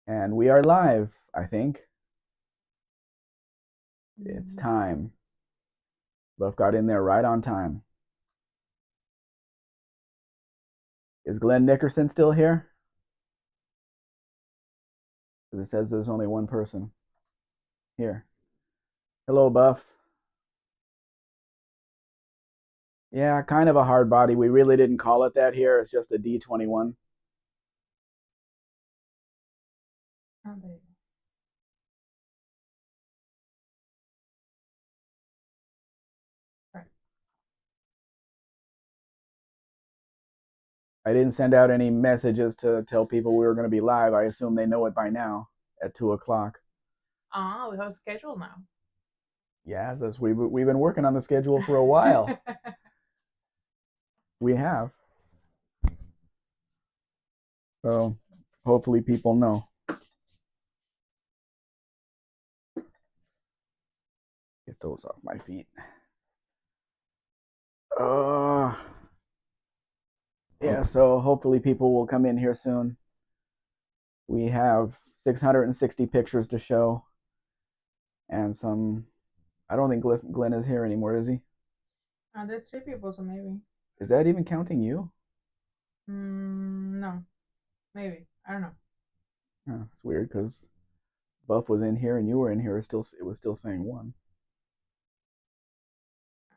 And we are live, I think. It's time. Buff got in there right on time. Is Glenn Nickerson still here? Because it says there's only one person here. Hello, Buff. Yeah, kind of a hard body. We really didn't call it that here. It's just a D21. Okay. Right. I didn't send out any messages to tell people we were going to be live. I assume they know it by now at 2 o'clock. Ah, we have a schedule now. Yeah, we've been working on the schedule for a while. We have. So hopefully people know. Get those off my feet. Uh, yeah, so hopefully people will come in here soon. We have 660 pictures to show and some. I don't think Glenn is here anymore, is he? There's three people, so maybe. Is that even counting you? No, maybe. I don't know. Oh, it's weird because Buff was in here and you were in here. It was still saying one.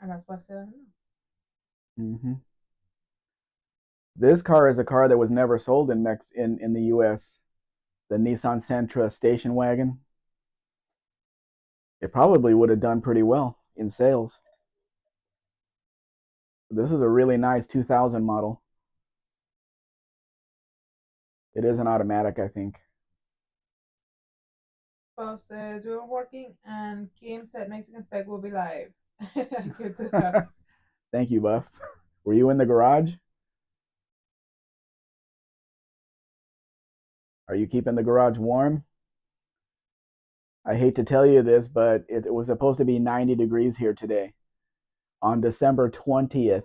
And that's why I said I don't know. Mm-hmm. This car is a car that was never sold in the U.S. The Nissan Sentra station wagon. It probably would have done pretty well in sales. This is a really nice 2000 model. It is an automatic, I think. Bob says we were working, and Kim said Mexican Spec will be live. Good to us. Thank you, Buff. Were you in the garage? Are you keeping the garage warm? I hate to tell you this, but it was supposed to be 90 degrees here today on December 20th.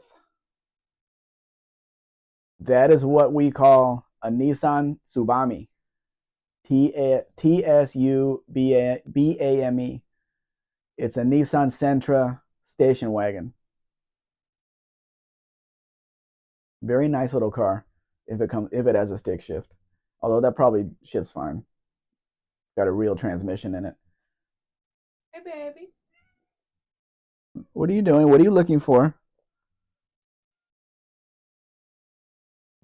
That is what we call a Nissan Tsubame. Tsubame. It's a Nissan Sentra station wagon. Very nice little car if it has a stick shift. Although that probably shifts fine. It's got a real transmission in it. Hey, baby. What are you doing? What are you looking for?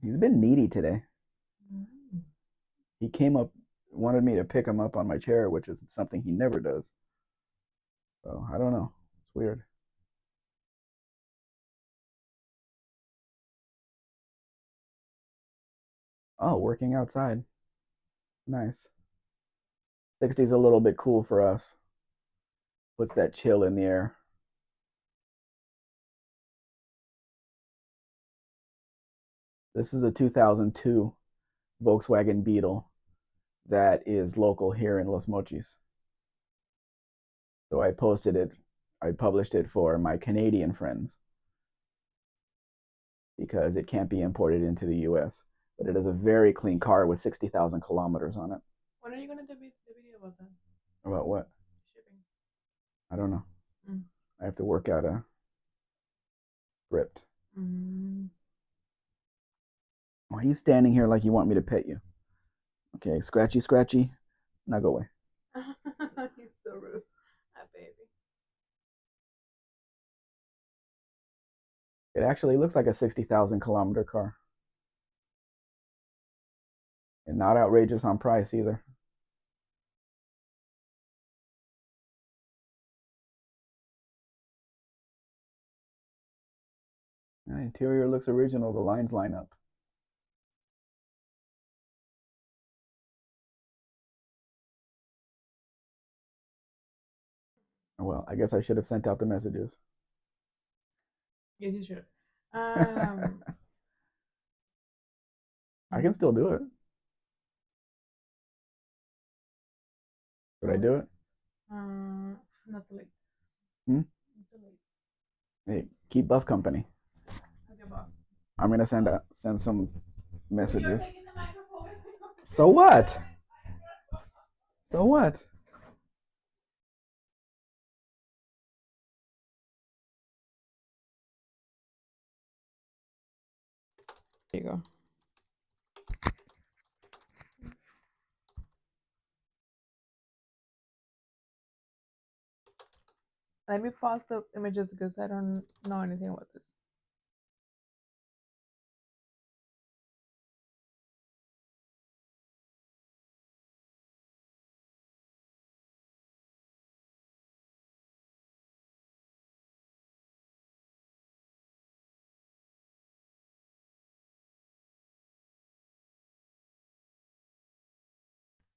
He's been needy today. Mm. He came up, wanted me to pick him up on my chair, which is something he never does. So I don't know. It's weird. Oh, working outside. Nice. 60's a little bit cool for us. Puts that chill in the air. This is a 2002 Volkswagen Beetle that is local here in Los Mochis. So I published it for my Canadian friends because it can't be imported into the US. But it is a very clean car with 60,000 kilometers on it. When are you gonna do the video about that? About what? Shipping. I don't know. Mm. I have to work out a script. Mm. Why are you standing here like you want me to pet you? Okay, scratchy, scratchy. Now go away. You're so rude. Ah, baby. It actually looks like a 60,000 kilometer car. And not outrageous on price either. The interior looks original. The lines line up. Well, I guess I should have sent out the messages. Yes, you should. I can still do it. Should I do it? Not too late. Hmm? Not too late. Hey, keep Buff company. Okay, Bob. I'm gonna send some Well, you're messages. taking the microphone. So what? So what? There you go. Let me pause the images because I don't know anything about this.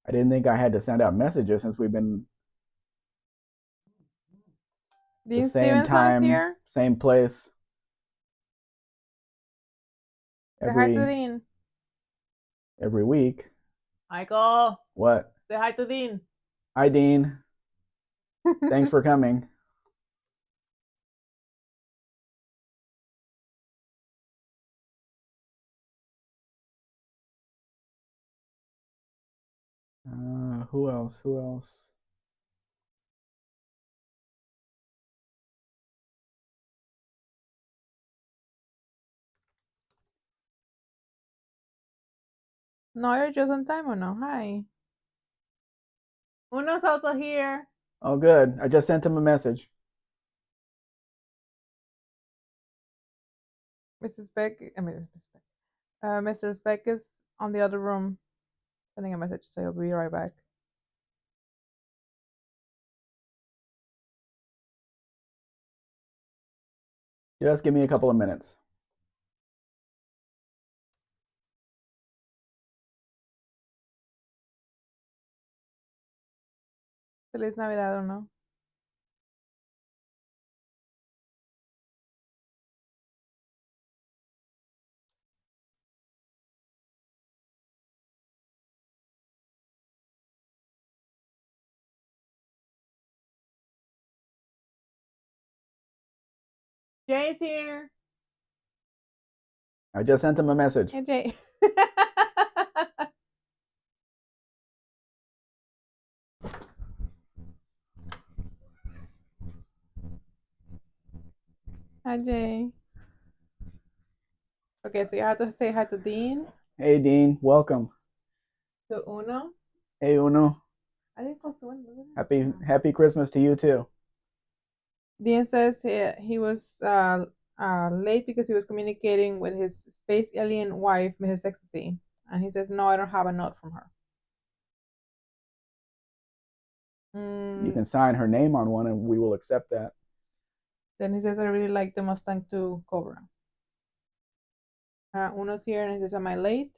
I didn't think I had to send out messages since we've been the Dean same Stevenson is time, here. same place Say hi to every Dean. week. Michael, What? say hi to Dean. Hi, Dean. Thanks for coming. Who else? Who else? No, you're just on time or no? Hi. Uno's also here. Oh, good. I just sent him a message. Mrs. Spec, I mean, Mr. Spec is on the other room sending a message, so he'll be right back. Just give me a couple of minutes. Feliz Navidad or no? Jay's here. I just sent him a message. Hey, Jay. Hi, Jay. Okay, so you have to say hi to Dean, Hey, Dean. Welcome. to Uno. Hey, Uno. I think close to Uno. Happy Christmas to you too. Dean says he was late because he was communicating with his space alien wife, Mrs. Ecstasy. And he says, no, I don't have a note from her. You can sign her name on one and we will accept that. Then he says, I really like the Mustang 2 Cobra. Uno's here and he says, am I late?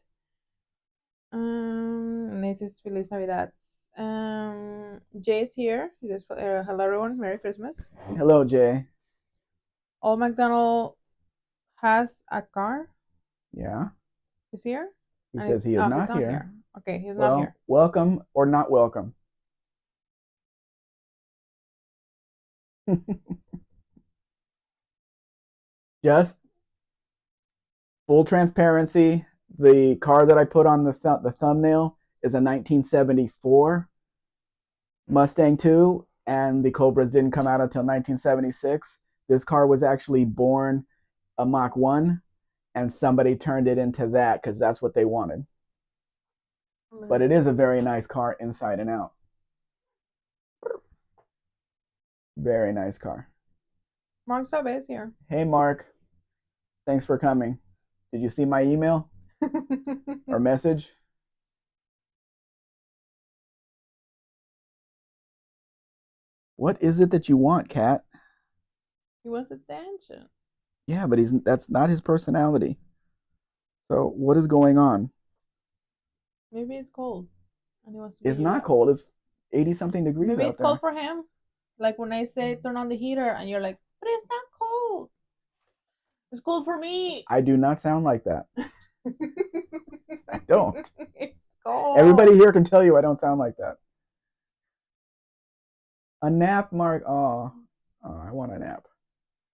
And he says, Feliz Navidad. Jay's here. He says, hello everyone, Merry Christmas. Hello, Jay. Old McDonald has a car. Yeah. He's here? He says he is not he's not here. Okay, he's Well, not here. welcome or not welcome. Just full transparency, the car that I put on the thumbnail is a 1974 Mustang 2, and the Cobras didn't come out until 1976. This car was actually born a Mach 1, and somebody turned it into that because that's what they wanted. But it is a very nice car inside and out. Very nice car. Mark Sabe is here. Hey, Mark. Thanks for coming. Did you see my email or message? What is it that you want, Kat? He wants attention. Yeah, but that's not his personality. So what is going on? Maybe it's cold and he wants to be It's not loud. cold. It's 80 something degrees Maybe out it's there. cold for him. Like when I say turn on the heater and you're like, but it's not cold. It's cold for me. I do not sound like that. I don't. It's cold. Everybody here can tell you I don't sound like that. A nap, Mark. Oh, I want a nap.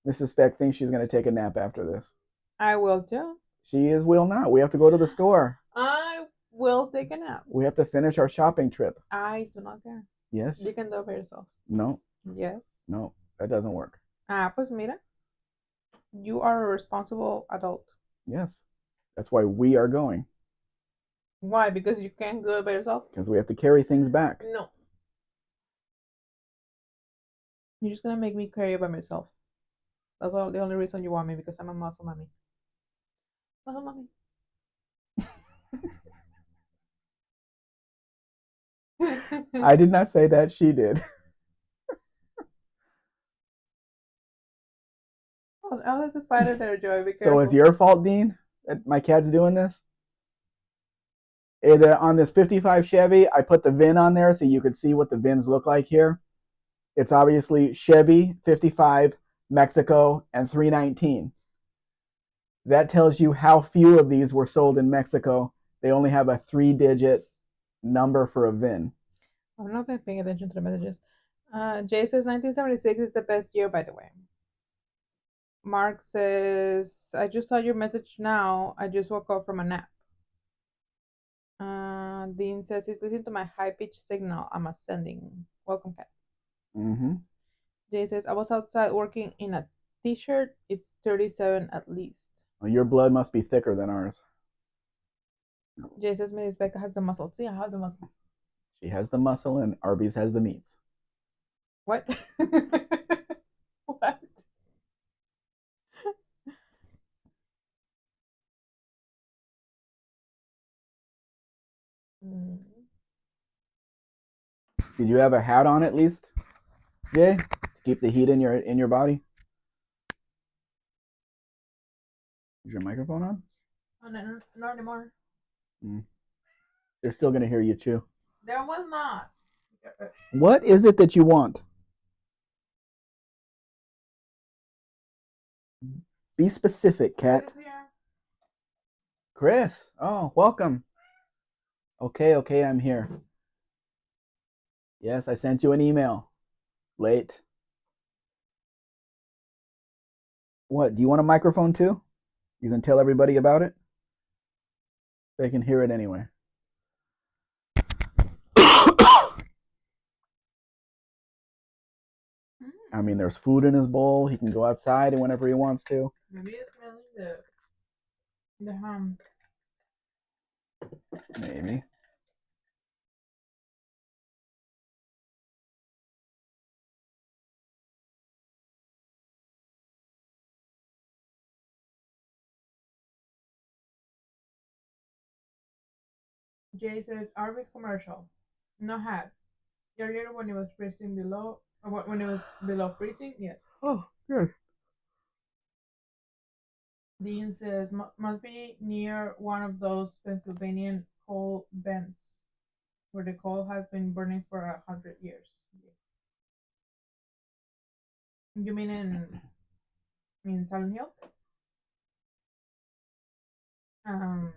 Mrs. Spec thinks she's going to take a nap after this. I will too. Will not. We have to go to the store. I We'll take a nap. We have to finish our shopping trip. I do not care. Yes. You can do it by yourself. No. Yes. No. That doesn't work. Ah, pues mira, you are a responsible adult. Yes. That's why we are going. Why? Because you can't do it by yourself? Because we have to carry things back. No. You're just gonna make me carry it by myself. That's all the only reason you want me, because I'm a muscle mommy. Muscle mommy. I did not say that. She did. Oh, there's a spider there, Joy. Be So careful. it's your fault, Dean, that my cat's doing this? On this 55 Chevy, I put the VIN on there so you could see what the VINs look like here. It's obviously Chevy 55, Mexico, and 319. That tells you how few of these were sold in Mexico. They only have a 3-digit number for a VIN. I've not been paying attention to the messages. Jay says 1976 is the best year, by the way. Mark says, I just saw your message now. I just woke up from a nap. Dean says he's listening to my high pitched signal I'm ascending. Welcome, Kat. Mm-hmm. Jay says, I was outside working in a t shirt. It's 37 at least. Well, your blood must be thicker than ours. Jay says, Miss Becca has the muscle. See, I have the muscle. She has the muscle and Arby's has the meats. What? What? Mm. Did you have a hat on at least, Jay, to keep the heat in your body? Is your microphone on? Oh, no, not anymore. They're still gonna hear you chew. There was not. What is it that you want? Be specific, Kat. Chris, oh, welcome. Okay, I'm here. Yes, I sent you an email. Late. What? Do you want a microphone too? You can tell everybody about it. They can hear it anyway. I mean, there's food in his bowl. He can go outside and whenever he wants to. Maybe it's smelling the ham. Maybe. Jay says Arby's commercial. No hat. Earlier when it was freezing below, or when it was below freezing, yes. Oh, good. Dean says must be near one of those Pennsylvania coal vents where the coal has been burning for 100 years. You mean in Silent Hill? Um,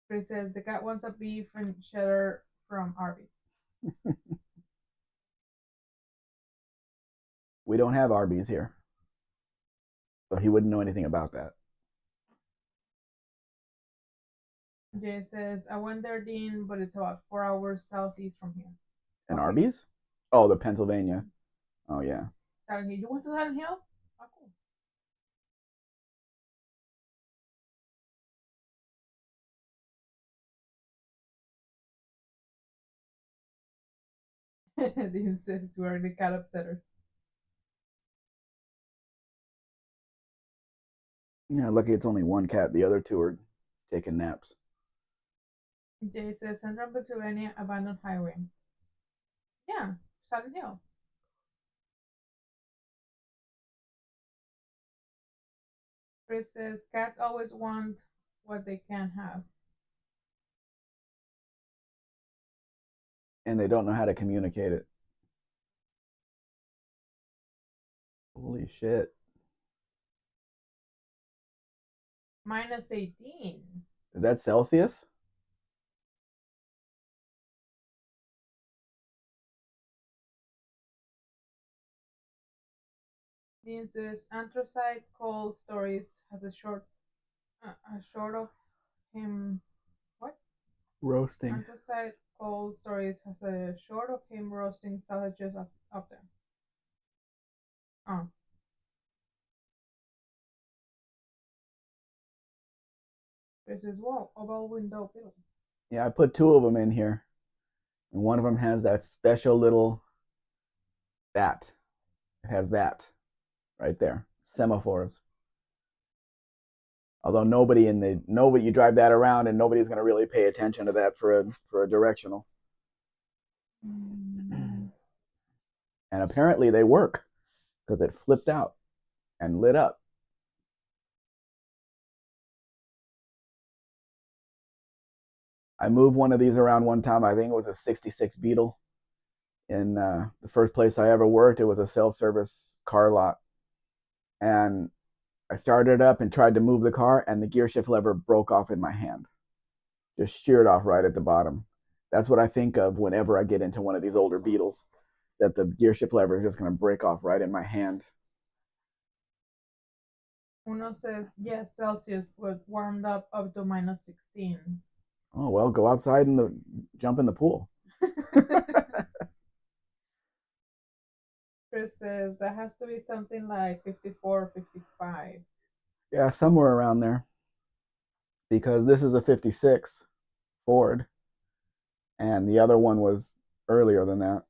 Chris says the cat wants a beef and cheddar from Arby's. We don't have Arby's here. So he wouldn't know anything about that. Jay says I went there, Dean, but it's about 4 hours southeast from here. And Arby's? Oh, the Pennsylvania. Oh, yeah. Silent Hill. You went to Silent Hill? Oh, cool. Dean says we're the cat upsetters. Yeah, lucky it's only one cat. The other two are taking naps. Jay says Central Pennsylvania abandoned highway. Yeah, Silent Hill. Chris says cats always want what they can't have. And they don't know how to communicate it. Holy shit. -18. Is that Celsius? Dean says anthracite coal stories has a short of him. What? Roasting. Anthracite Cold Stories has a short of him roasting sausages up there. Oh, this is wall oval window bill. Yeah, I put two of them in here, and one of them has that special little that. It has that right there. Semaphores. Although nobody you drive that around and nobody's going to really pay attention to that for a directional. Mm. And apparently they work because it flipped out and lit up. I moved one of these around one time. I think it was a 66 Beetle. In the first place I ever worked, it was a self-service car lot. And I started it up and tried to move the car, and the gear shift lever broke off in my hand. Just sheared off right at the bottom. That's what I think of whenever I get into one of these older Beetles, that the gear shift lever is just going to break off right in my hand. Uno says yes, Celsius, but warmed up to minus 16. Oh, well, go outside and jump in the pool. Chris says that has to be something like 54 or 55. Yeah, somewhere around there. Because this is a 56 Ford, and the other one was earlier than that.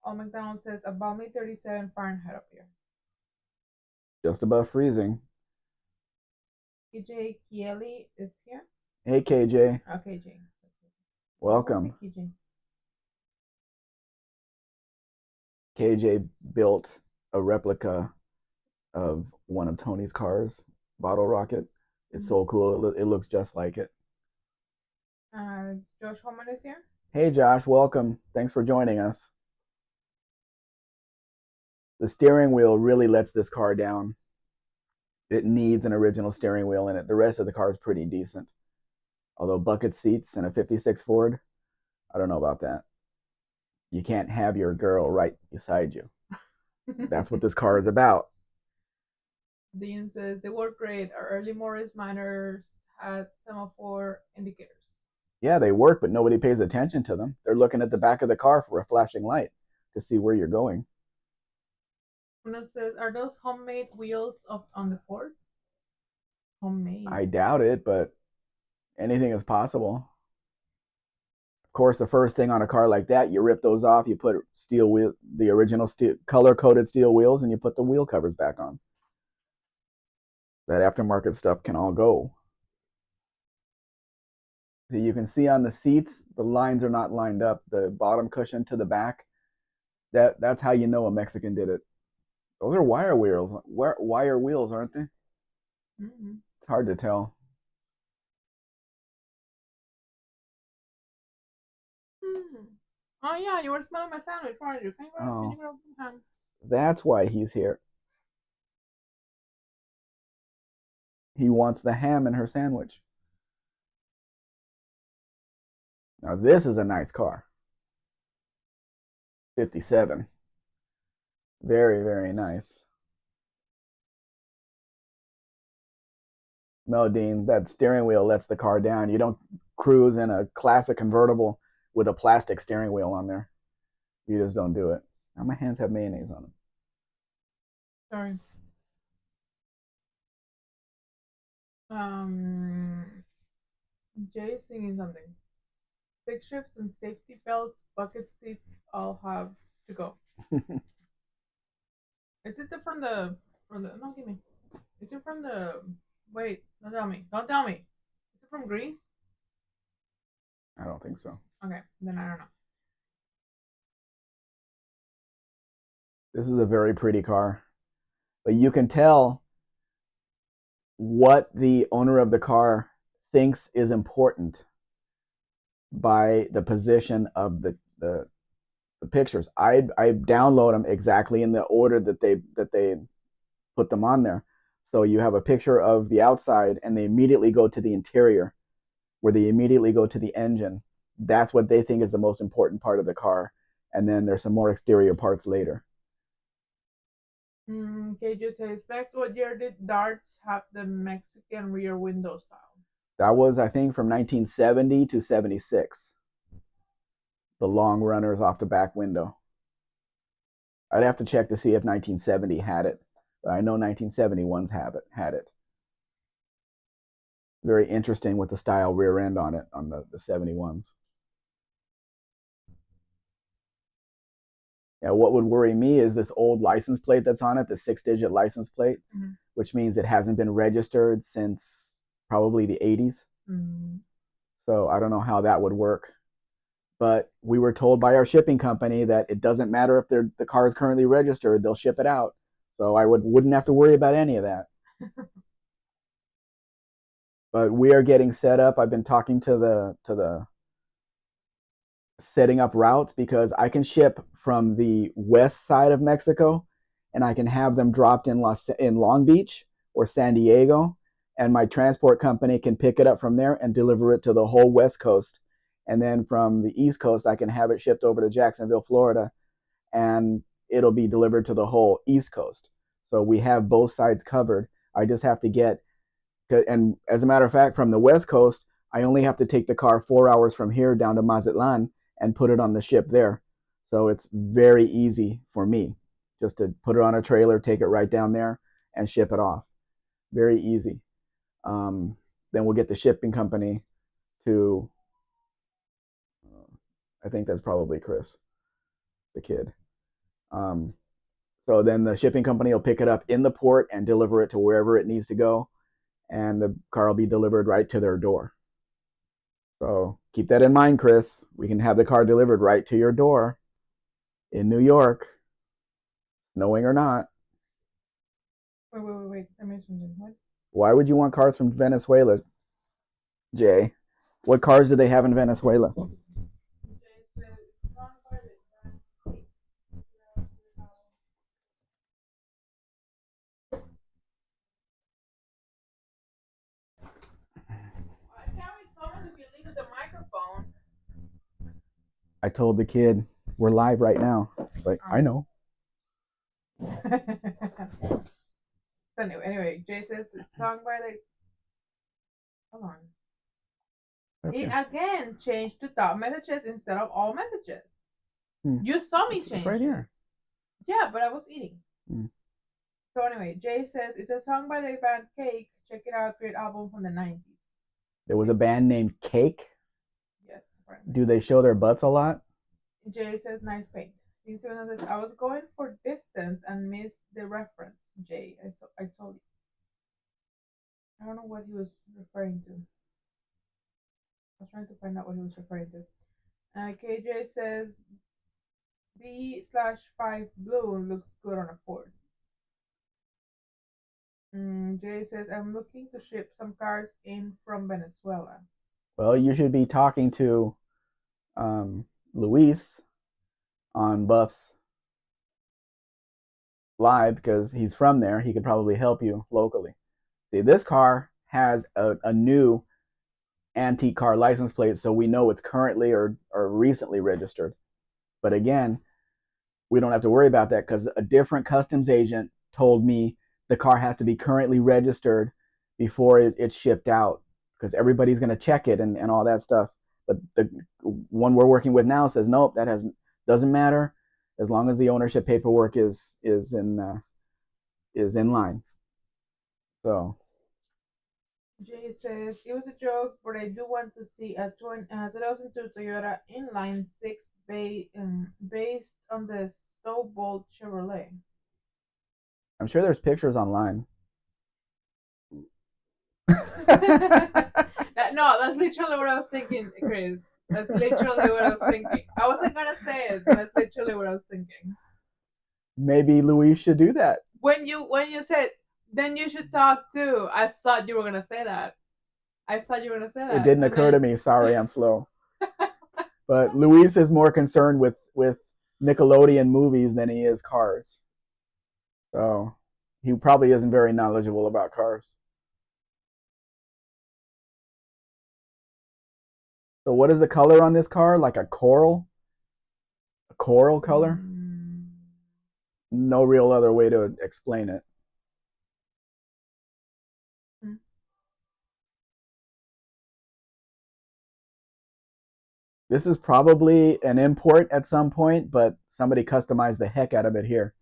All McDonald says about me 37 Fahrenheit up here. Just above freezing. KJ Kieli is here. Hey, KJ. Okay, Jay. Welcome. KJ built a replica of one of Tony's cars, Bottle Rocket. It's so cool. It looks just like it. Josh Holman is here. Hey, Josh. Welcome. Thanks for joining us. The steering wheel really lets this car down. It needs an original steering wheel in it. The rest of the car is pretty decent. Although bucket seats in a 56 Ford, I don't know about that. You can't have your girl right beside you. That's what this car is about. Dean says they work great. Our early Morris Miners had semaphore indicators. Yeah, they work, but nobody pays attention to them. They're looking at the back of the car for a flashing light to see where you're going. Uno says, are those homemade wheels on the Ford? Homemade. I doubt it, but anything is possible. Of course, the first thing on a car like that, you rip those off, you put steel wheel, the original steel, color-coded steel wheels, and you put the wheel covers back on. That aftermarket stuff can all go. So you can see on the seats, the lines are not lined up. The bottom cushion to the back, that's how you know a Mexican did it. Those are wire wheels. Wire wheels, aren't they? Mm-hmm. It's hard to tell. Mm. Oh yeah, you were smelling my sandwich, weren't you? Can you grab some ham? That's why he's here. He wants the ham in her sandwich. Now this is a nice car. 57. Very, very nice. No, Dean, that steering wheel lets the car down. You don't cruise in a classic convertible with a plastic steering wheel on there. You just don't do it. Now my hands have mayonnaise on them. Sorry. Jay is singing something. Stick shifts and safety belts, bucket seats all have to go. Is it from the no give me. Is it from the wait, don't tell me. Don't tell me. Is it from Greece? I don't think so. Okay, then I don't know. This is a very pretty car. But you can tell what the owner of the car thinks is important by the position of the pictures. I download them exactly in the order that they put them on there. So you have a picture of the outside, and they immediately go to the interior, where they immediately go to the engine. That's what they think is the most important part of the car, and then there's some more exterior parts later. KJ says, Specs, what year did darts have the Mexican rear window style? That was, I think, from 1970 to 76. The long runners off the back window. I'd have to check to see if 1970 had it, but I know 1971's had it. Very interesting with the style rear end on it on the 71s. Yeah, what would worry me is this old license plate that's on it, the 6-digit license plate, Mm-hmm. which means it hasn't been registered since probably the 80s. Mm-hmm. So I don't know how that would work. But we were told by our shipping company that it doesn't matter if the car is currently registered, they'll ship it out. So I wouldn't have to worry about any of that. But we are getting set up. I've been talking to the setting up routes because I can ship from the west side of Mexico and I can have them dropped in Long Beach or San Diego, and my transport company can pick it up from there and deliver it to the whole west coast. And then from the east coast I can have it shipped over to Jacksonville, Florida, and it'll be delivered to the whole east coast. So we have both sides covered. I just have to get, and as a matter of fact, from the west coast I only have to take the car 4 hours from here down to Mazatlan and put it on the ship there. So it's very easy for me just to put it on a trailer, take it right down there, and ship it off. Very easy. Then we'll get the shipping company to, I think that's probably Chris, the kid. Um, so then the shipping company will pick it up in the port and deliver it to wherever it needs to go, and the car will be delivered right to their door. So keep that in mind, Chris. We can have the car delivered right to your door in New York, snowing or not. Wait. I mentioned it. What? Why would you want cars from Venezuela, Jay? What cars do they have in Venezuela? I told the kid we're live right now. It's like, I know. Anyway, Jay says it's sung by the. Hold on. It Okay. again changed to top messages instead of all messages. Hmm. You saw me It's change right it. here. Yeah, but I was eating. Hmm. So anyway, Jay says it's a song by the band Cake. Check it out. Great album from the 90s. There was a band named Cake. Yes, apparently. Do they show their butts a lot? Jay says nice paint. Says I was going for distance and missed the reference. Jay, I saw it. I don't know what he was referring to. I was trying to find out what he was referring to. KJ says B/5 blue looks good on a Ford. Jay says I'm looking to ship some cars in from Venezuela. Well, you should be talking to um, Luis on Buff's Live because he's from there. He could probably help you locally. See, this car has a new antique car license plate, so we know it's currently or recently registered. But again, we don't have to worry about that because a different customs agent told me the car has to be currently registered before it's shipped out because everybody's going to check it and all that stuff. But the one we're working with now says nope, that has doesn't matter as long as the ownership paperwork is in line. So Jay says it was a joke, but I do want to see a 2002 Toyota Inline Six based on the Stowbolt Chevrolet. I'm sure there's pictures online. No, that's literally what I was thinking, Chris. That's literally what I was thinking. I wasn't gonna say it, but that's literally what I was thinking. Maybe Louise should do that. When you said then you should talk too, I thought you were gonna say that. I thought you were gonna say It that, didn't and occur to then me. Sorry, I'm slow. But Luis is more concerned with Nickelodeon movies than he is cars. So he probably isn't very knowledgeable about cars. So what is the color on this car? Like a coral? A coral color? mm, No real other way to explain it. mm, This is probably an import at some point, but somebody customized the heck out of it here.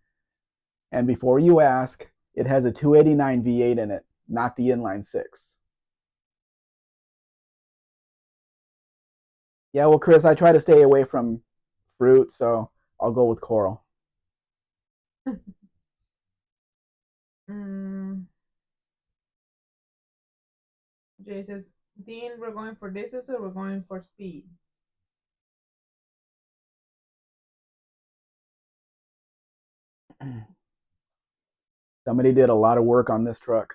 And before you ask, it has a 289 V8 in it, not the inline six. Yeah, well, Chris, I try to stay away from fruit, so I'll go with coral. mm, Jay says, Dean, we're going for distance or we're going for speed? Somebody did a lot of work on this truck.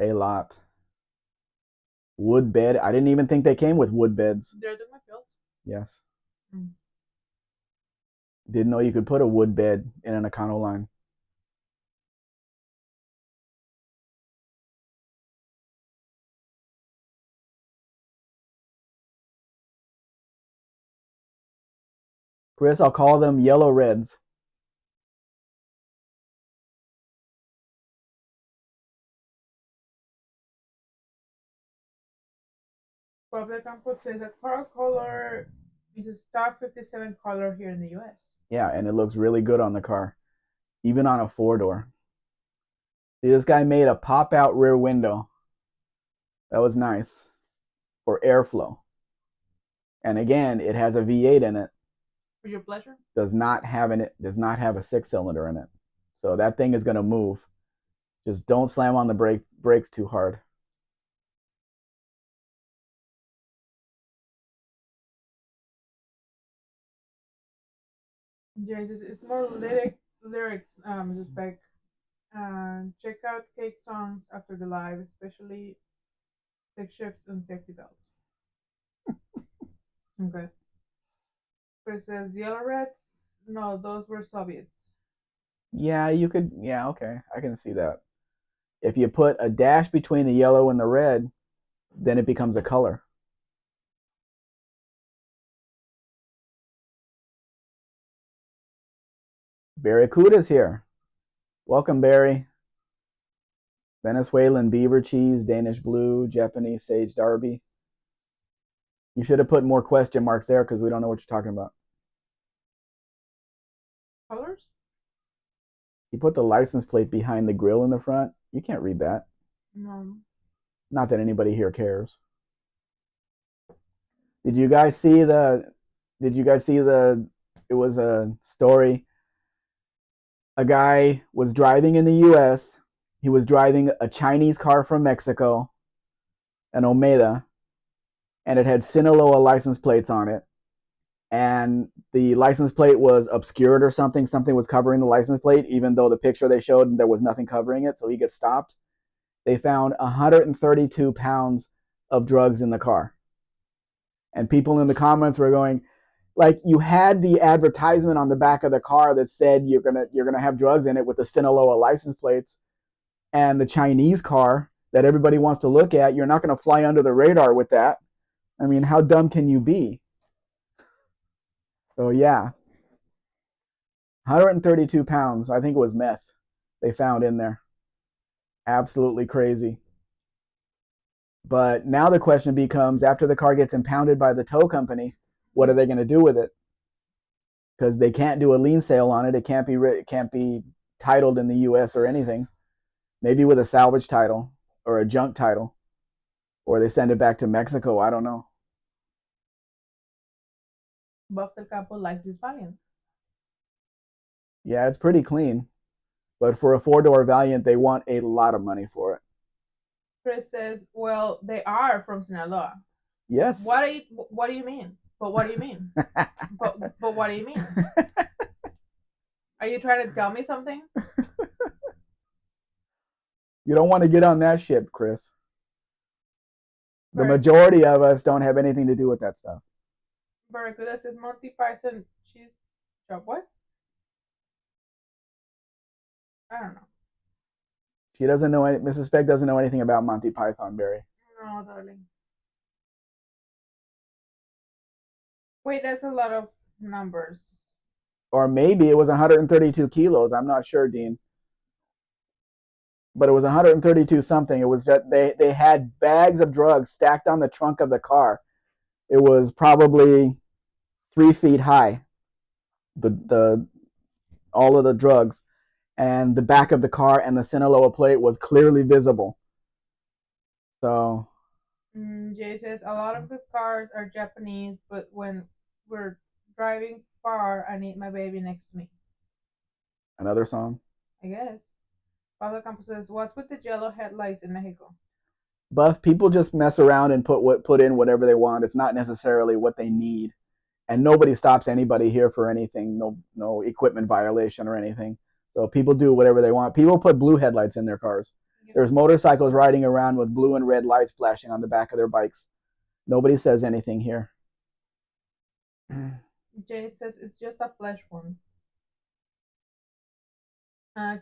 A lot. Wood bed. I didn't even think they came with wood beds. They're doing my fields. Yes. Mm. Didn't know you could put a wood bed in an Econoline. Chris, I'll call them yellow reds. Public Campus says that car color is a stock 57 color here in the US. Yeah, and it looks really good on the car, even on a four door. See, this guy made a pop out rear window. That was nice for airflow. And again, it has a V8 in it. For your pleasure? Does not have a six cylinder in it. So that thing is going to move. Just don't slam on the brakes too hard. Yes, it's more lyrics, Spec. Check out Kate songs after the live, especially stick shifts and safety belts. Okay. Chris says yellow reds. No, those were Soviets. Yeah, you could. Yeah, okay. I can see that. If you put a dash between the yellow and the red, then it becomes a color. Barracuda's here. Welcome, Barry. Venezuelan beaver cheese, Danish blue, Japanese sage derby. You should have put more question marks there because we don't know what you're talking about. Colors? You put the license plate behind the grill in the front. You can't read that. No. Not that anybody here cares. Did you guys see the? Did you guys see the? It was a story. A guy was driving in the U.S. He was driving a Chinese car from Mexico, an Omeda, and it had Sinaloa license plates on it. And the license plate was obscured or something. Something was covering the license plate, even though the picture they showed there was nothing covering it. So he gets stopped. They found 132 pounds of drugs in the car. And people in the comments were going, like, you had the advertisement on the back of the car that said you're gonna have drugs in it with the Sinaloa license plates, and the Chinese car that everybody wants to look at. You're not gonna fly under the radar with that. I mean, how dumb can you be? So yeah, 132 pounds. I think it was meth they found in there. Absolutely crazy. But now the question becomes, after the car gets impounded by the tow company, what are they going to do with it? Because they can't do a lien sale on it. It can't be titled in the U.S. or anything. Maybe with a salvage title or a junk title, or they send it back to Mexico. I don't know. Buff del Campo likes this Valiant. Yeah, it's pretty clean, but for a four-door Valiant, they want a lot of money for it. Chris says, "Well, they are from Sinaloa." Yes. What do you mean? But what do you mean? but what do you mean? Are you trying to tell me something? You don't want to get on that ship, Chris. The Barracuda, majority of us don't have anything to do with that stuff. Barracuda says Monty Python cheese chop. What? I don't know. She doesn't know any, Mrs. Spec doesn't know anything about Monty Python, Barry. No, darling. Wait, that's a lot of numbers. Or maybe it was 132 kilos. I'm not sure, Dean. But it was 132 something. It was that they had bags of drugs stacked on the trunk of the car. It was probably 3 feet high. The all of the drugs, and the back of the car and the Sinaloa plate was clearly visible. So Jay says a lot of the cars are Japanese, but when we're driving far, I need my baby next to me. another song. I guess. Pablo Campos says, "What's with the yellow headlights in Mexico?" But people just mess around and put in whatever they want. It's not necessarily what they need, and nobody stops anybody here for anything. No equipment violation or anything. So people do whatever they want. People put blue headlights in their cars. There's motorcycles riding around with blue and red lights flashing on the back of their bikes. Nobody says anything here. Jay says it's just a flesh wound.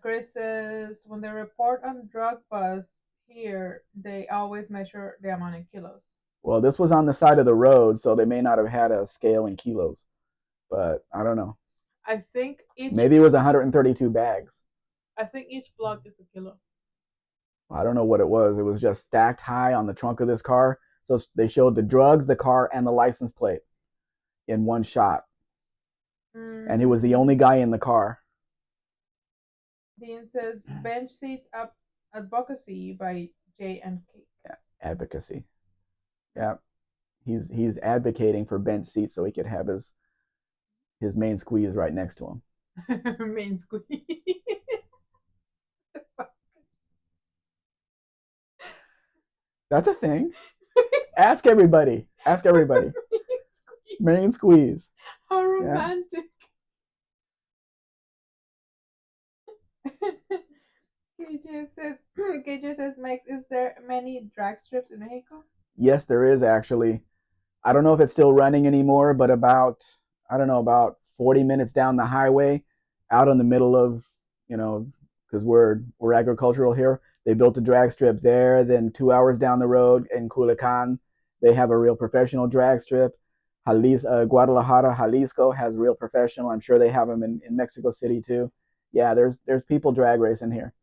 Chris says when they report on drug busts here, they always measure the amount in kilos. Well, this was on the side of the road, so they may not have had a scale in kilos, but I don't know. I think each Maybe it was 132 bags. I think each block is a kilo. I don't know what it was. It was just stacked high on the trunk of this car. So they showed the drugs, the car, and the license plate in one shot. And he was the only guy in the car. Dean says bench seat up advocacy by J and K. Yeah, advocacy. Yeah, he's advocating for bench seats so he could have his main squeeze right next to him. Main squeeze. That's a thing. Ask everybody. Ask everybody. Main squeeze. How romantic. Yeah. KJ says, Max, is there many drag strips in Mexico? Yes, there is actually. I don't know if it's still running anymore, but I don't know, about 40 minutes down the highway, out in the middle of, because we're agricultural here. They built a drag strip there. Then 2 hours down the road in Culiacan, they have a real professional drag strip. Guadalajara, Jalisco has a real professional. I'm sure they have them in Mexico City too. Yeah, there's people drag racing here.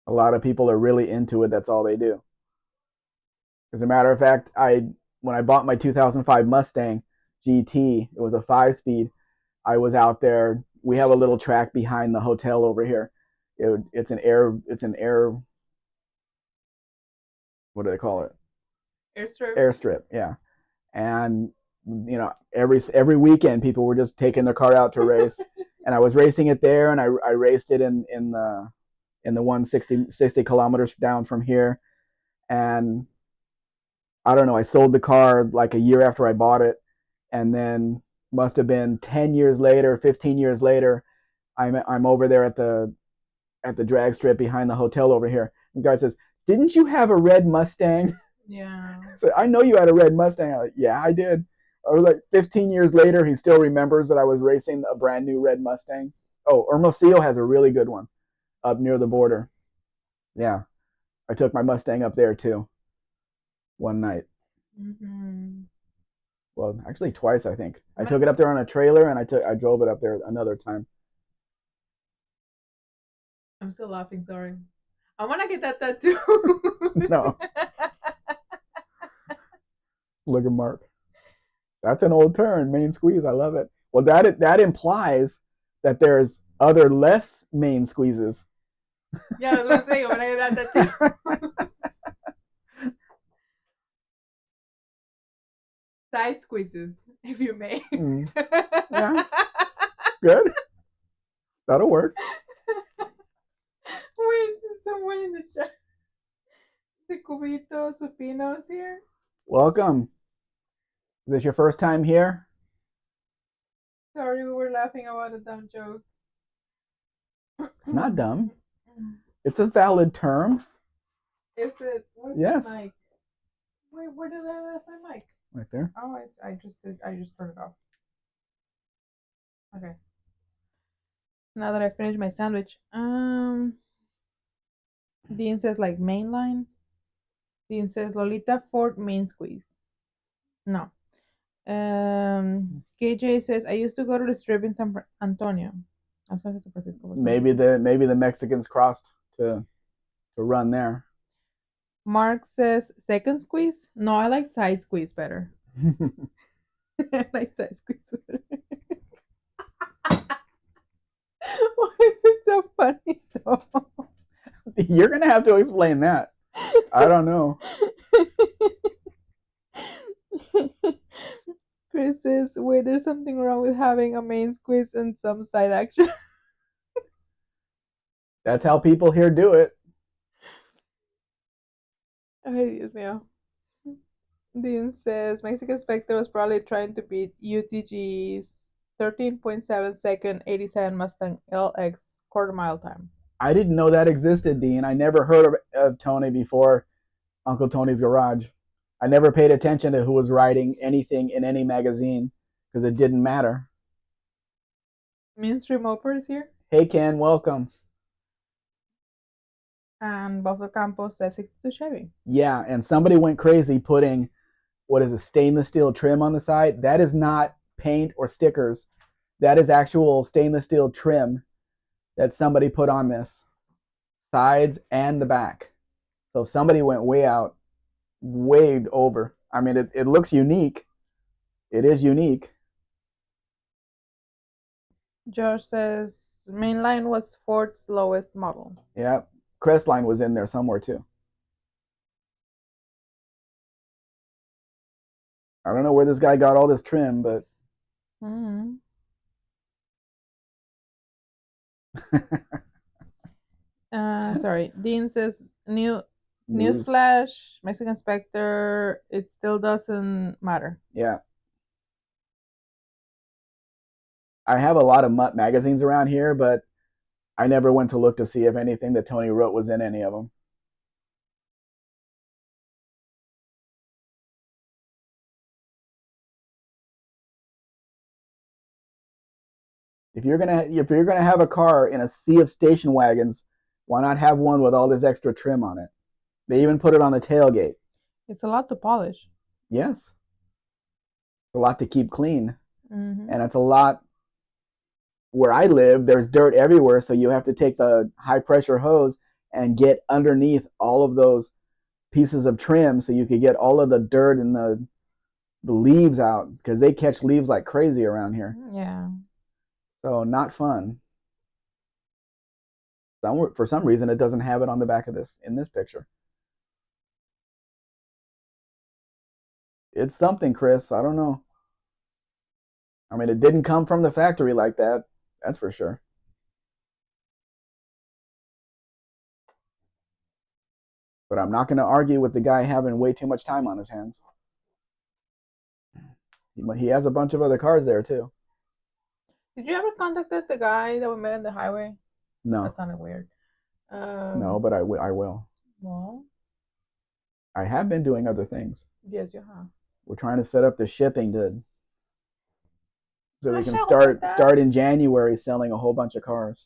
A lot of people are really into it. That's all they do. As a matter of fact, I when I bought my 2005 Mustang GT, it was a 5 speed. I was out there. We have a little track behind the hotel over here. It's an air. What do they call it? Airstrip. Airstrip. Yeah. And every weekend people were just taking their car out to race, and I was racing it there, and I raced it in the 160 kilometers down from here, and I don't know. I sold the car like a year after I bought it, and then must have been 10 years later, 15 years later. I'm over there at the drag strip behind the hotel over here. And the guy says, "Didn't you have a red Mustang?" Yeah. I said, "I know you had a red Mustang." I'm like, "Yeah, I did." I was like, 15 years later, he still remembers that I was racing a brand new red Mustang. Oh, Hermosillo has a really good one up near the border. Yeah, I took my Mustang up there too one night. Mm-hmm. Well, actually twice, I think. I took it up there on a trailer, and I drove it up there another time. I'm still laughing. Sorry. I want to get that tattoo. No, look at Mark. That's an old turn, main squeeze. I love it. Well, that implies that there's other less main squeezes. Yeah, I was gonna say when I get that tattoo. Side squeezes, if you may. Yeah, good. That'll work. Wait, there's someone in the chat. The Cubito Supino's here. Welcome. Is this your first time here? Sorry, we were laughing about a dumb joke. It's not dumb. It's a valid term. Is it? Where's Yes. my mic? Wait, where did I leave my mic? Right there. Oh, I just turned it off. Okay. Now that I finished my sandwich, Dean says like mainline. Dean says Lolita Ford main squeeze. No. KJ says I used to go to the strip in San Antonio. Maybe the Mexicans crossed to run there. Mark says second squeeze. No, I like side squeeze better. I like side squeeze better. Why is it so funny though? You're gonna have to explain that. I don't know. Chris says, wait, there's something wrong with having a main squeeze and some side action. That's how people here do it. Ay, Dios mío. Dean says Mexican Spectre was probably trying to beat UTG's 13.7-second 87 Mustang LX quarter mile time. I didn't know that existed, Dean. I never heard of Tony before Uncle Tony's Garage. I never paid attention to who was writing anything in any magazine because it didn't matter. Mainstream Oper is here. Hey, Ken, welcome. And Buffalo Campos says 62 Chevy. Yeah, and somebody went crazy putting, what is a stainless steel trim on the side. That is not paint or stickers. That is actual stainless steel trim that somebody put on this, sides and the back. So somebody went way out, way over. I mean, it looks unique. It is unique. Josh says mainline was Ford's lowest model. Yeah, Crestline was in there somewhere too. I don't know where this guy got all this trim, but Mm-hmm. Sorry. Dean says newsflash, Mexican Spectre, it still doesn't matter. Yeah. I have a lot of Mutt magazines around here, but I never went to look to see if anything that Tony wrote was in any of them. If you're gonna have a car in a sea of station wagons, why not have one with all this extra trim on it? They even put it on the tailgate. It's a lot to polish. Yes, it's a lot to keep clean, Mm-hmm. and it's a lot. Where I live, there's dirt everywhere, so you have to take the high pressure hose and get underneath all of those pieces of trim so you could get all of the dirt and the leaves out because they catch leaves like crazy around here. Yeah. So not fun. For some reason, it doesn't have it on the back of this in this picture. It's something, Chris. I don't know. I mean, it didn't come from the factory like that. That's for sure. But I'm not going to argue with the guy having way too much time on his hands. He has a bunch of other cars there too. Did you ever contacted the guy that we met on the highway? No. That sounded weird. No, but I will. Well, I have been doing other things. yes, you have. We're trying to set up the shipping so we can help start in January selling a whole bunch of cars.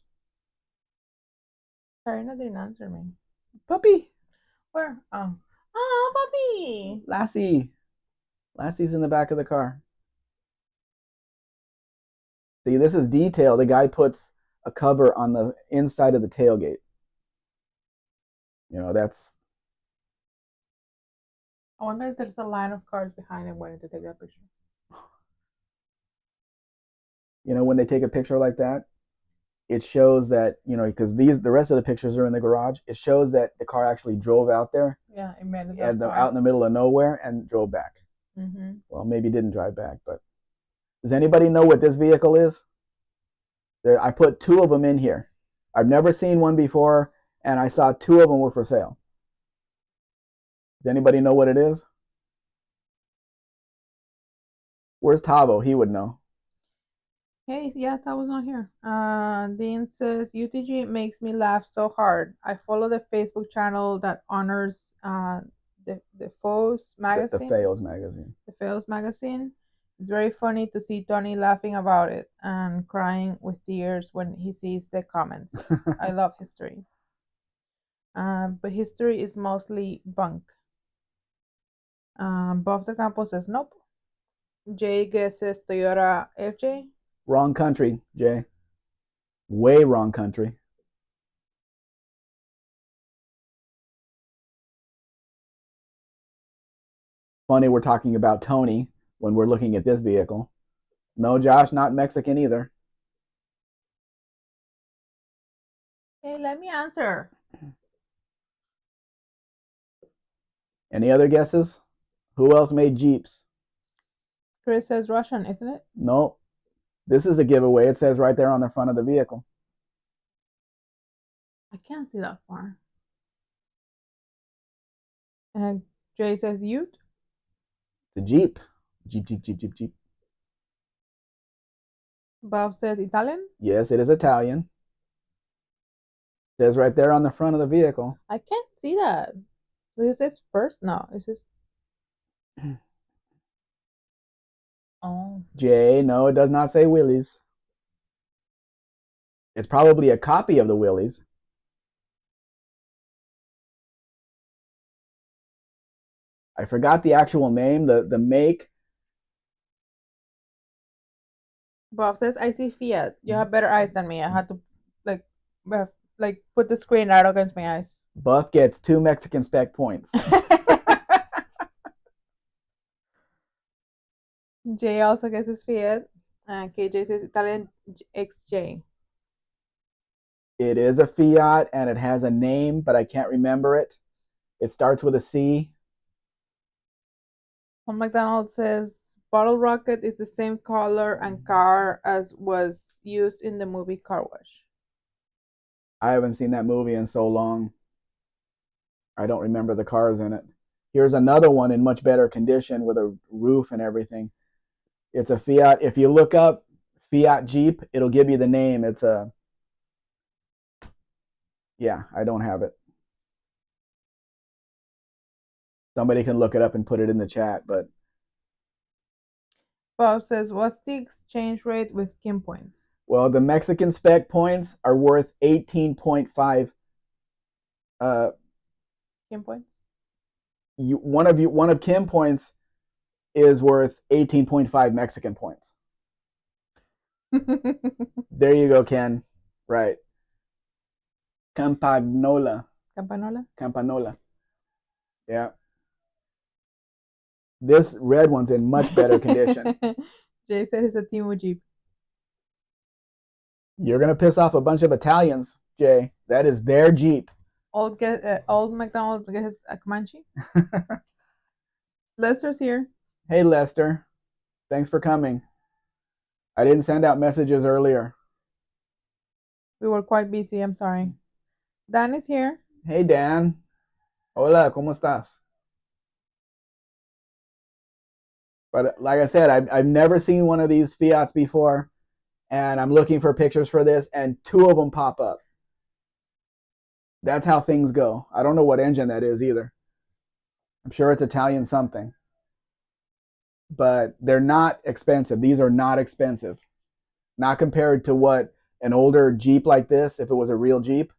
Karina didn't answer me. Puppy. Where? Oh, puppy. Lassie's in the back of the car. See, this is detail. The guy puts a cover on the inside of the tailgate. That's. I wonder if there's a line of cars behind him waiting to take that picture. When they take a picture like that, it shows that, because the rest of the pictures are in the garage, it shows that the car actually drove out there. Yeah, it made it out in the middle of nowhere and drove back. Mm-hmm. Well, maybe didn't drive back, but does anybody know what this vehicle is? I put two of them in here. I've never seen one before, and I saw two of them were for sale. Does anybody know what it is? Where's Tavo? He would know. Hey, yeah, that was not here. Dean says UTG makes me laugh so hard. I follow the Facebook channel that honors the Foes magazine. The Fails magazine. The Fails magazine. It's very funny to see Tony laughing about it and crying with tears when he sees the comments. I love history. But history is mostly bunk. Bob the Campo says nope. Jay guesses Toyota FJ. Wrong country, Jay. Way wrong country. funny we're talking about Tony when we're looking at this vehicle. No, Josh, not Mexican either. Hey, let me answer. Any other guesses? Who else made Jeeps? Chris says Russian, isn't it? No, this is a giveaway. It says right there on the front of the vehicle. I can't see that far. And Jay says Ute. The Jeep. Jeep, Jeep, Jeep, Jeep, Jeep. Bob says Italian. Yes, it is Italian. It says right there on the front of the vehicle. I can't see that. This says first. No, it says. Oh. J, no, it does not say Willys. It's probably a copy of the Willys. I forgot the actual name, the make. Bob says I see Fiat. You have better eyes than me. I had to like like put the screen right against my eyes. Buff gets 2 Mexican Spec points. Jay also guesses Fiat. And KJ says Italian XJ. It is a Fiat and it has a name, but I can't remember it. It starts with a C. Tom McDonald says Bottle Rocket is the same color and car as was used in the movie Car Wash. I haven't seen that movie in so long. I don't remember the cars in it. Here's another one in much better condition with a roof and everything. It's a Fiat. If you look up Fiat Jeep, it'll give you the name. It's a, yeah, I don't have it. Somebody can look it up and put it in the chat, but Bob says, what's the exchange rate with Kim points? well, the Mexican Spec points are worth 18.5. Kim points? One of Kim points is worth 18.5 Mexican points. There you go, Ken. Right. Campagnola. Campanola? Campanola. Yeah. This red one's in much better condition. Jay says it's a Timu Jeep. You're going to piss off a bunch of Italians, Jay. That is their Jeep. Old McDonald gets a Comanche. Lester's here. Hey, Lester. Thanks for coming. I didn't send out messages earlier. We were quite busy. I'm sorry. Dan is here. Hey, Dan. Hola, ¿cómo estás? But like I said, I've never seen one of these Fiats before, and I'm looking for pictures for this, and 2 of them pop up. That's how things go. I don't know what engine that is either. I'm sure it's Italian something. But they're not expensive. These are not expensive. Not compared to what an older Jeep like this, if it was a real Jeep,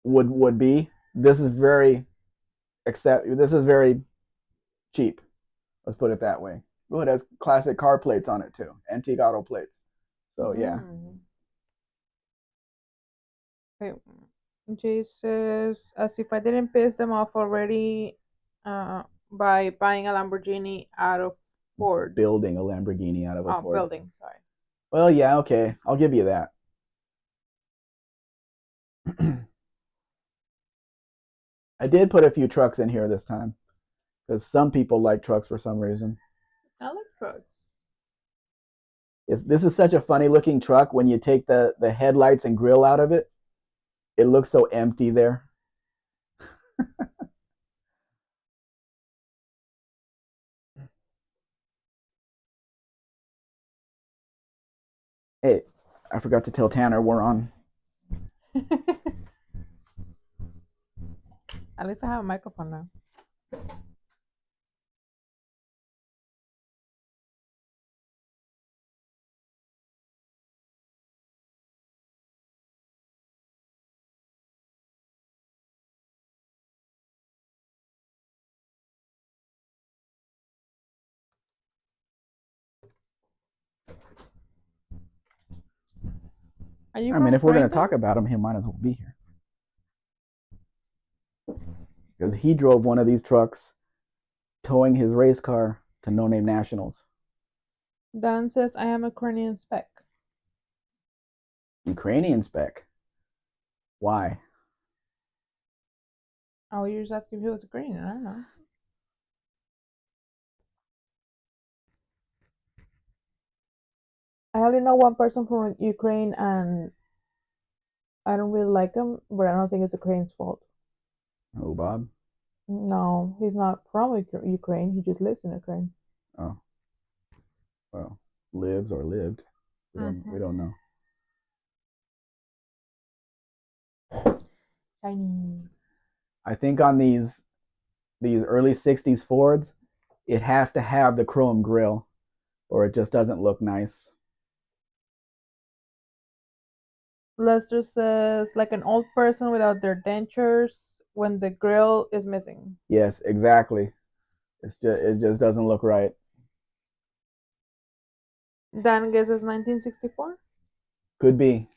would be. This is very cheap. Let's put it that way. Oh, it has classic car plates on it too. Antique auto plates. So yeah. Okay. Jay says, as if I didn't piss them off already by buying a Lamborghini out of Ford. Building a Lamborghini out of a Ford. Building, sorry. Well, yeah, okay. I'll give you that. I did put a few trucks in here this time because some people like trucks for some reason. I like trucks. This is such a funny looking truck when you take the headlights and grill out of it. It looks so empty there. Hey, I forgot to tell Tanner we're on. At least I have a microphone now. I mean, if we're going to talk about him, he might as well be here. Because he drove one of these trucks towing his race car to No Name Nationals. Dan says, I am a Ukrainian spec. Ukrainian Spec. Why? Oh, you're just asking if he was Ukrainian. I don't know. I only know one person from Ukraine, and I don't really like him, but I don't think it's Ukraine's fault. Oh, Bob. No, he's not from Ukraine. He just lives in Ukraine. Oh, well, lives or lived. We don't know. Chinese. I think on these early '60s Fords, it has to have the chrome grille, or it just doesn't look nice. Lester says, like an old person without their dentures when the grill is missing. Yes, exactly. It just doesn't look right. Dan guesses 1964. Could be.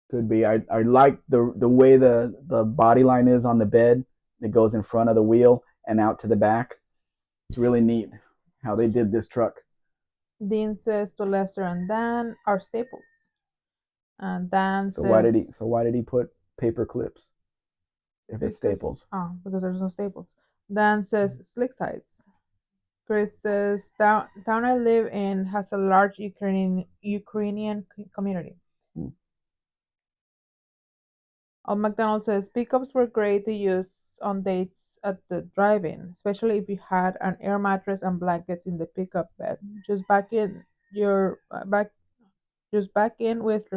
Could be. I like the way the body line is on the bed. It goes in front of the wheel and out to the back. It's really neat how they did this truck. Dean says to Lester and Dan are staples. And Dan So why did says, he put paper clips if it's because, staples? oh, because there's no staples. Dan says, slick sides. Chris says, town I live in has a large Ukrainian community. Hmm. McDonald says, pickups were great to use on dates at the drive-in, especially if you had an air mattress and blankets in the pickup bed. Just back in your back, just back in with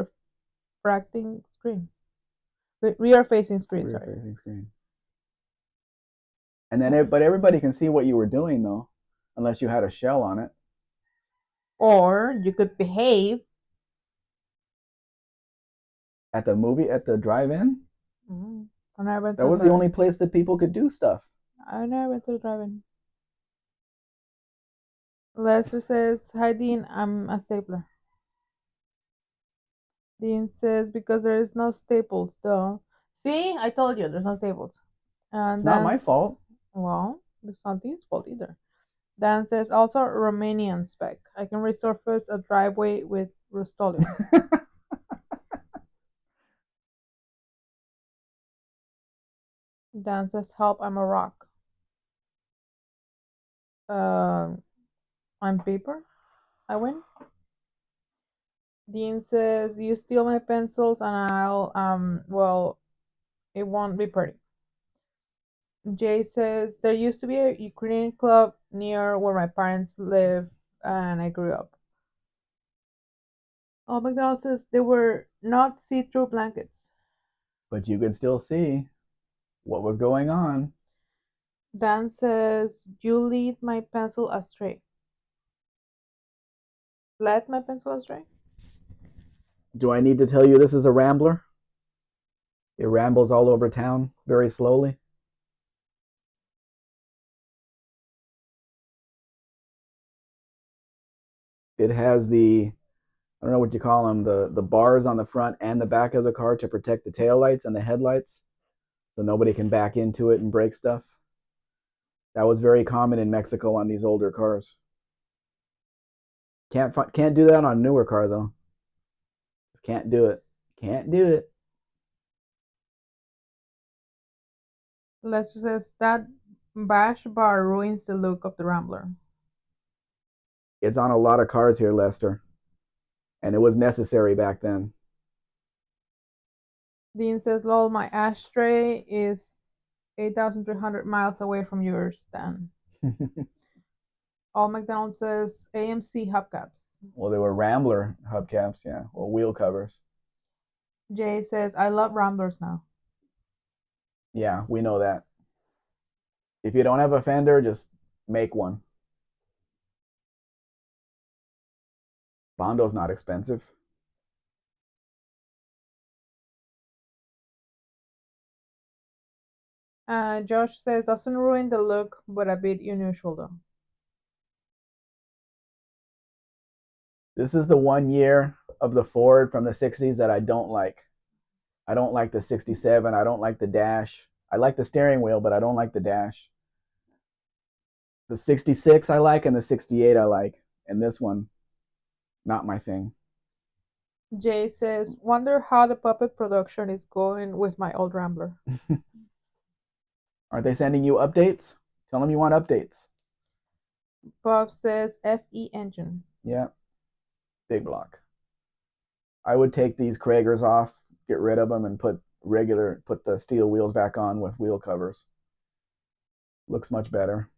refracting screen, rear-facing screen. Rear Sorry. facing screen. And then, but everybody can see what you were doing though, unless you had a shell on it. Or you could behave. At the drive-in, Mm. And I went that to the was the only drive-in. place that people could do stuff. I never went to the drive-in. Lester says, hi Dean, I'm a stapler. Dean says, because there is no staples, though. See, I told you there's no staples. It's And not Dan, my fault. well, it's not Dean's fault either. Dan says, also Romanian spec. I can resurface a driveway with Rust-Oleum. Dan says, help, I'm a rock. On paper, I win. Dean says, you steal my pencils and I'll, well, it won't be pretty. Jay says, there used to be a Ukrainian club near where my parents live and I grew up. Oh, McDonald says, they were not see-through blankets. But you could still see what was going on. Dan says, you lead my pencil astray. Led my pencil astray? Do I need to tell you this is a rambler? It rambles all over town very slowly. It has I don't know what you call them, the bars on the front and the back of the car to protect the tail lights and the headlights, so nobody can back into it and break stuff. That was very common in Mexico on these older cars. Can't do that on a newer car though. Can't do it. Can't do it. Lester says, that bash bar ruins the look of the Rambler. It's on a lot of cars here, Lester, and it was necessary back then. Dean says, lol, my ashtray is 8,300 miles away from yours, Dan. All McDonald says, AMC hubcaps. Well, they were Rambler hubcaps, yeah, or wheel covers. Jay says, I love Ramblers now. Yeah, we know that. If you don't have a fender, just make one. Bondo's not expensive. Josh says, doesn't ruin the look, but a bit unusual though. This is the one year of the Ford from the '60s that I don't like. I don't like the '67. I don't like the dash. I like the steering wheel, but I don't like the dash. The 66 I like, and the 68 I like, and this one not my thing. Jay says, wonder how the puppet production is going with my old Rambler. Aren't they sending you updates? Tell them you want updates. Bob says, FE engine. Yeah, big block. I would take these Kragers off, get rid of them, and put the steel wheels back on with wheel covers. Looks much better.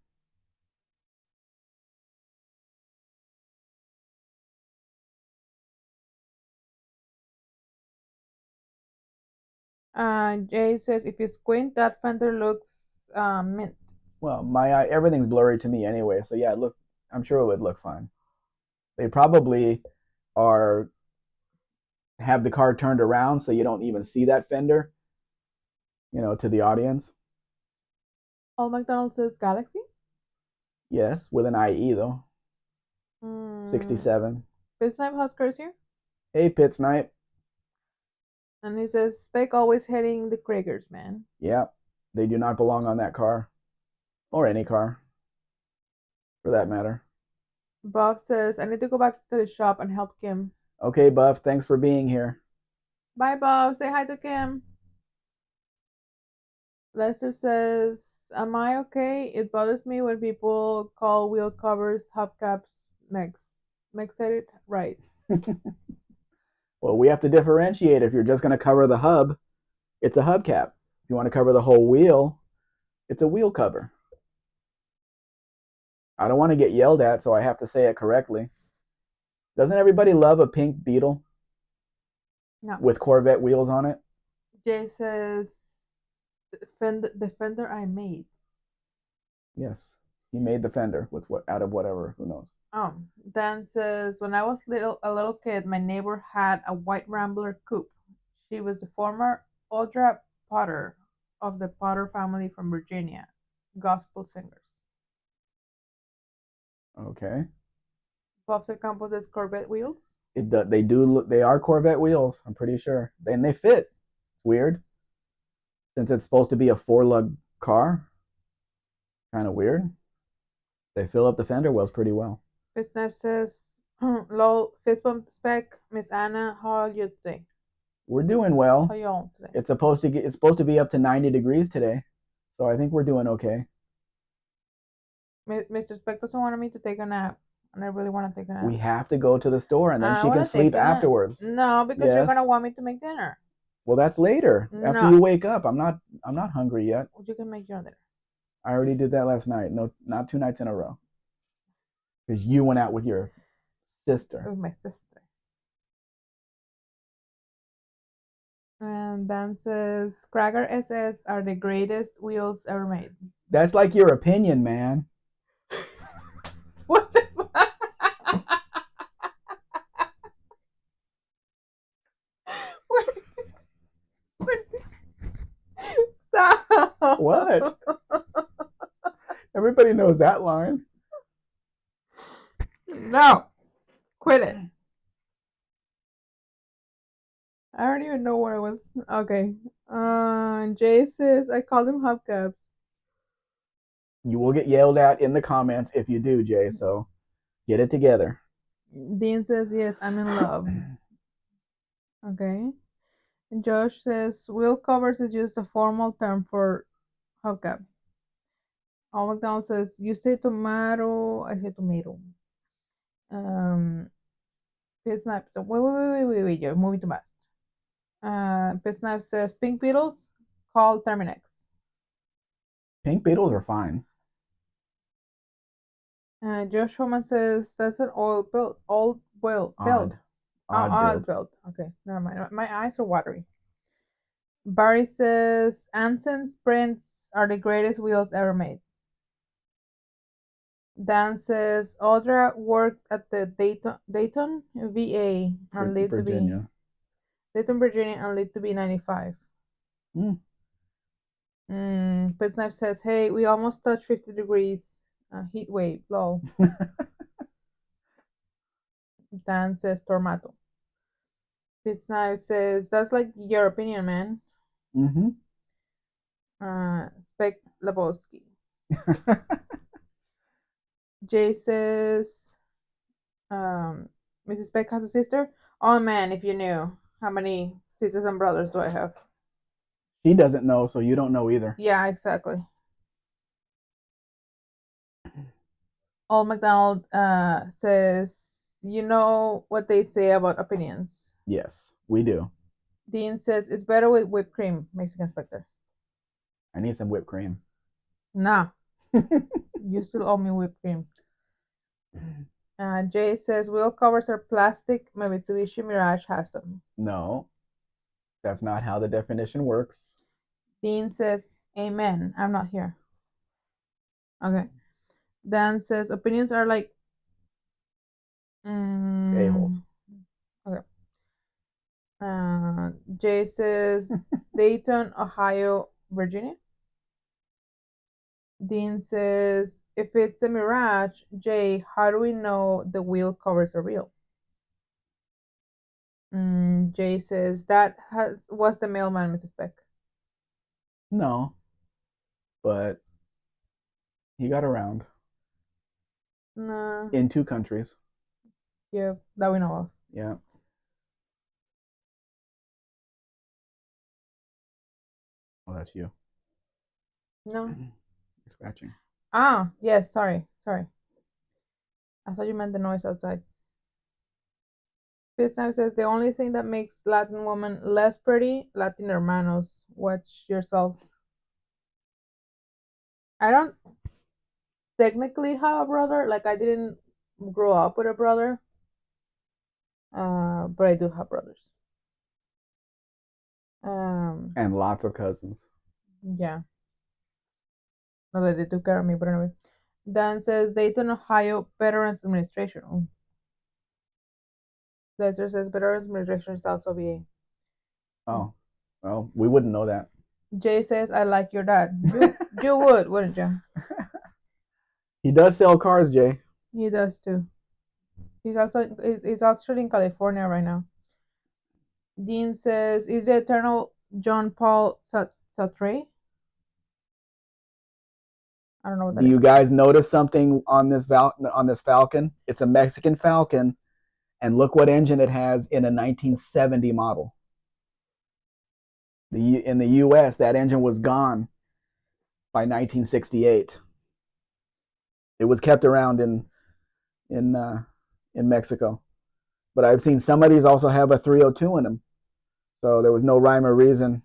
Jay says, if you squint, that fender looks mint. Well, my eye, everything's blurry to me anyway, so yeah, look, I'm sure it would look fine. They probably are have the car turned around so you don't even see that fender, to the audience. Old McDonald says, Galaxy? Yes, with an IE though. Mm, 67. Pit Snipe Huskers here. Hey, Pit Snipe. And he says, Spec always heading the Kragers, man. Yeah, they do not belong on that car, or any car, for that matter. Bob says, I need to go back to the shop and help Kim. Okay, Buff, thanks for being here. Bye, Bob. Say hi to Kim. Lester says, am I okay? It bothers me when people call wheel covers hubcaps mechs. Mech said it right. Well, we have to differentiate. If you're just going to cover the hub, it's a hubcap. If you want to cover the whole wheel, it's a wheel cover. I don't want to get yelled at, so I have to say it correctly. Doesn't everybody love a pink Beetle? No. With Corvette wheels on it? Jay says, the fender I made. Yes, he made the fender with what out of whatever. Who knows? Dan says, when I was a little kid, my neighbor had a white Rambler coupe. She was the former Audra Potter of the Potter family from Virginia, gospel singers. Okay. Bobster Campos says Corvette wheels. They do look. They are Corvette wheels. I'm pretty sure, and they fit. Weird, since it's supposed to be a four-lug car. Kind of weird. They fill up the fender wells pretty well. Snap says, lol, fist bump Spec, Miss Anna, how are you today? We're doing well. How y'all today? It's supposed to be up to 90 degrees today, so I think we're doing okay. Mr. Spec doesn't want me to take a nap, and I really want to take a nap. We have to go to the store, and then she can sleep afterwards. No, because you're gonna want me to make dinner. Well, that's later. No. After you wake up. I'm not hungry yet. You can make your dinner. I already did that last night. No, not 2 nights in a row. Because you went out with your sister. With my sister. And Dan says, Krager SS are the greatest wheels ever made. That's like your opinion, man. What the fuck? Stop. What? Everybody knows that line. No. Quit it. I don't even know where it was. Okay. Jay says, I call them hubcaps. You will get yelled at in the comments if you do, Jay, so get it together. Dean says, yes, I'm in love. Okay. And Josh says, wheel covers is just a formal term for hubcap. All McDonald says, you say tomato, I say tomato. Pit Snipe, so wait, you're moving too fast. Pit Snipe says, pink beetles, call Terminex. Pink beetles are fine. Josh Homan says, that's an old build. Odd build. Okay, never mind. My eyes are watery. Barry says, Anson Sprints are the greatest wheels ever made. Dan says, Audra worked at the Dayton, VA, and lived Virginia. to be Dayton, Virginia, and lived to be 95. Pit Snipe says, hey, we almost touched 50 degrees. Heat wave, lol. Dan says, Tormato. Pit Snipe says, that's like your opinion, man. Spec Lebowski. Jay says, um, Mrs. Spec has a sister. Oh man, if you knew how many sisters and brothers do I have? She doesn't know, so you don't know either. Yeah, exactly. Old McDonald says, you know what they say about opinions. Yes, we do. Dean says, it's better with whipped cream, Mexican Spectre. I need some whipped cream. Nah, you still owe me whipped cream. Jay says, wheel covers are plastic. My Mitsubishi Mirage has them. No, that's not how the definition works. Dean says, amen. I'm not here. Okay. Dan says, opinions are like. A-holes. Okay. Jay says, Dayton, Ohio, Virginia. Dean says, if it's a mirage, Jay, how do we know the wheel covers are real? Jay says, that was the mailman, Mrs. Beck. No, but he got around Nah, in 2 countries. yeah, that we know of. Yeah. Oh, that's you. No. You're scratching. Ah, yes, sorry, sorry. I thought you meant the noise outside. Fitznam says, the only thing that makes Latin women less pretty, Latin hermanos. Watch yourselves. I don't technically have a brother. Like I didn't grow up with a brother, but I do have brothers. And lots of cousins. Yeah, not that they took care of me, but anyway. Dan says Dayton, Ohio Veterans Administration. Oh. Lester says Veterans Administration is also VA. Oh, well, we wouldn't know that. Jay says I like your dad. You would, wouldn't you? He does sell cars, Jay. He does too. He's actually in California right now. Dean says, "Is the eternal John Paul Sartre?" I don't know what Do that you is. guys notice something on this Falcon? It's a Mexican Falcon, and look what engine it has in a 1970 model. In the U.S., that engine was gone by 1968. It was kept around in uh, in Mexico, but I've seen some of these also have a 302 in them, so there was no rhyme or reason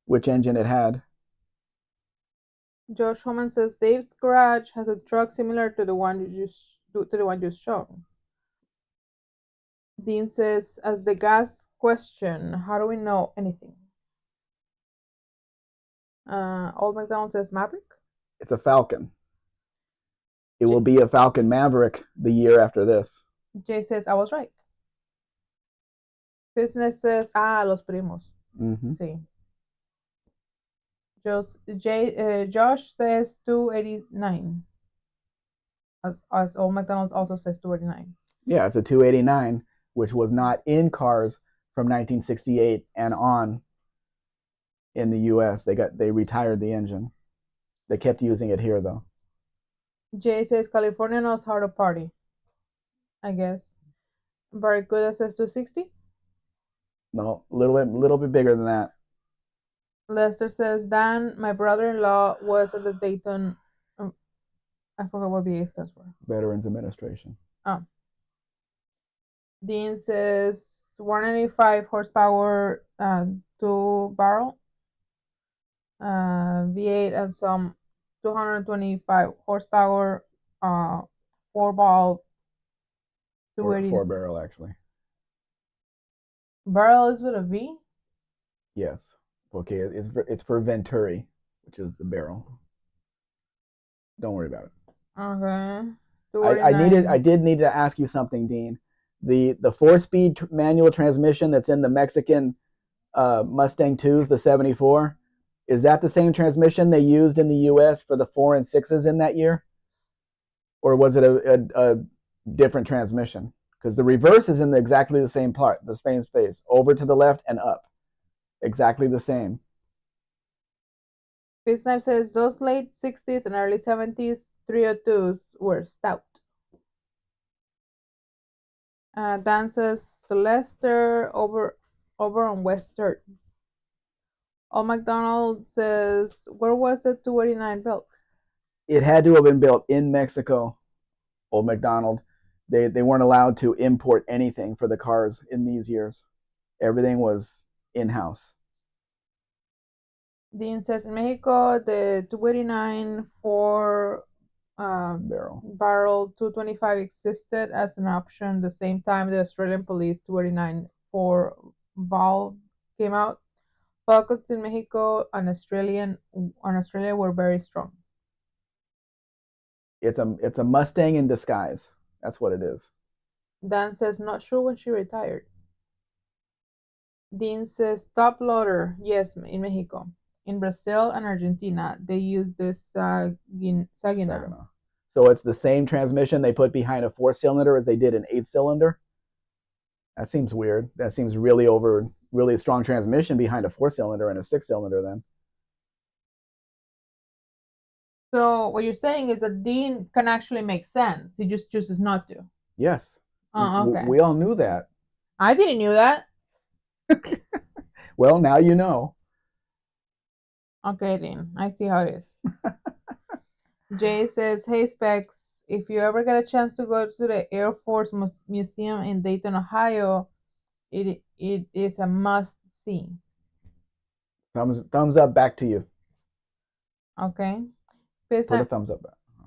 which engine it had. Josh Homan says Dave's garage has a truck similar to the one you shown. Dean says, as the gas question, how do we know anything? Old McDonald says Maverick. It's a Falcon. It will be a Falcon Maverick the year after this. Jay says I was right. Business says los primos. Mm-hmm. Sí. Josh says 289. As Old McDonald also says 289. Yeah, it's a 289, which was not in cars from 1968 and on in the U.S. They retired the engine. They kept using it here though. Jay says California knows how to party. I guess. Barracuda says 260. No, little bit bigger than that. Lester says Dan, my brother-in-law was at the Dayton. I forgot what VA stands for. Veterans Administration. Oh. Dean says 185 horsepower, 2 barrel, V8 and some 225 horsepower, 4 ball, Or 280. 4 barrel actually. Barrel is with a V. Yes. Okay, it's for Venturi, which is the barrel. Don't worry about it. Okay. I did need to ask you something, Dean. The 4-speed manual transmission that's in the Mexican Mustang 2s, the 74, is that the same transmission they used in the U.S. for the 4 and 6s in that year? Or was it a different transmission? Because the reverse is in exactly the same part, the same space, over to the left and up. Exactly the same. Business says those late 60s and early 70s 302s were stout. Dan says to Lester over on West Third. Old McDonald says, where was the 289 built? It had to have been built in Mexico. Old McDonald. They weren't allowed to import anything for the cars in these years. Everything was in house. Dean says in Mexico the 289 4 barrel 225 existed as an option the same time the Australian police 289 4 valve came out. Focus in Mexico and Australia were very strong. It's a Mustang in disguise. That's what it is. Dan says not sure when she retired. Dean says top loader, yes, in Mexico. In Brazil and Argentina, they use this Saginaw. So it's the same transmission they put behind a 4-cylinder as they did an 8-cylinder. That seems weird. That seems really strong transmission behind a 4-cylinder and a 6-cylinder then. So what you're saying is that Dean can actually make sense. He just chooses not to. Yes. Oh, okay. We all knew that. I didn't know that. Well, now you know. Okay, Dean. I see how it is. Jay says, hey, Specs, if you ever get a chance to go to the Air Force Museum in Dayton, Ohio, it is a must-see. Thumbs up back to you. Okay. Put a thumbs up.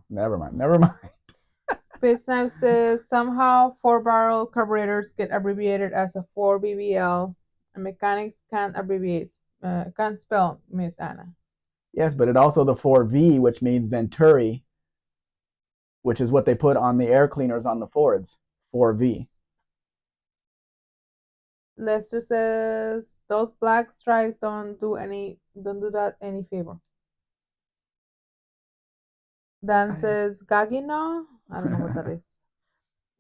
Never mind. Pisnap says somehow 4-barrel carburetors get abbreviated as a 4BBL, and mechanics can't spell, Miss Anna. Yes, but it also the 4V, which means Venturi, which is what they put on the air cleaners on the Fords. 4V. Lester says those black stripes don't do that any favor. Dan says Gagino. I don't know what that is.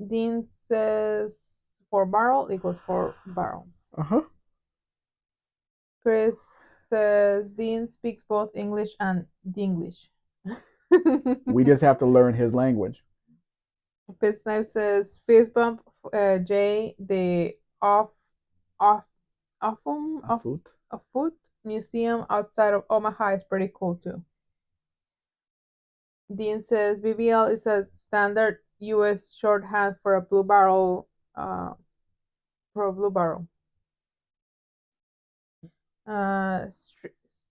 Dean says 4-barrel equals 4-barrel. Chris says Dean speaks both English and Dinglish. We just have to learn his language. Pitsnipe says fist bump Jay the foot museum outside of Omaha is pretty cool too. Dean says BBL is a standard U.S. shorthand for a blue barrel.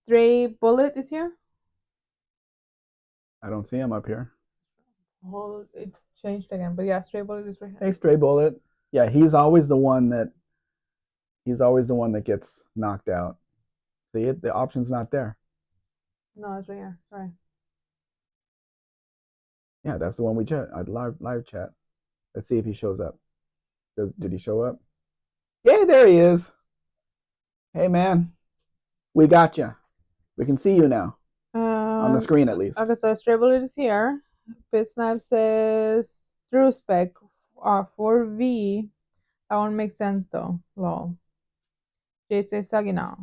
Stray Bullet is here. I don't see him up here. Oh, it changed again, but yeah, Stray Bullet is right here. Hey, Stray Bullet. Yeah, he's always the one that gets knocked out. See it? The option's not there. No, it's right here. Sorry. Yeah, that's the one we chat. Live chat. Let's see if he shows up. Did he show up? Yeah, there he is. Hey, man. We got you. We can see you now. On the screen, at least. Okay, so Stray Bullet is here. Pitsnap says through Spec 4V. That one makes sense though. Lol. Jay says Saginaw.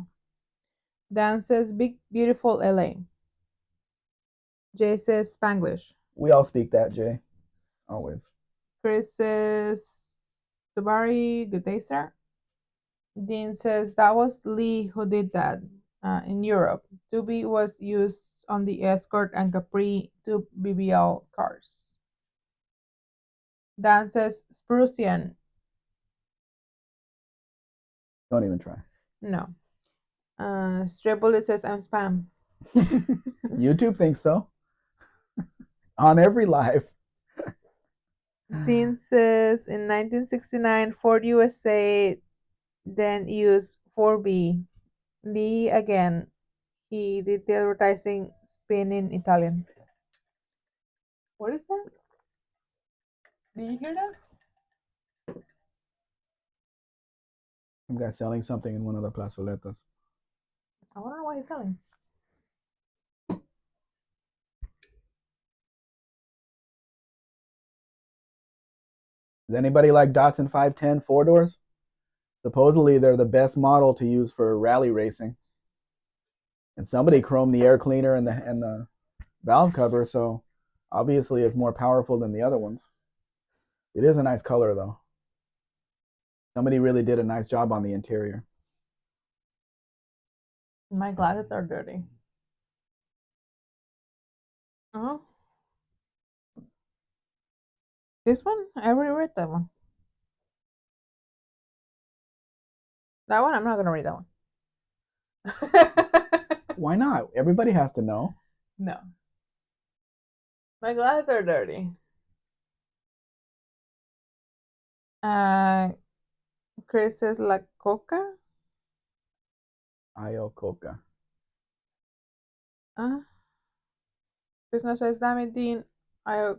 Dan says big beautiful LA. Jay says Spanglish. We all speak that, Jay. Always. Chris says Tabari, good day, sir. Dean says that was Lee who did that in Europe. 2B was used on the Escort and Capri 2 BBL cars. Dan says Sprucian. Don't even try. No. Stray Bullet says I'm spam. YouTube thinks so. On every live. Dean says in 1969 Ford USA then used 4B. Lee again. He did the advertising spin in Italian. What is that? Did you hear that? Some guy selling something in one of the plazoletas. I want to know what he's selling. Does anybody like Datsun 510 4-doors? Supposedly they're the best model to use for rally racing. And somebody chromed the air cleaner and the valve cover, so Obviously, it's more powerful than the other ones. It is a nice color, though. Somebody really did a nice job on the interior. My glasses are dirty. Oh, this one? I already read that one. That one, I'm not gonna read that one. Why not? Everybody has to know. No. My glasses are dirty. Uh, Chris says La Coca. Io Coca. Uh, Business says, damn it, Dean.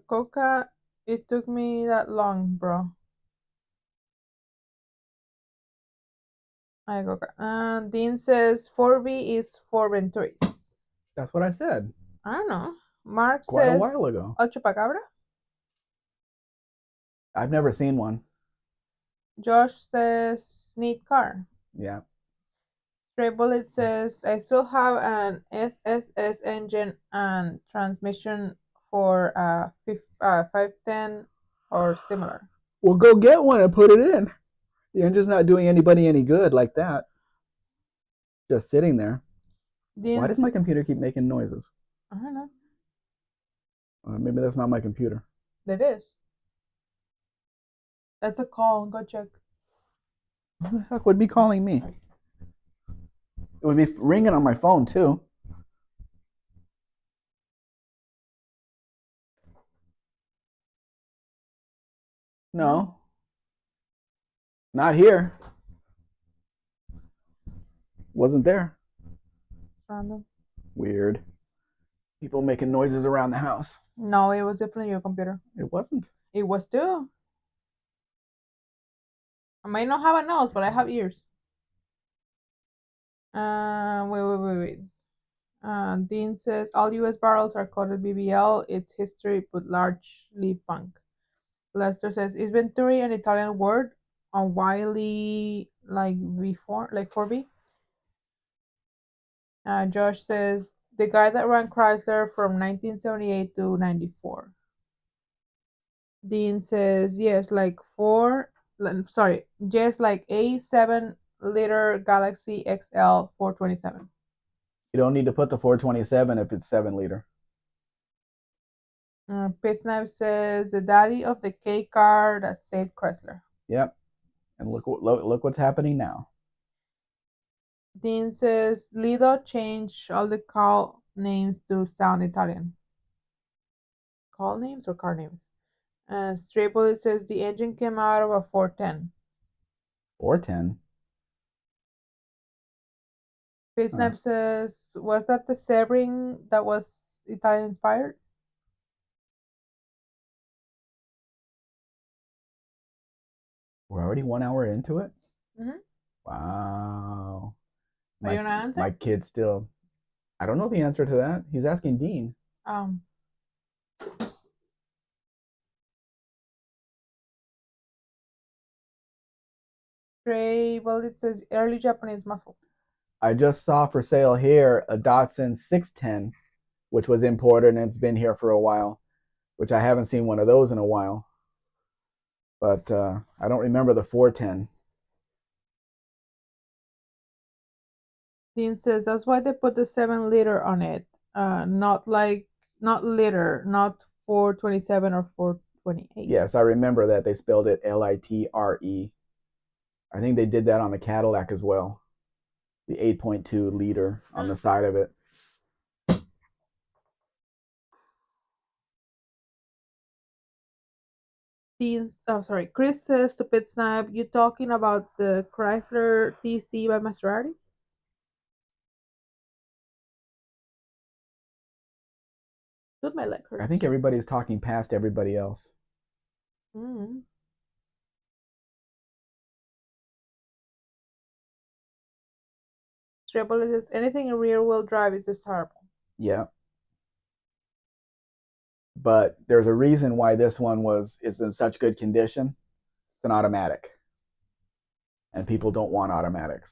Coca, it took me that long, bro. Coca. Dean says 4B is for Venturis. That's what I said I don't know. Mark quite a says while ago. El Chupacabra. I've never seen one. Josh says neat car. Yeah. Stray Bullet says I still have an SSS engine and transmission for 510 or similar. Well, go get one and put it in. The engine's not doing anybody any good like that. Just sitting there. Why does my computer keep making noises? I don't know. Maybe that's not my computer. It is. That's a call. Go check. Who the heck would be calling me? It would be ringing on my phone too. No, not here. Wasn't there. Random. Weird. People making noises around the house. No, it was definitely your computer. It wasn't. It was too. I might not have a nose, but I have ears. Wait. Dean says all U.S. barrels are coded BBL. It's history, but largely punk. Lester says is Venturi an Italian word? On Wiley like before, like 4B. Josh says the guy that ran Chrysler from 1978 to 94. Dean says yes, like yes, like a 7-liter Galaxy XL 427. You don't need to put the 427 if it's 7-liter. Pit Snipe says the daddy of the K car that saved Chrysler. Yep. And look what's happening now. Dean says Lido changed all the call names to sound Italian. Call names or car names? Stray Bullet says the engine came out of a 410. 410? Pit Snipe says, was that the Sebring that was Italian inspired? We're already 1 hour into it? Mm-hmm. Wow. Are you gonna answer? My kid still. I don't know the answer to that. He's asking Dean. Stray Bullet says early Japanese muscle. I just saw for sale here a Datsun 610, which was imported and it's been here for a while, which I haven't seen one of those in a while. But I don't remember the 410. Dean says that's why they put the 7-liter on it, not liter, not 427 or 428. Yes, I remember that they spelled it Litre. I think they did that on the Cadillac as well. The 8.2 liter on the side of it. Chris says to Pit Snipe, you talking about the Chrysler TC by Maserati? Dude, my leg hurts. I think everybody's talking past everybody else. Mm-hmm. Triple says anything in rear wheel drive is just horrible. Yeah. But there's a reason why this one is in such good condition. It's an automatic. And people don't want automatics.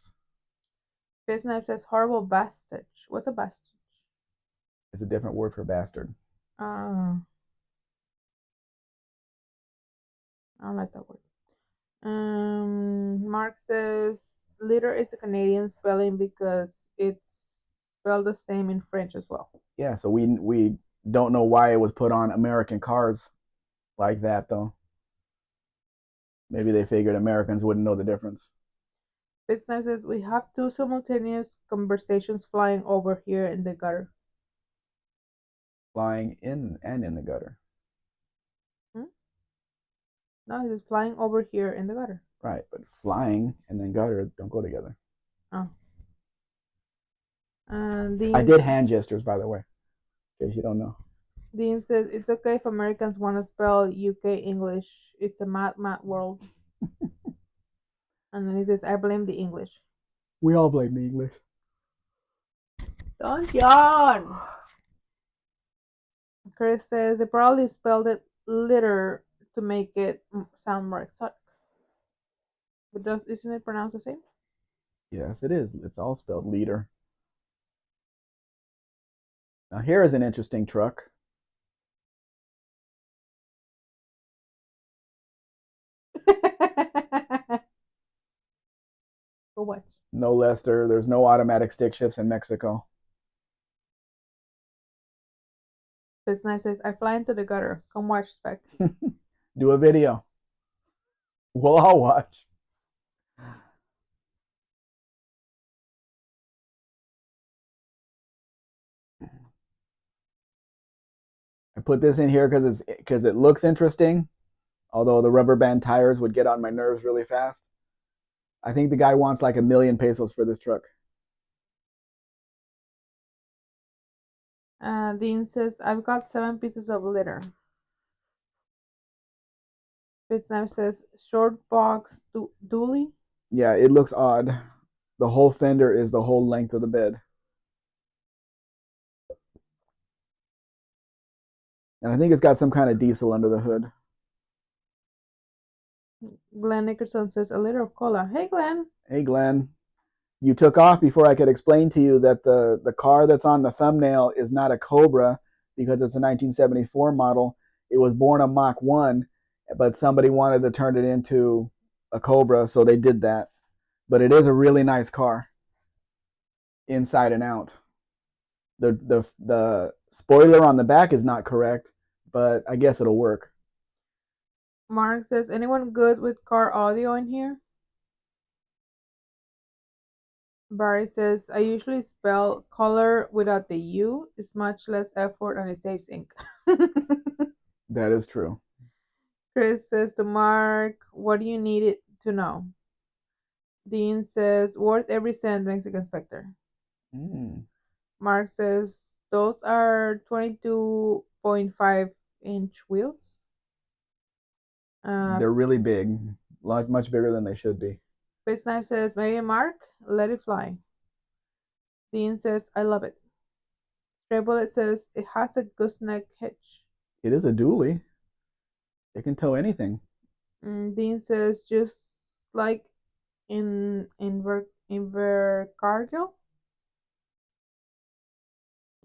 Pit Snipe says horrible bastage. What's a bastage? It's a different word for bastard. I don't like that word. Mark says liter is the Canadian spelling because it's spelled the same in French as well. Yeah, so we don't know why it was put on American cars like that though. Maybe they figured Americans wouldn't know the difference. Fitzness says we have two simultaneous conversations flying over here in the gutter. Flying in and in the gutter. Hmm? No, he's flying over here in the gutter. Right, but flying and then gutter don't go together. Oh. I Dean, did hand gestures, by the way, in case you don't know. Dean says it's okay if Americans want to spell UK English. It's a mad world. And then he says, I blame the English. We all blame the English. Don't yawn. Chris says they probably spelled it litter to make it sound more exotic. But isn't it pronounced the same? Yes, it is. It's all spelled leader. Now here is an interesting truck. For what? No Lester. There's no automatic stick shifts in Mexico. Business says I fly into the gutter. Come watch Spec. Do a video. We'll all watch. I put this in here because it looks interesting. Although the rubber band tires would get on my nerves really fast. I think the guy wants like 1,000,000 pesos for this truck. Dean says I've got 7 pieces of litter. Business says short box dually. Yeah, it looks odd. The whole fender is the whole length of the bed. And I think it's got some kind of diesel under the hood. Glenn Nickerson says a liter of cola. Hey Glenn. Hey, Glenn, you took off before I could explain to you that the car that's on the thumbnail is not a Cobra because it's a 1974 model. It was born a Mach 1, but somebody wanted to turn it into a Cobra, so they did that. But it is a really nice car inside and out. The spoiler on the back is not correct, but I guess it'll work. Mark says anyone good with car audio in here? Barry says I usually spell color without the U. It's much less effort and it saves ink. That is true. Chris says to Mark, what do you need it to know? Dean says worth every cent, Mexican Spectre. Mm. Mark says those are 22.5-inch wheels. They're really big, much bigger than they should be. Face Knife says maybe Mark, let it fly. Dean says I love it. Stray Bullet says it has a gooseneck hitch. It is a dually. It can tow anything. Dean says just like in Invercargill.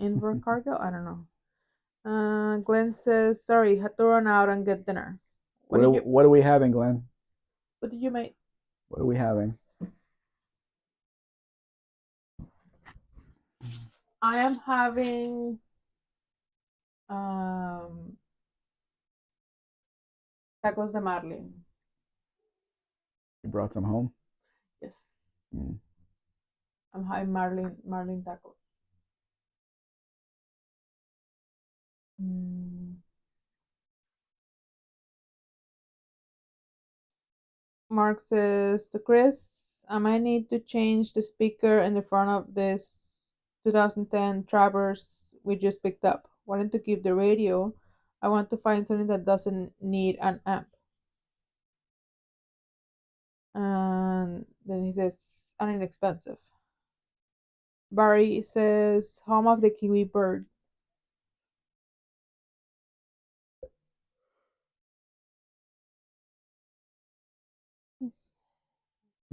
Invercargill, I don't know. Glenn says sorry, had to run out and get dinner. What are we having, Glenn? What did you make? What are we having? I am having um tacos de marlin. You brought some home? Yes, Mm. I'm having marlin tacos. Mm. Mark says to Chris, I might need to change the speaker in the front of this 2010 Traverse we just picked up. Wanted to keep the radio. I want to find something that doesn't need an amp. And then he says, and inexpensive. Barry says, home of the kiwi bird.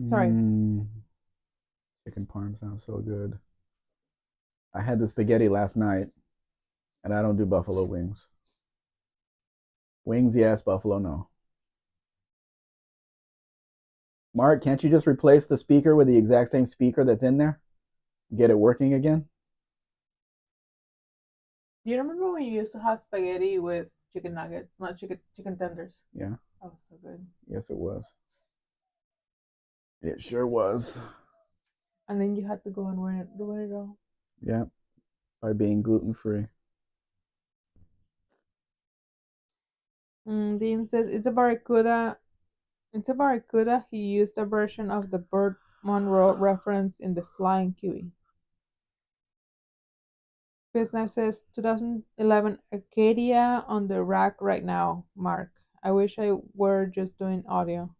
Sorry. Mm. Chicken parm sounds so good. I had the spaghetti last night, and I don't do buffalo wings. Wings, yes. Buffalo, no. Mark, can't you just replace the speaker with the exact same speaker that's in there? Get it working again? Do you remember when you used to have spaghetti with chicken nuggets, not chicken tenders? Yeah. That was so good. Yes, it was. It sure was. And then you had to go and ruin it all. Yeah, by being gluten free. Dean says it's a barracuda. It's a barracuda. He used a version of the Burt Monroe reference in the Flying Kiwi. Bisnaf says 2011 Acadia on the rack right now. Mark, I wish I were just doing audio.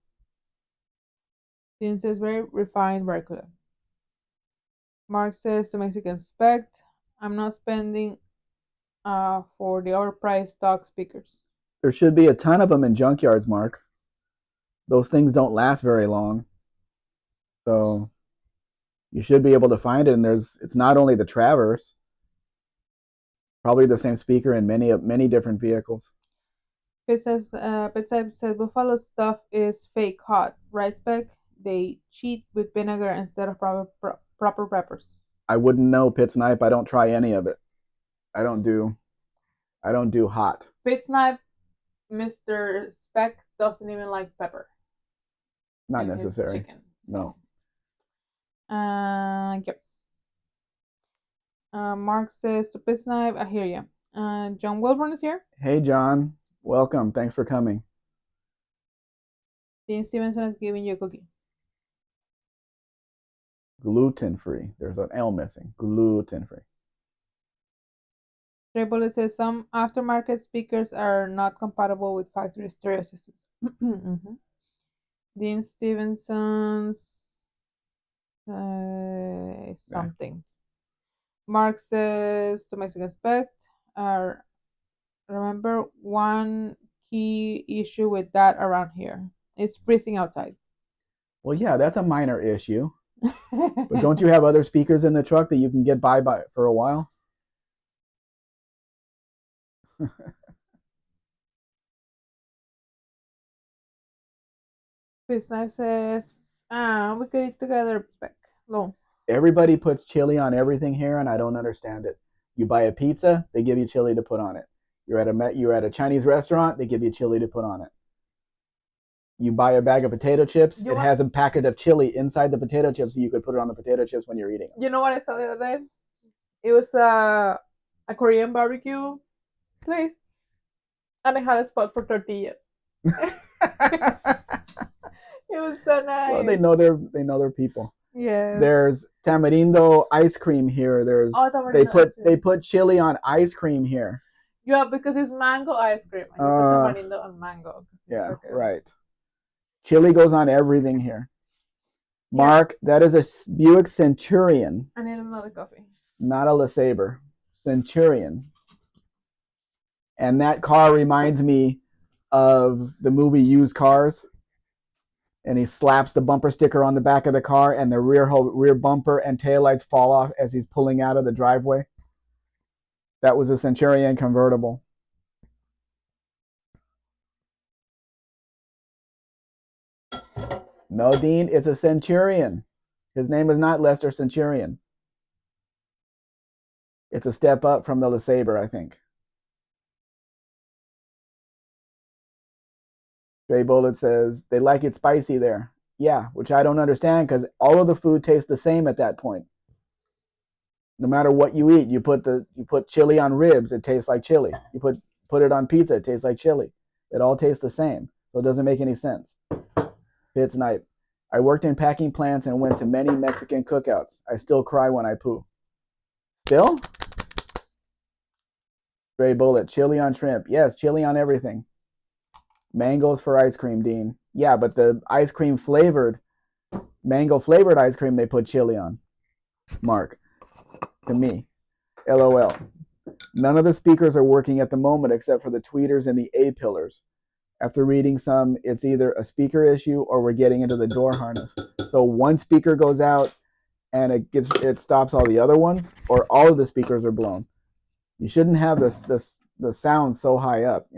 Dean says very refined barracuda. Mark says to Mexican Spec, I'm not spending for the overpriced stock speakers. There should be a ton of them in junkyards, Mark. Those things don't last very long. So you should be able to find it. And it's not only the Traverse, probably the same speaker in many different vehicles. Pit says Buffalo stuff is fake hot, right, Spec? They cheat with vinegar instead of proper peppers. I wouldn't know, Pit Snipe. I don't try any of it. I don't do hot. Pit Snipe, Mr. Spec doesn't even like pepper. Not necessary. Chicken. No. Yep. Mark says to Pit Snipe, I hear you. John Wilburn is here. Hey, John. Welcome. Thanks for coming. Dean Stevenson is giving you a cookie. Gluten free. There's an L missing. Gluten free. Trey Bullet says some aftermarket speakers are not compatible with factory stereo systems. Mm-hmm. Dean Stevenson's something. Mark says to Mexican Spec, remember one key issue with that around here. It's freezing outside. Well, yeah, that's a minor issue. But don't you have other speakers in the truck that you can get by for a while? Chris Knife says, we could eat together, Spec. No. Everybody puts chili on everything here, and I don't understand it. You buy a pizza, they give you chili to put on it. You're at a Chinese restaurant, they give you chili to put on it. You buy a bag of potato chips, it has a packet of chili inside the potato chips, so you could put it on the potato chips when you're eating them. You know what I saw the other day? It was a Korean barbecue place, and it had a spot for tortillas. It was so nice. Well, they know their people. Yeah. There's tamarindo ice cream here. They put chili on ice cream here. Yeah, because it's mango ice cream. And you put tamarindo on mango. Yeah, right. Chili goes on everything here. Mark, that is a Buick Centurion. I need another coffee. Not a LeSabre. Centurion. And that car reminds me of the movie Used Cars. And he slaps the bumper sticker on the back of the car, and the rear bumper and taillights fall off as he's pulling out of the driveway. That was a Centurion convertible. No, Dean, it's a Centurion. His name is not Lester Centurion. It's a step up from the LeSabre, I think. Stray Bullet says they like it spicy there. Yeah, which I don't understand because all of the food tastes the same at that point. No matter what you eat, you put chili on ribs, it tastes like chili. You put it on pizza, it tastes like chili. It all tastes the same, so it doesn't make any sense. It's night. I worked in packing plants and went to many Mexican cookouts. I still cry when I poo. Still? Stray Bullet, chili on shrimp. Yes, chili on everything. Mangoes for ice cream, Dean. Yeah, but the ice cream mango flavored ice cream, they put chili on. Mark, to me, LOL. None of the speakers are working at the moment except for the tweeters and the A-pillars. After reading some, it's either a speaker issue or we're getting into the door harness. So one speaker goes out and it stops all the other ones, or all of the speakers are blown. You shouldn't have the sound so high up,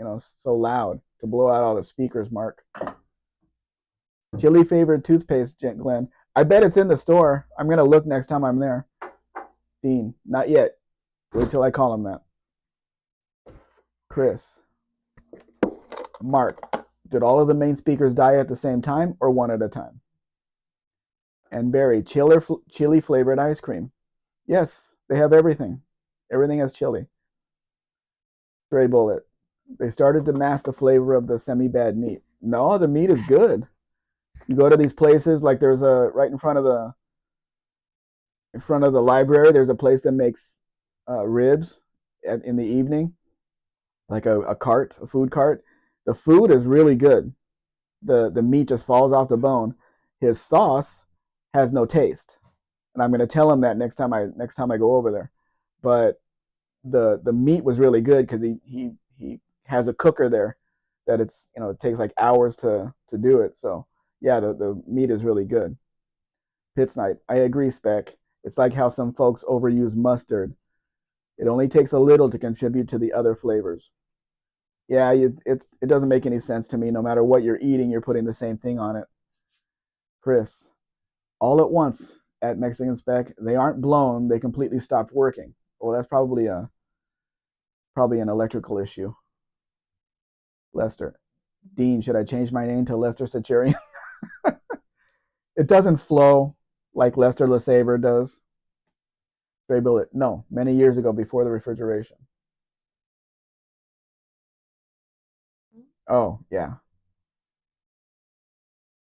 so loud to blow out all the speakers, Mark. Chili flavored toothpaste, Glenn. I bet it's in the store. I'm gonna look next time I'm there. Dean, not yet. Wait till I call him that. Chris, Mark, did all of the main speakers die at the same time or one at a time? And Barry, chili flavored ice cream. Yes, they have everything. Everything has chili. Stray Bullet. They started to mask the flavor of the semi-bad meat. No, the meat is good. You go to these places, like there's a right in front of the library. There's a place that makes ribs in the evening, like a food cart. The food is really good. The meat just falls off the bone. His sauce has no taste, and I'm gonna tell him that next time I go over there. But the meat was really good because he has a cooker there that it takes like hours to do it. So yeah, the meat is really good. Pits night. I agree, Spec. It's like how some folks overuse mustard. It only takes a little to contribute to the other flavors. Yeah, it doesn't make any sense to me. No matter what you're eating, you're putting the same thing on it. Chris, all at once at Mexican Spec, they aren't blown. They completely stopped working. Well, that's probably an electrical issue. Lester, Dean, should I change my name to Lester Sacharian? It doesn't flow like Lester LeSabre does. Stray Bullet, no, many years ago before the refrigeration. Oh, yeah.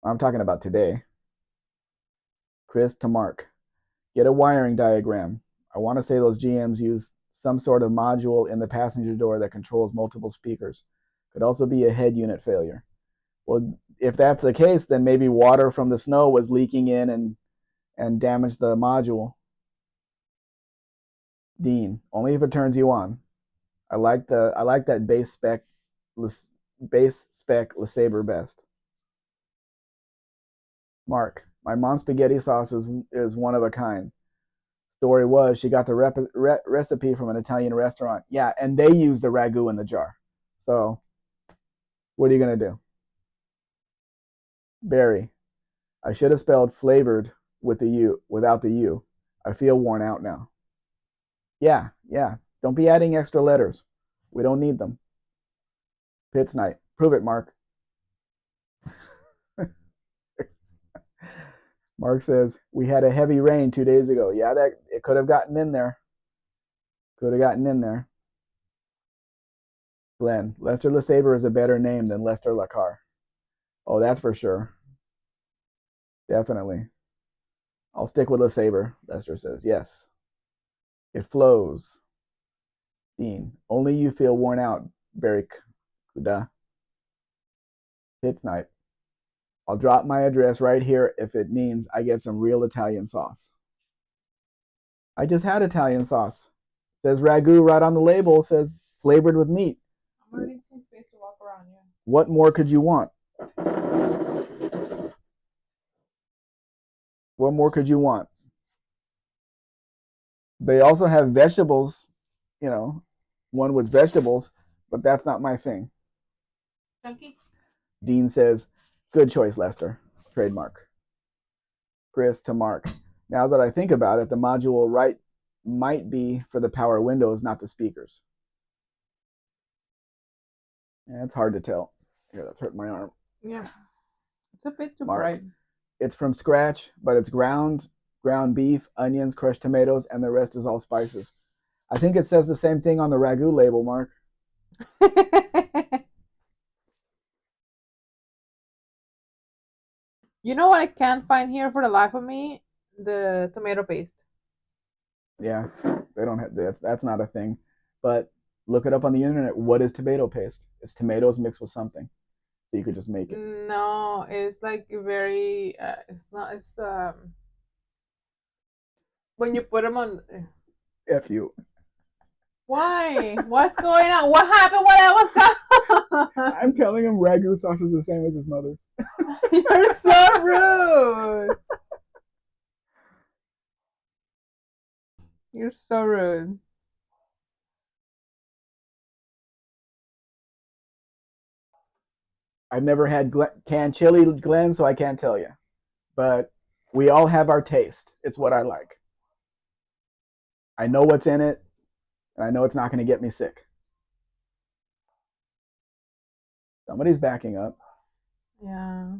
I'm talking about today. Chris to Mark. Get a wiring diagram. I want to say those GMs use some sort of module in the passenger door that controls multiple speakers. Could also be a head unit failure. Well, if that's the case, then maybe water from the snow was leaking in and damaged the module. Dean, only if it turns you on. I like that base spec LeSabre best. Mark, my mom spaghetti sauce is one of a kind. Story was she got the recipe from an Italian restaurant. Yeah, and they use the ragu in the jar. So what are you gonna do? Barry, I should have spelled flavored with the U without the U. I feel worn out now. Yeah, yeah. Don't be adding extra letters. We don't need them. Pits night. Prove it, Mark. Mark says we had a heavy rain 2 days ago. Yeah, that it could have gotten in there. Could have gotten in there. Glenn, Lester LeSabre is a better name than Lester Lacar. Oh, that's for sure. Definitely. I'll stick with LeSabre, Lester says. Yes. It flows. Dean, only you feel worn out, Barry Kuda. Hits night. I'll drop my address right here if it means I get some real Italian sauce. I just had Italian sauce. Says ragu right on the label, says flavored with meat. I'm gonna need some space to walk around, yeah. What more could you want? What more could you want? They also have vegetables, you know, one with vegetables, but that's not my thing. Chunky? Dean says, good choice, Lester. Trademark. Chris to Mark. Now that I think about it, the module right might be for the power windows, not the speakers. Yeah, it's hard to tell. Here, that's hurting my arm. Yeah. It's a bit too Mark. bright. It's from scratch, but it's ground beef, onions, crushed tomatoes, and the rest is all spices. I think it says the same thing on the ragu label, Mark. You know what I can't find here for the life of me? The tomato paste. Yeah, they don't have that's not a thing. But look it up on the internet. What is tomato paste? It's tomatoes mixed with something. So you could just make it. No, it's like very. It's not. It's when you put them on. F you. Why? What's going on? What happened when I was gone? I'm telling him ragu sauce is the same as his mother's. You're so rude. You're so rude. I've never had canned chili, Glenn, so I can't tell you. But we all have our taste. It's what I like. I know what's in it, and I know it's not going to get me sick. Somebody's backing up. Yeah.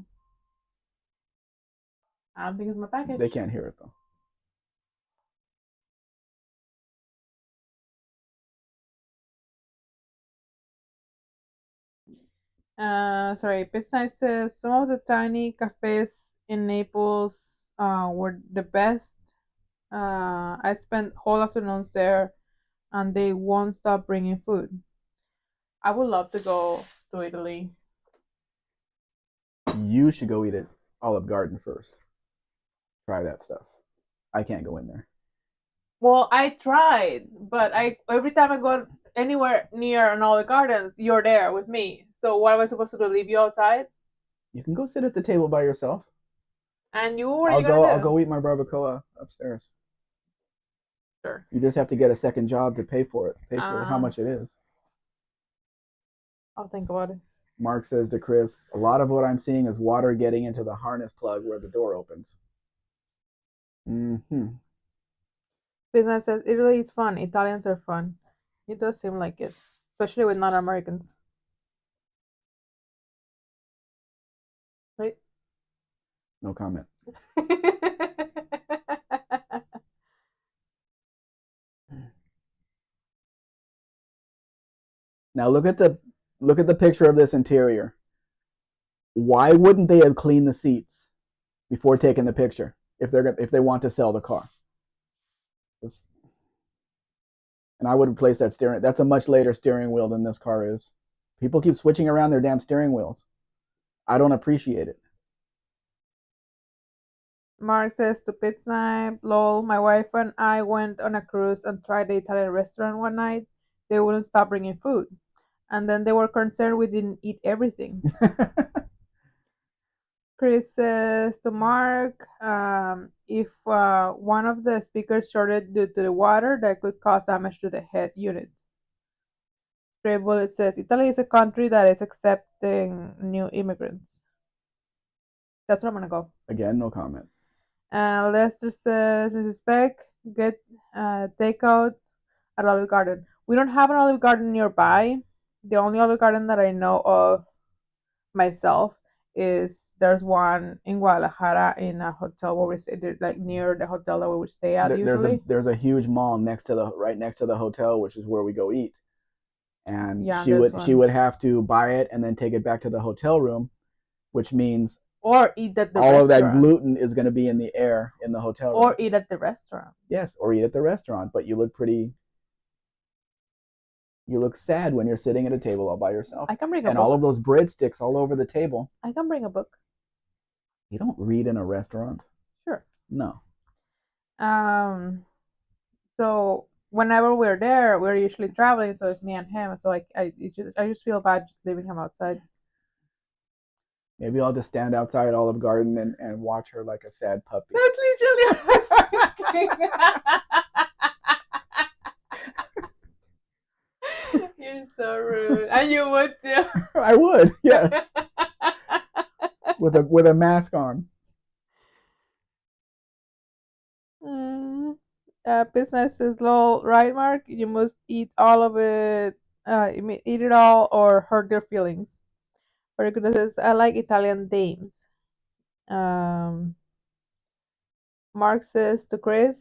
I don't think it's my They package. can't hear it though. Sorry, Pizza says some of the tiny cafes in Naples were the best. I spent whole afternoons there and they won't stop bringing food. I would love to go to Italy. You should go eat at Olive Garden first. Try that stuff. I can't go in there. Well, I tried, but I every time I go anywhere near an Olive Gardens, you're there with me. So what am I supposed to do? Leave you outside? You can go sit at the table by yourself. And you, what are I'll you go. gonna I'll do? go eat my barbacoa upstairs. Sure. You just have to get a second job to pay for it. Pay for how Uh, much it is. I'll think about it. Mark says to Chris, a lot of what I'm seeing is water getting into the harness plug where the door opens. Mm-hmm. Business says Italy is fun. Italians are fun. It does seem like it, especially with non-Americans, right? No comment. Now look at the picture of this interior. Why wouldn't they have cleaned the seats before taking the picture if they want to sell the car? And I would replace that steering. That's a much later steering wheel than this car is. People keep switching around their damn steering wheels. I don't appreciate it. Mark says to Pit Snipe, lol, my wife and I went on a cruise and tried the Italian restaurant one night. They wouldn't stop bringing food. And then they were concerned we didn't eat everything. Chris says to Mark, if one of the speakers shorted due to the water, that could cause damage to the head unit. Stray Bullet says Italy is a country that is accepting new immigrants. That's where I'm gonna go. Again, no comment. Lester says Mrs. Spec, get takeout at Olive Garden. We don't have an Olive Garden nearby. The only Olive Garden that I know of myself is there's one in Guadalajara in a hotel where we stay, like near the hotel that we would stay at usually. There's a huge mall right next to the hotel, which is where we go eat. And Yeah, there's she one. would have to buy it and then take it back to the hotel room, which means Or eat at the all of that restaurant. gluten is going to be in the air in the hotel room. Or eat at the restaurant. Yes, or eat at the restaurant. But you look sad when you're sitting at a table all by yourself. I can bring a and book. all of those breadsticks all over the table. I can bring a book. You don't read in a restaurant. Sure. No. So whenever we're there, we're usually traveling, so it's me and him. So I just feel bad just leaving him outside. Maybe I'll just stand outside Olive Garden and watch her like a sad puppy. That's literally what I was thinking. You're so rude, and you would too. I would, yes, with a mask on. Mm. Business is low, right, Mark? You must eat all of it. You mean eat it all or hurt their feelings. Very good. Says I like Italian dames. Um, Mark says to Chris,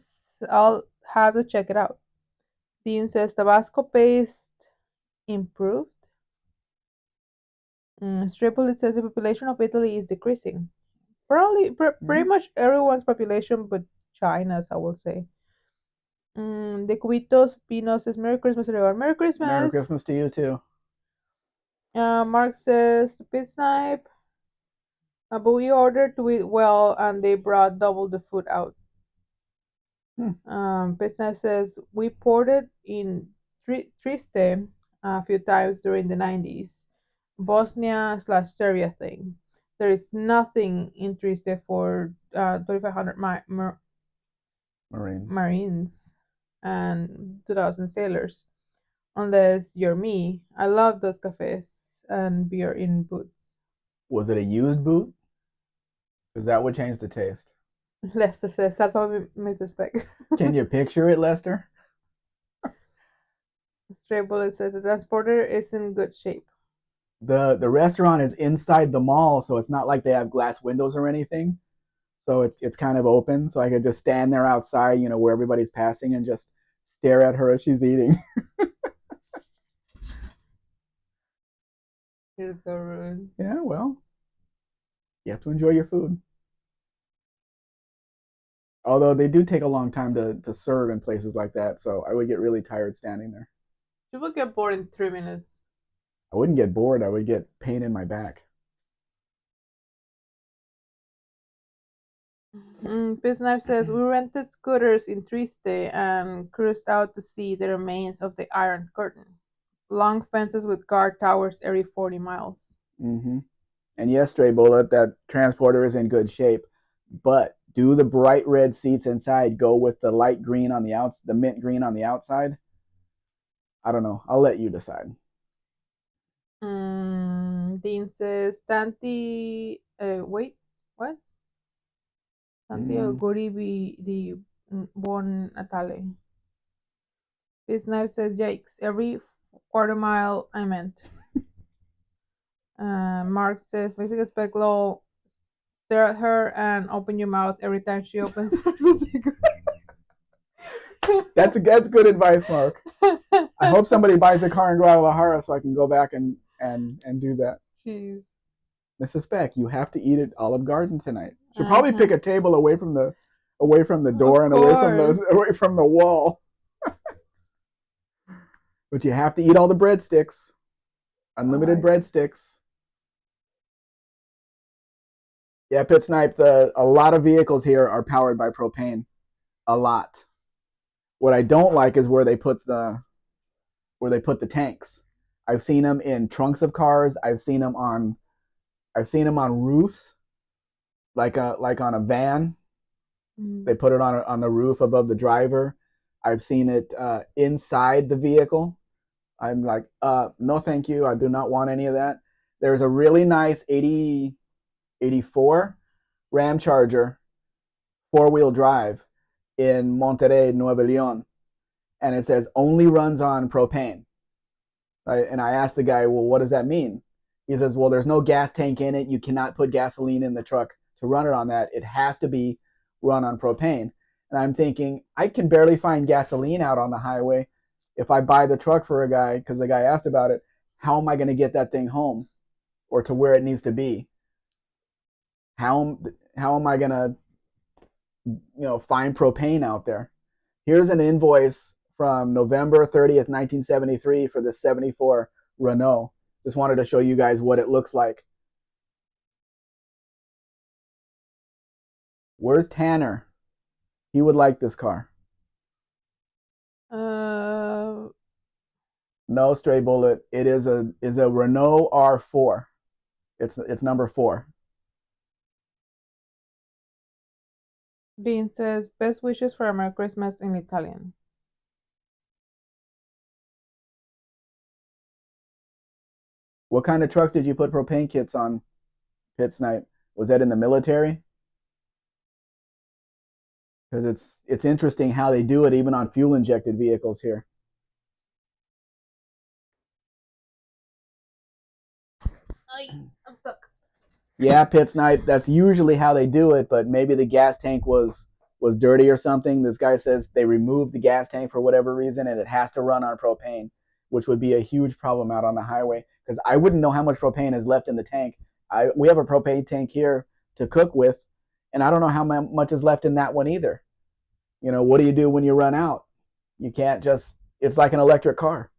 I'll have to check it out. Dean says Tabasco paste improved. Stripoli says the population of Italy is decreasing. Probably, pretty much everyone's population, but China's, I will say. De Cubitos Pino says Merry Christmas, everyone. Merry Christmas. Merry Christmas to you too. Mark says Pit Snipe. But we ordered to eat well, and they brought double the food out. Business says we ported in Triste a few times during the 90s, Bosnia slash Serbia thing. There is nothing in Triste for 2,500 Marines. Marines and 2,000 sailors, unless you're me. I love those cafes and beer in booths. Was it a used boot? Because that would change the taste. Lester says, "That's probably Mr. Spec." Can you picture it, Lester? Stray Bullet says the transporter is in good shape. The restaurant is inside the mall, so it's not like they have glass windows or anything. So it's kind of open, so I could just stand there outside, where everybody's passing, and just stare at her as she's eating. You're so rude. Yeah, well, you have to enjoy your food. Although they do take a long time to serve in places like that, so I would get really tired standing there. You will get bored in 3 minutes. I wouldn't get bored. I would get pain in my back. Biz Knife says we rented scooters in Triste and cruised out to see the remains of the Iron Curtain. Long fences with guard towers every 40 miles. Hmm. And yes, Stray Bullet, that transporter is in good shape, but do the bright red seats inside go with the light green on the outs, the mint green on the outside? I don't know. I'll let you decide. Dean says Tanti. Wait, what? Tanti Mm, auguri di buon Natale. Biz Knife says yikes. Every quarter mile I meant. Mark says Mexican Spec Lol. Stare at her and open your mouth every time she opens her sticker. that's good advice, Mark. I hope somebody buys a car in Guadalajara so I can go back and do that. Jeez. Mrs. Speck, you have to eat at Olive Garden tonight. She'll probably Uh-huh. pick a table away from the Of door and away from course. the away from the wall. But you have to eat all the breadsticks. Unlimited Alright. breadsticks. Yeah, Pit Snipe, a lot of vehicles here are powered by propane. A lot. What I don't like is where they put the tanks. I've seen them in trunks of cars. I've seen them on roofs, like on a van. Mm. They put it on the roof above the driver. I've seen it inside the vehicle. I'm like, no, thank you. I do not want any of that. There's a really nice 84 Ram Charger 4-wheel drive in Monterrey, Nuevo Leon, and it says only runs on propane. And I asked the guy, well, what does that mean? He says, well, there's no gas tank in it. You cannot put gasoline in the truck to run it on that. It has to be run on propane. And I'm thinking, I can barely find gasoline out on the highway. If I buy the truck for a guy, because the guy asked about it, how am I going to get that thing home or to where it needs to be? How am I going to find propane out there? Here's an invoice from November 30th, 1973 for the 74 Renault. Just wanted to show you guys what it looks like. Where's Tanner? He would like this car. Uh, No, Stray Bullet. It is a Renault R4. It's number 4. Dean says best wishes for a Merry Christmas in Italian. What kind of trucks did you put propane kits on, Pit Snipe? Was that in the military? Because it's interesting how they do it even on fuel injected vehicles here. I'm stuck. Yeah, Pit Snipe, that's usually how they do it, but maybe the gas tank was dirty or something. This guy says they removed the gas tank for whatever reason and it has to run on propane, which would be a huge problem out on the highway because I wouldn't know how much propane is left in the tank. We have a propane tank here to cook with, and I don't know how much is left in that one either. What do you do when you run out? You can't just, it's like an electric car.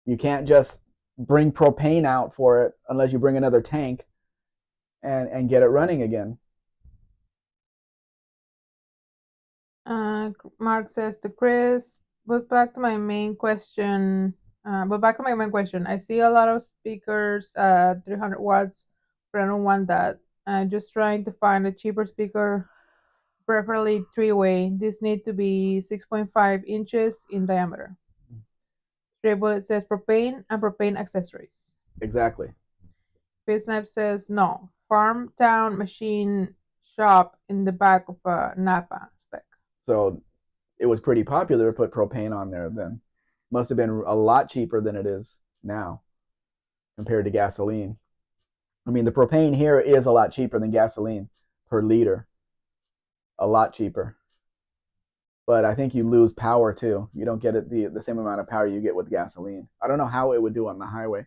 You can't just bring propane out for it unless you bring another tank and get it running again. Mark says to Chris, but back to my main question. I see a lot of speakers at 300 watts, but I don't want that. I'm just trying to find a cheaper speaker, preferably three-way. This need to be 6.5 inches in diameter. Stray Bullet says propane and propane accessories. Exactly. Snipe says no. Farm town machine shop in the back of Napa spec. So it was pretty popular to put propane on there then. Must have been a lot cheaper than it is now compared to gasoline. I mean, the propane here is a lot cheaper than gasoline per liter, a lot cheaper. But I think you lose power too. You don't get it the same amount of power you get with gasoline. I don't know how it would do on the highway.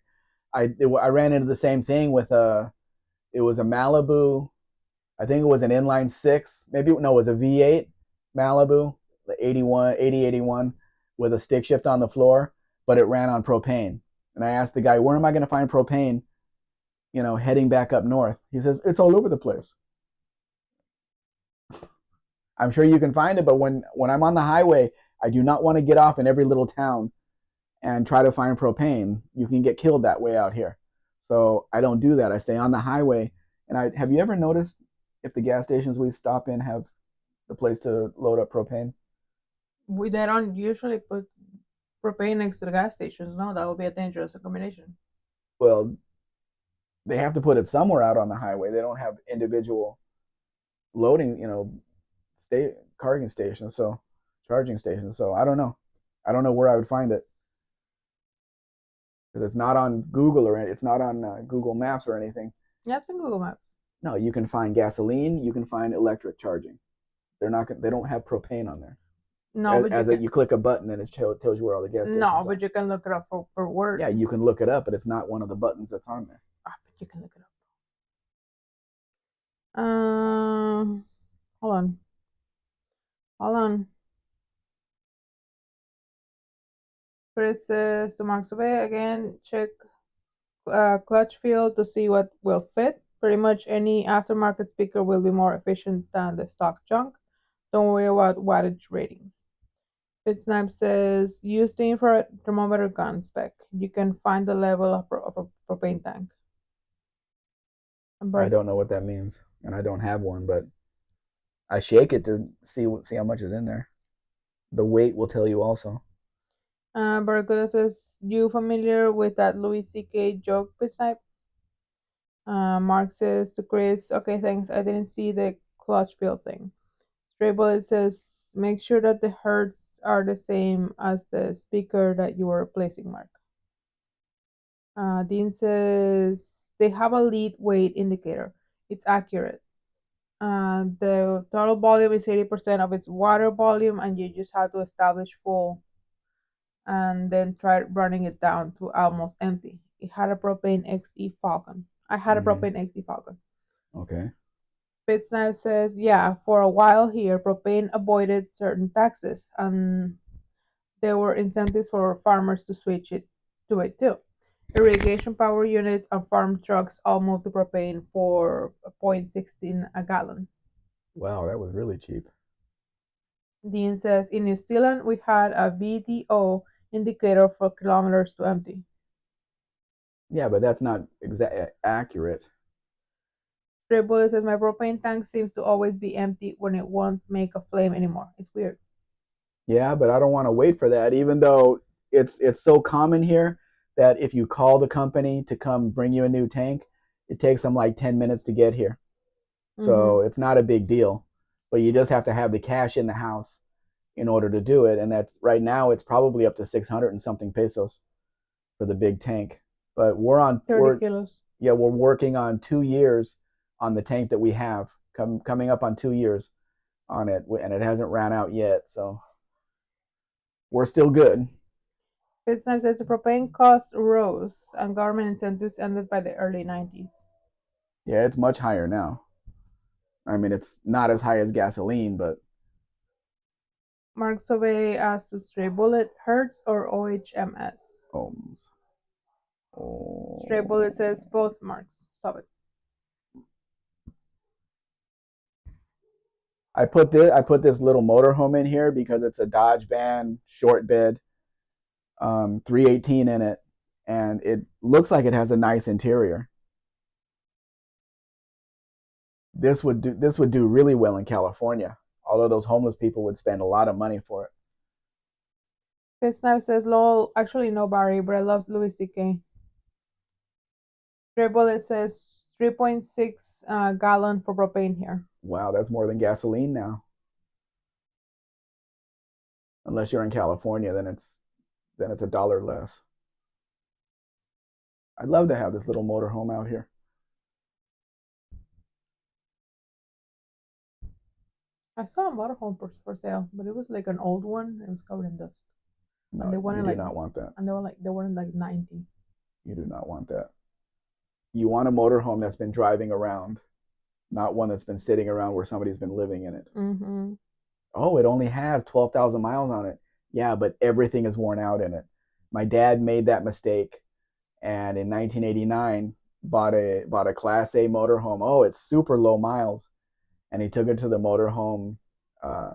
I ran into the same thing with a it was a Malibu. I think it was an inline six. Maybe no, it was a V8 Malibu, the 81 with a stick shift on the floor, but it ran on propane. And I asked the guy, where am I going to find propane? Heading back up north. He says it's all over the place. I'm sure you can find it, but when I'm on the highway, I do not want to get off in every little town and try to find propane. You can get killed that way out here. So I don't do that. I stay on the highway. And I have you ever noticed if the gas stations we stop in have the place to load up propane? They don't usually put propane next to the gas stations. No, that would be a dangerous combination. Well, they have to put it somewhere out on the highway. They don't have individual loading, state charging stations. So charging stations. So I don't know. I don't know where I would find it because it's not on Google or it's not on Google Maps or anything. Yeah, it's in Google Maps. No, you can find gasoline. You can find electric charging. They're not. They don't have propane on there. No, but you can. You click a button and it tells you where all the gas No, stations are. but you can look it up for Word. Yeah, you can look it up, but it's not one of the buttons that's on there. But you can look it up. Hold on. Hold on. Chris says to Mark Survey again. Check clutch field to see what will fit. Pretty much any aftermarket speaker will be more efficient than the stock junk. Don't worry about wattage ratings. Fitsnap says use the infrared thermometer gun spec. You can find the level of a propane tank. I don't know what that means, and I don't have one, but I shake it to see how much is in there. The weight will tell you also. Barracuda says you familiar with that Louis C.K. joke, Fitsnap? Mark says to Chris, okay, thanks. I didn't see the clutch field thing. Stray Bullet says make sure that the hertz are the same as the speaker that you were replacing, Mark. Dean says they have a lead weight indicator. It's accurate. The total volume is 80% of its water volume, and you just have to establish full and then try running it down to almost empty. It had a propane XE Falcon. I had a propane XE Falcon. Okay. Bitsnipe says, yeah, for a while here, propane avoided certain taxes, and there were incentives for farmers to switch it to it too. Irrigation power units and farm trucks all moved to propane for 0.16 a gallon. Wow, that was really cheap. Dean says, in New Zealand, we had a VDO indicator for kilometers to empty. Yeah, but that's not accurate. Stray Bullet says, my propane tank seems to always be empty when it won't make a flame anymore. It's weird. Yeah, but I don't want to wait for that, even though it's so common here that if you call the company to come bring you a new tank, it takes them like 10 minutes to get here. So it's not a big deal. But you just have to have the cash in the house in order to do it. And that's right now it's probably up to 600 and something pesos for the big tank. But 30 kilos. Yeah, we're working on 2 years on the tank that we have, coming up on 2 years on it, and it hasn't ran out yet. So we're still good. Fitsnap says the propane cost rose and government incentives ended by the early 90s. Yeah, it's much higher now. I mean, it's not as high as gasoline, but Mark Sauvé asks to Stray Bullet, Hertz or OHMS? ohms. Oh. Stray Bullet says both, Marks. Stop it. I put this little motorhome in here because it's a Dodge van, short bed, 318 in it, and it looks like it has a nice interior. This would do really well in California. Although those homeless people would spend a lot of money for it. Fitsnap says, lol, actually no Barry, but I love Louis C.K. Stray Bullet says 3.6 gallon for propane here. Wow, that's more than gasoline now. Unless you're in California, then it's $1 less. I'd love to have this little motorhome out here. I saw a motorhome for sale, but it was like an old one. It was covered in dust, and No, they you wanted do like, not want that. and they wanted like 90. You do not want that. You want a motorhome that's been driving around, not one that's been sitting around where somebody's been living in it. Mm-hmm. Oh, it only has 12,000 miles on it. Yeah, but everything is worn out in it. My dad made that mistake, and in 1989 bought a Class A motorhome. Oh, it's super low miles, and he took it to the motorhome, uh,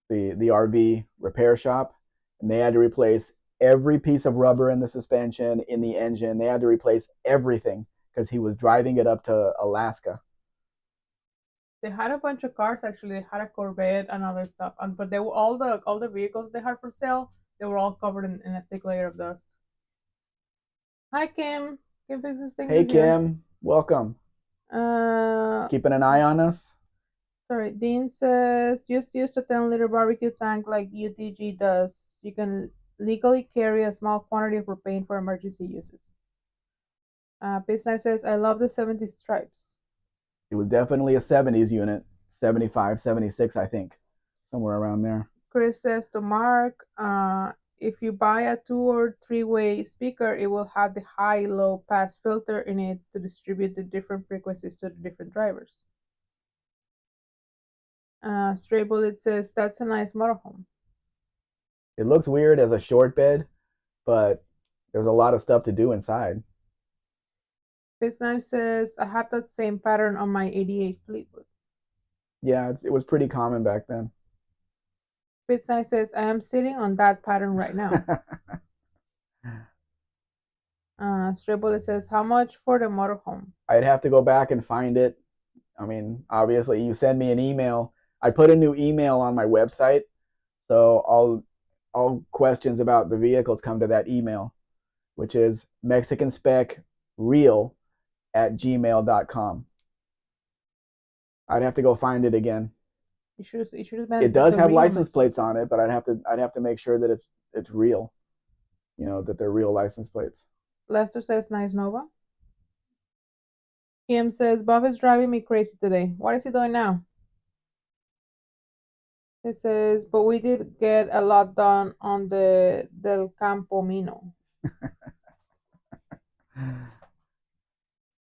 the RV repair shop, and they had to replace every piece of rubber in the suspension, in the engine. They had to replace everything because he was driving it up to Alaska. They had a bunch of cars actually. They had a Corvette and other stuff, and but they were all the vehicles they had for sale. They were all covered in a thick layer of dust. Hi Kim. Kim Fixes Things Hey is here. Kim, welcome. Uh, Keeping an eye on us. sorry. Dean says just use a 10-liter barbecue tank like UTG does. You can legally carry a small quantity of propane for emergency uses. Pizza says I love the 70s stripes. It was definitely a 70s unit, 75, 76, I think, somewhere around there. Chris says to Mark, if you buy a 2 or 3-way speaker, it will have the high-low pass filter in it to distribute the different frequencies to the different drivers. Stray Bullet says that's a nice motorhome. It looks weird as a short bed, but there's a lot of stuff to do inside. Fitz Knife says I have that same pattern on my 88 Fleetwood. Yeah, it was pretty common back then. Fitz Knife says I am sitting on that pattern right now. Stray Bullet says how much for the motorhome? I'd have to go back and find it. I mean, obviously, you send me an email. I put a new email on my website, so all questions about the vehicles come to that email, which is mexicanspecreal@gmail.com. I'd have to go find it again. You should have It been does the have real license message. plates on it, but I'd have to make sure that it's real. That they're real license plates. Lester says nice Nova. Kim says Buff is driving me crazy today. What is he doing now? He says, but we did get a lot done on the Del Campo Mino.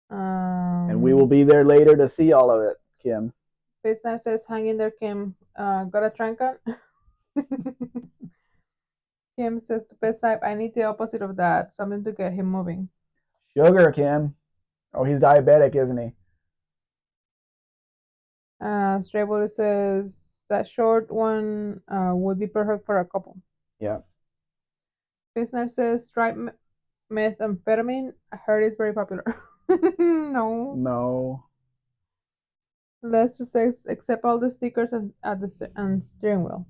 And we will be there later to see all of it, Kim. FaceTime says, hang in there, Kim. Got a tranca? Kim says to FaceTime, I need the opposite of that. Something to get him moving. Sugar, Kim. Oh, he's diabetic, isn't he? Stray Bullet says, that short one would be perfect for a couple. Yeah. FaceTime says, stripe methamphetamine. I heard it's very popular. No. No. Lester says, accept all the stickers at the steering wheel.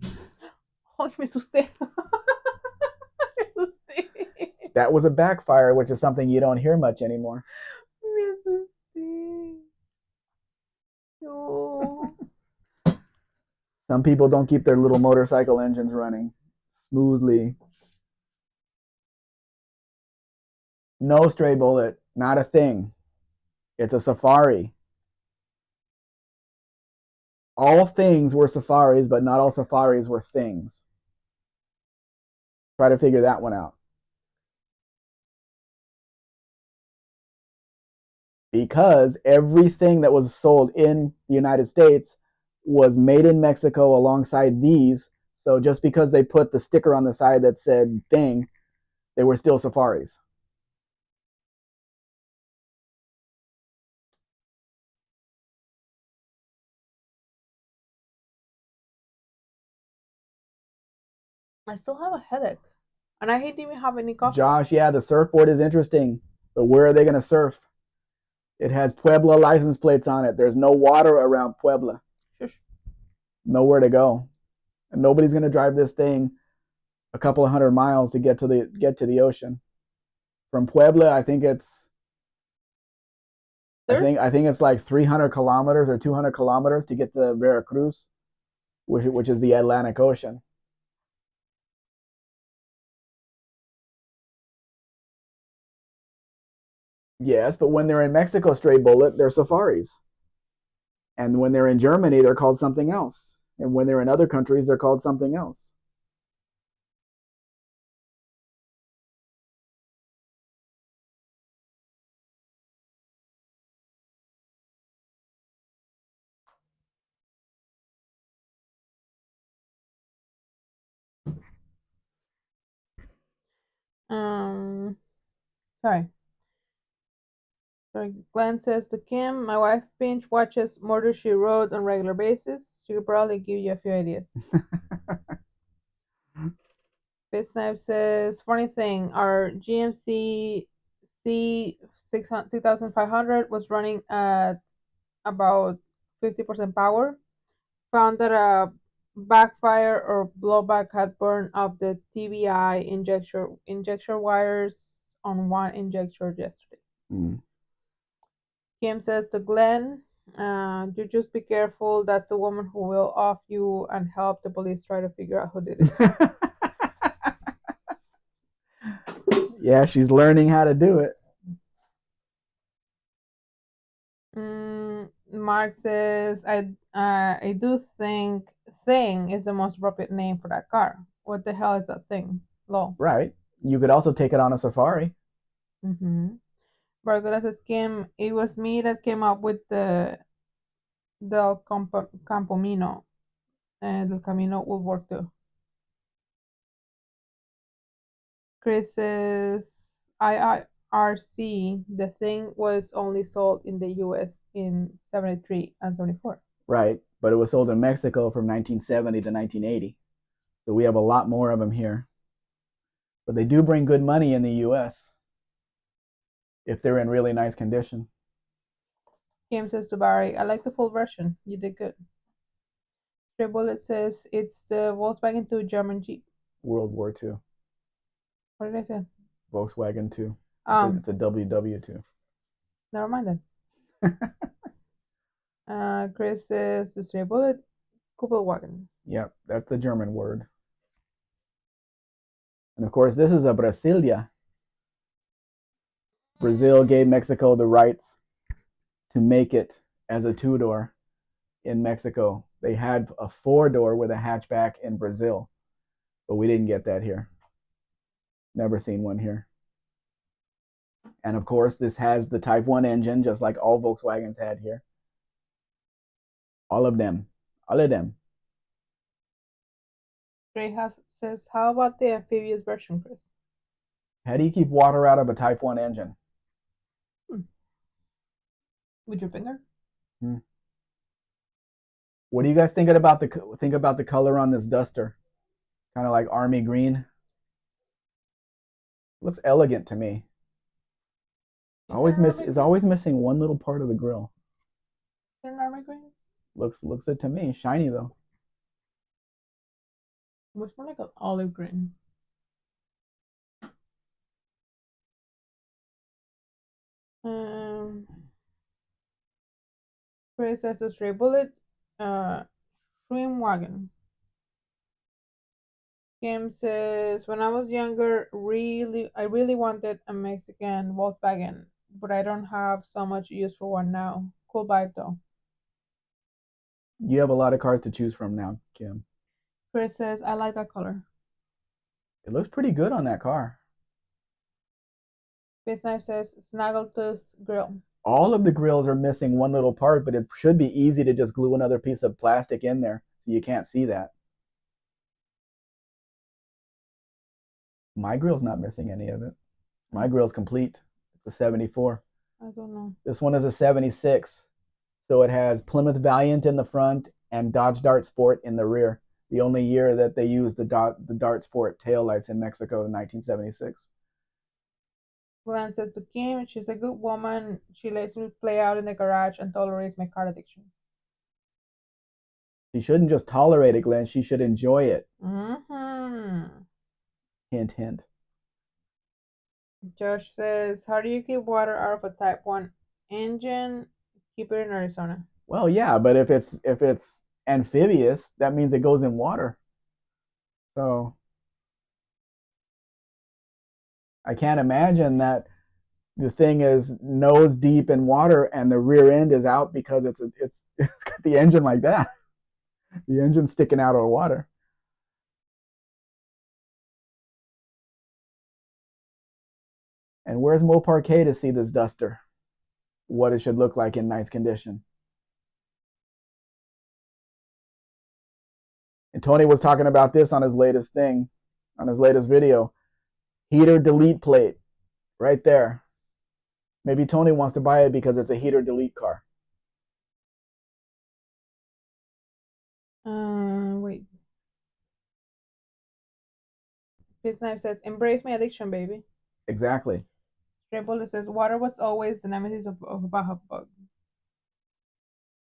Ay, me asusté. Me asusté. That was a backfire, which is something you don't hear much anymore. Me asusté. No. Some people don't keep their little motorcycle engines running smoothly. No, Stray Bullet, not a thing. It's a safari. All things were safaris, but not all safaris were things. Try to figure that one out. Because everything that was sold in the United States was made in Mexico alongside these. So just because they put the sticker on the side that said thing, they were still safaris. I still have a headache. And I hate even have any coffee. Josh, yeah, the surfboard is interesting, but where are they going to surf? It has Puebla license plates on it. There's no water around Puebla. Shush. Nowhere to go. And nobody's going to drive this thing a couple of 100 miles to get to the ocean. From Puebla, I think it's I think There's it's like 300 kilometers or 200 kilometers to get to Veracruz, which is the Atlantic Ocean. Yes, but when they're in Mexico, stray bullet, they're safaris, and when they're in Germany, they're called something else, and when they're in other countries, they're called something else. um sorry. Sorry, Glenn says to Kim, my wife binge watches Murder She Wrote on regular basis. She could probably give you a few ideas. Bitsnipe says, funny thing, our GMC C 2500 was running at about 50% power. Found that a backfire or blowback had burned up the TBI injector wires on one injector yesterday. Mm. Kim says to Glenn, you just be careful. That's the woman who will off you and help the police try to figure out who did it. Yeah, she's learning how to do it. Mark says, I do think thing is the most appropriate name for that car. What the hell is that thing? Lol. Right. You could also take it on a safari. Mm-hmm. Bargola says, Kim, it was me that came up with the Del Campomino, and Del Camino will work too. Chris says, IIRC, the thing was only sold in the US in 73 and 74. Right. But it was sold in Mexico from 1970 to 1980. So we have a lot more of them here. But they do bring good money in the US if they're in really nice condition. Kim says to Barry, I like the full version. You did good. Stray Bullet says, it's the Volkswagen 2 German Jeep. World War II. What did I say? Volkswagen 2. Um, It's a WW2. Never mind then. Chris says to Stray Bullet, Kuppelwagen. Yep, that's the German word. And of course, this is a Brasilia. Brazil gave Mexico the rights to make it as a two-door in Mexico. They had a four-door with a hatchback in Brazil, but we didn't get that here. Never seen one here. And of course, this has the Type 1 engine, just like all Volkswagens had here. All of them. All of them. Stray says, how about the amphibious version, Chris? How do you keep water out of a Type 1 engine? With your finger? Hmm. What do you guys think about the color on this duster? Kind of like army green. Looks elegant to me. It's always missing one little part of the grill. Is it an army green? Looks it to me. Shiny though. It was more like an olive green. Um, Chris says to Stray Bullet, Shrimp Wagon. Kim says, when I was younger, I really wanted a Mexican Volkswagen, but I don't have so much use for one now. Cool vibe though. You have a lot of cars to choose from now, Kim. Chris says, I like that color. It looks pretty good on that car. Face Knife says, Snaggletooth Grill. All of the grills are missing one little part, but it should be easy to just glue another piece of plastic in there so you can't see that. My grill's not missing any of it. My grill's complete. It's a 74. I don't know. This one is a 76. So it has Plymouth Valiant in the front and Dodge Dart Sport in the rear. The only year that they used the Dart Sport taillights in Mexico in 1976. Glenn says to Kim, she's a good woman. She lets me play out in the garage and tolerates my car addiction. She shouldn't just tolerate it, Glenn. She should enjoy it. Mm-hmm. Hint, hint. Josh says, how do you keep water out of a Type 1 Engine, keep it in Arizona. Well, yeah, but if it's amphibious, that means it goes in water. So I can't imagine that the thing is nose deep in water and the rear end is out because it's got the engine like that. The engine's sticking out of the water. And where's Mo Parquet to see this duster? What it should look like in nice condition. And Tony was talking about this on his latest thing, on his latest video. Heater delete plate right there. Maybe Tony wants to buy it because it's a heater delete car. Wait. His knife says, "Embrace my addiction, baby." Exactly. Triple says, "Water was always the nemesis of Baja Bug."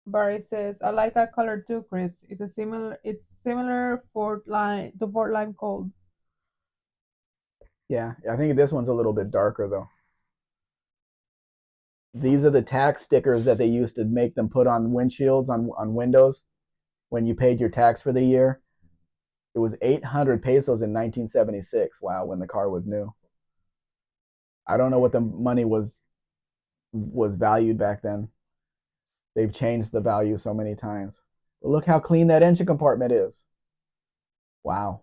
Barry says, "I like that color too, Chris. It's similar to Port Lime Cold." Yeah, I think this one's a little bit darker though. These are the tax stickers that they used to make them put on windshields on windows when you paid your tax for the year. It was 800 pesos in 1976. Wow, when the car was new. I don't know what the money was valued back then. They've changed the value so many times. But look how clean that engine compartment is. Wow.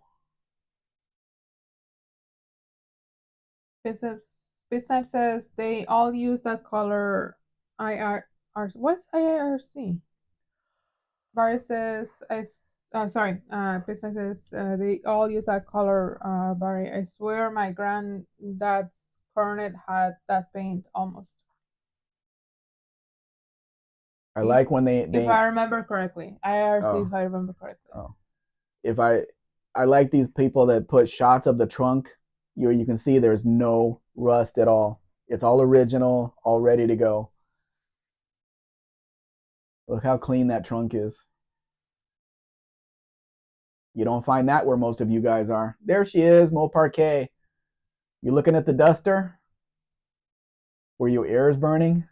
Bitsnap says they all use that color IR. What's IRC? Barry says, sorry, Bitsnap says they all use that color, Barry. I swear my granddad's Coronet had that paint almost. I If like when if they I remember correctly. IRC oh if I remember correctly. oh if I like these people that put shots of the trunk. You can see there's no rust at all. It's all original, all ready to go. Look how clean that trunk is. You don't find that where most of you guys are. There she is, Mo Parquet. You looking at the duster? Were your ears burning?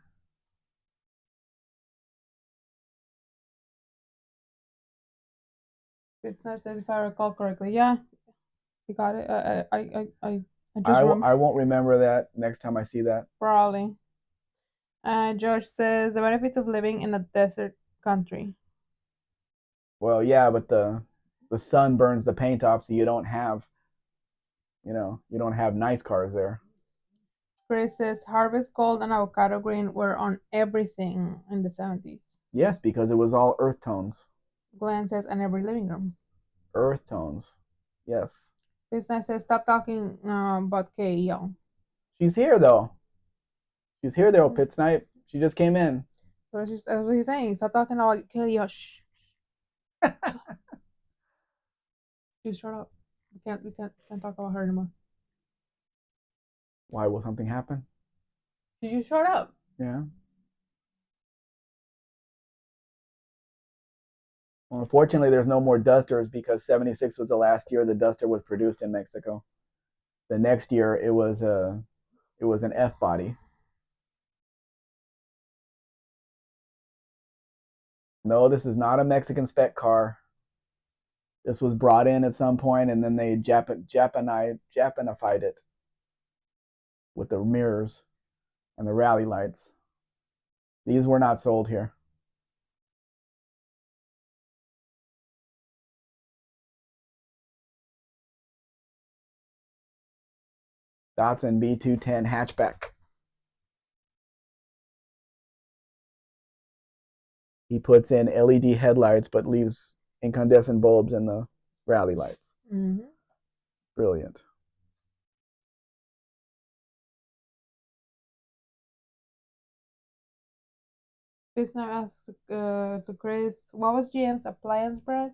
Bitsnap says if I recall correctly. Yeah, you got it. I just I remember. won't remember that next time I see that. Probably. George says the benefits of living in a desert country. Well, yeah, but the sun burns the paint off, so you don't have nice cars there. Chris says Harvest Gold and Avocado Green were on everything in the 70s. Yes, because it was all earth tones. Glenn says, and every living room. Earth tones. Yes. Business says, stop talking about KEO. She's here though. She's here though, Pit Snipe. She just came in. So that's what he's saying. Stop talking about KEO. Shh. Just shut up. We can't talk about her anymore. Why will something happen? Did you shut up? Yeah. Well, unfortunately, there's no more dusters because '76 was the last year the duster was produced in Mexico. The next year it was an F body. No, this is not a Mexican spec car. This was brought in at some point, and then they Japanified it with the mirrors and the rally lights. These were not sold here. Datsun B210 hatchback. He puts in LED headlights but leaves incandescent bulbs in the rally lights. Mm-hmm. Brilliant. Business asked to Chris, what was GM's appliance brand?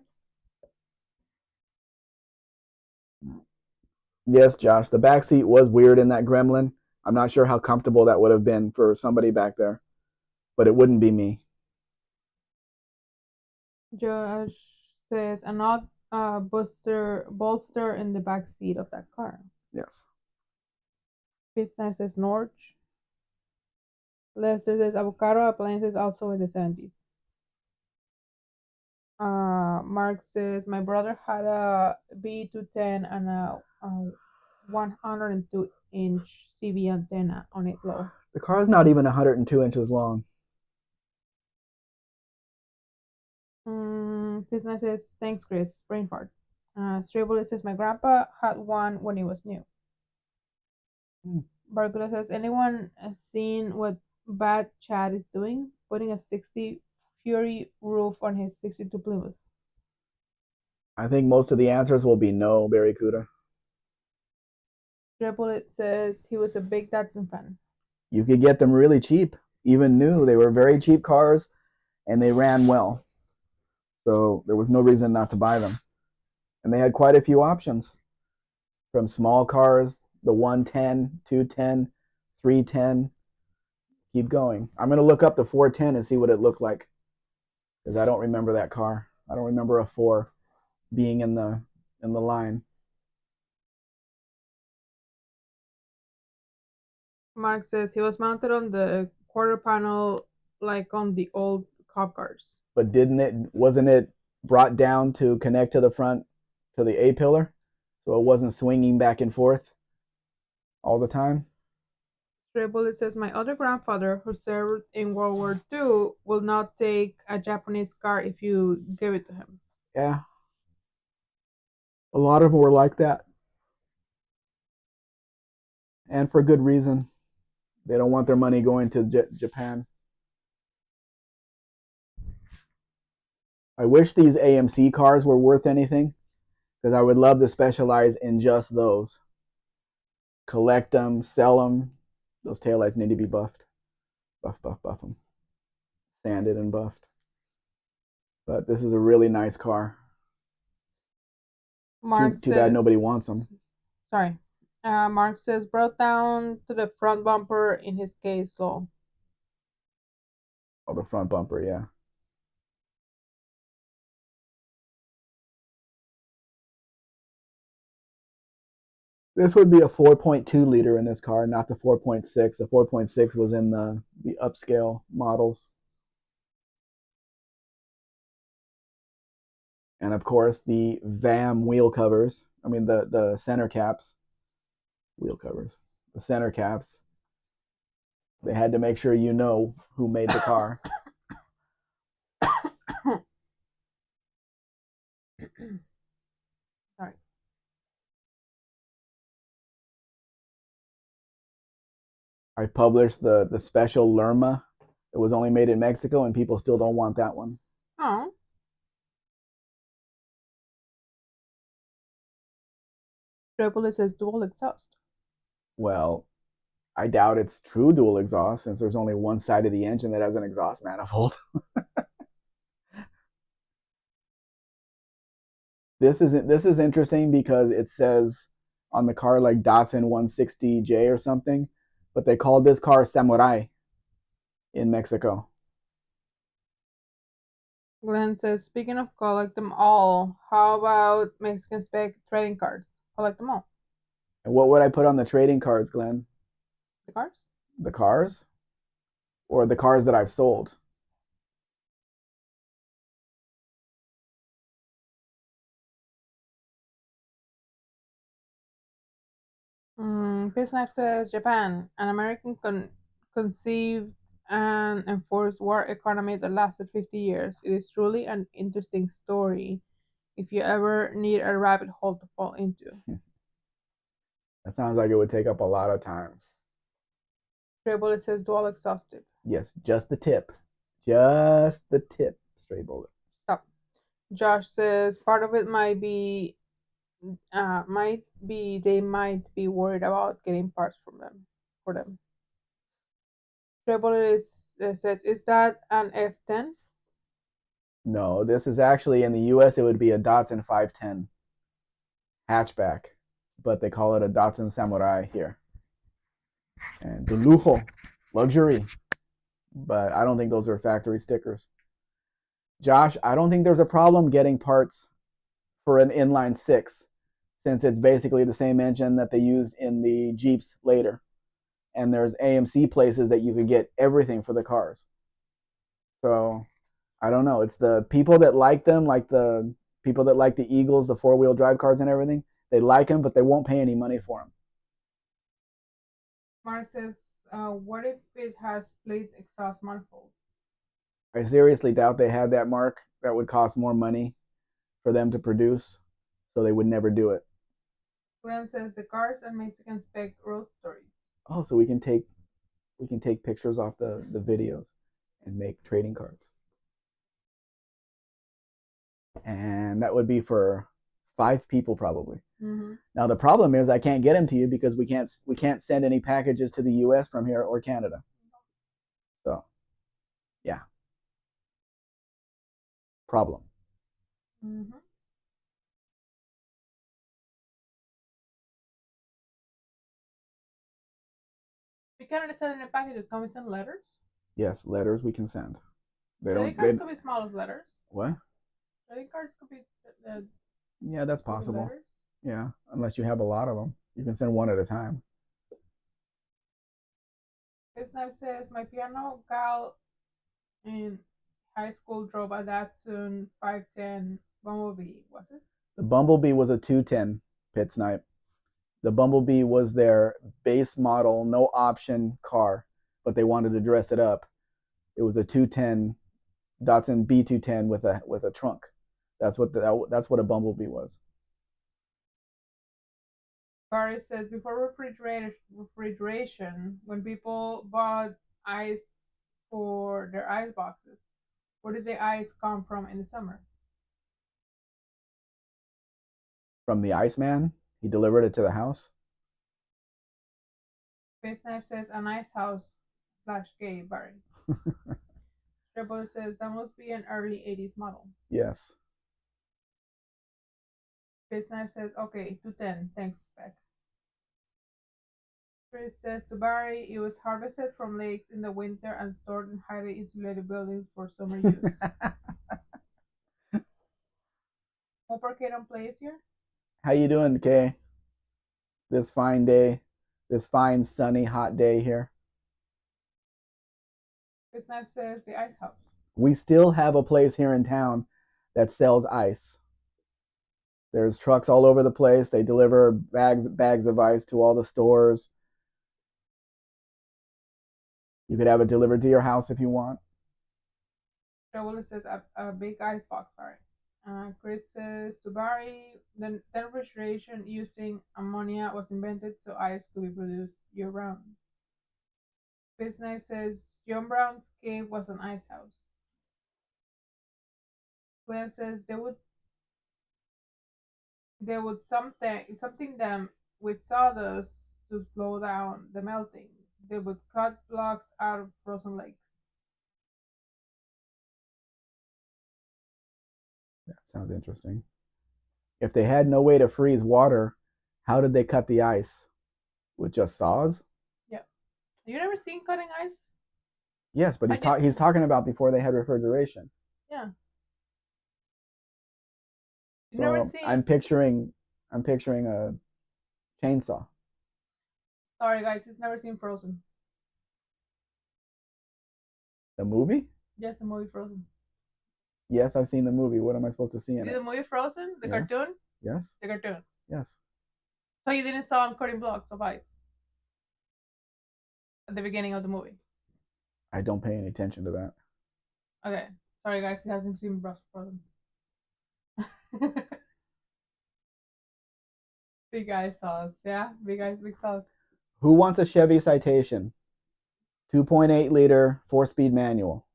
Yes, Josh, the back seat was weird in that Gremlin. I'm not sure how comfortable that would have been for somebody back there, but it wouldn't be me. Josh says, an odd bolster in the back seat of that car. Yes. Business says Norge. Lester says avocado appliances also in the 70s. Mark says my brother had a B210 and a 102-inch CB antenna on it low. The car's not even 102 inches long. Business says thanks, Chris. Brain fart. Stray Bullet says my grandpa had one when it was new. Barcula says anyone seen what Bad Chad is doing? Putting a 60 Fury roof on his 62 Plymouth. I think most of the answers will be no, Barracuda. Stray Bullet says he was a big Datsun fan. You could get them really cheap, even new. They were very cheap cars, and they ran well. So there was no reason not to buy them. And they had quite a few options, from small cars, the 110, 210, 310. Keep going. I'm going to look up the 410 and see what it looked like, because I don't remember that car. I don't remember a 4 being in the line. Mark says he was mounted on the quarter panel like on the old cop cars. But wasn't it brought down to connect to the front, to the A pillar, so it wasn't swinging back and forth all the time? Stray Bullet says my other grandfather, who served in World War II, will not take a Japanese car if you give it to him. Yeah, a lot of them were like that, and for good reason. They don't want their money going to Japan. I wish these AMC cars were worth anything, because I would love to specialize in just those. Collect them, sell them. Those taillights need to be buffed. Buff them. Sanded and buffed. But this is a really nice car. Mark Too bad says, nobody wants them. sorry. Mark says brought down to the front bumper in his case low. Oh, the front bumper, yeah. This would be a 4.2 liter in this car, not the 4.6. The 4.6 was in the upscale models. And of course, the VAM wheel covers. I mean, the center caps, wheel covers, the center caps. They had to make sure you know who made the car. Sorry. I published the special Lerma. It was only made in Mexico, and people still don't want that one. Oh. Triple says dual exhaust. Well, I doubt it's true dual exhaust, since there's only one side of the engine that has an exhaust manifold. This is interesting because it says on the car like Datsun 160J or something, but they called this car Samurai in Mexico. Glenn says, speaking of collect them all, how about Mexican Spec trading cards? Collect them all. And what would I put on the trading cards, Glenn? The cards? The cars? Or the cars that I've sold? Pisnap says Japan, an American conceived and enforced war economy that lasted 50 years. It is truly an interesting story if you ever need a rabbit hole to fall into. That sounds like it would take up a lot of time. Stray Bullet says dual exhausted. Yes, just the tip. Just the tip, Stray Bullet. Stop. Josh says part of it might be they might be worried about getting parts from them for them. Stray Bullet says is that an F10? No, this is actually in the US, it would be a Datsun 510 hatchback, but they call it a Datsun Samurai here. And the lujo, luxury, but I don't think those are factory stickers. Josh, I don't think there's a problem getting parts for an inline 6, since it's basically the same engine that they used in the Jeeps later. and there's AMC places that you can get everything for the cars. So I don't know. It's the people that like them, like the people that like the Eagles, the four-wheel drive cars and everything. They like them, but they won't pay any money for them. Mark says, what if it has split exhaust manifold? I seriously doubt they had that, Mark. That would cost more money for them to produce, so they would never do it. Glenn says, the cars and Mexican spec road stories. Oh, so we can take pictures off the videos and make trading cards. And that would be for 5 people probably. Mm-hmm. Now the problem is I can't get them to you because we can't send any packages to the U.S. from here or Canada. So yeah, problem. Mm-hmm. We can't send any packages. Can we send letters? Yes, letters we can send. They Trading don't. They cards could be small as letters. what? Trading cards could be Yeah, that's could be possible. letters. Yeah, unless you have a lot of them, you can send one at a time. This knife says, my piano gal in high school drove a Datsun 510 Bumblebee. Was it? The Bumblebee was a 210 pit snipe. The Bumblebee was their base model, no option car, but they wanted to dress it up. It was a 210 Datsun B210 with a trunk. That's what a Bumblebee was. Barry says, before refrigeration, when people bought ice for their ice boxes, where did the ice come from in the summer? From the Iceman, he delivered it to the house. Face Knife says, an ice house slash gay, Barry. Rebel says, that must be an early 80s model. Yes. Face Knife says, okay, 210, thanks, Spec. Chris says to Barry, it was harvested from lakes in the winter and stored in highly insulated buildings for summer use. Hopper Kate on plays here. How you doing, Kay? This fine day, this fine sunny hot day here. Chris Knife says the ice house. We still have a place here in town that sells ice. There's trucks all over the place. They deliver bags of ice to all the stores. You could have it delivered to your house if you want. Joe Willis says a big ice box, sorry. Chris says to Barry, then refrigeration using ammonia was invented so ice could be produced year round. Chris Knife says John Brown's cave was an ice house. Glenn says they would something them with sawdust to slow down the melting. They would cut blocks out of frozen lakes. That sounds interesting. If they had no way to freeze water, how did they cut the ice? With just saws? Yeah. You never seen cutting ice? Yes, but he's talking about before they had refrigeration. Yeah. You never So seen. I'm picturing a chainsaw. Sorry, guys, he's never seen Frozen. The movie? Yes, the movie Frozen. Yes, I've seen the movie. What am I supposed to see in it? The movie Frozen, the Yes. cartoon, Yes. the cartoon. Yes. So you didn't saw him cutting blocks of ice at the beginning of the movie. I don't pay any attention to that. Okay, sorry, guys, he hasn't seen Frozen. Big ice sauce, yeah, big ice, big sauce. Who wants a Chevy Citation? 2.8 liter, 4-speed manual.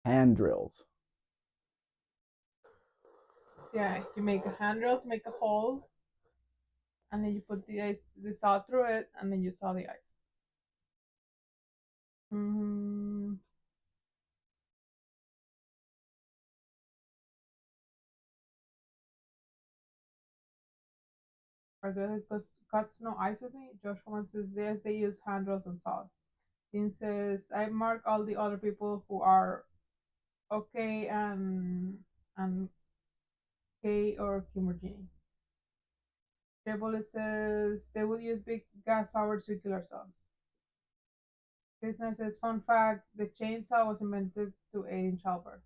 Hand drills. Yeah, you make a hand drill to make a hole, and then you put the saw through it, and then you saw the ice. Mm-hmm. Are there cuts no ice with me? Josh Coleman says yes, they use hand drills and saws. Dean says I mark all the other people who are okay and Kay or Kim or Jeannie. Tribble says they will use big gas powered circular saws. Business says fun fact the chainsaw was invented to aid in childbirth.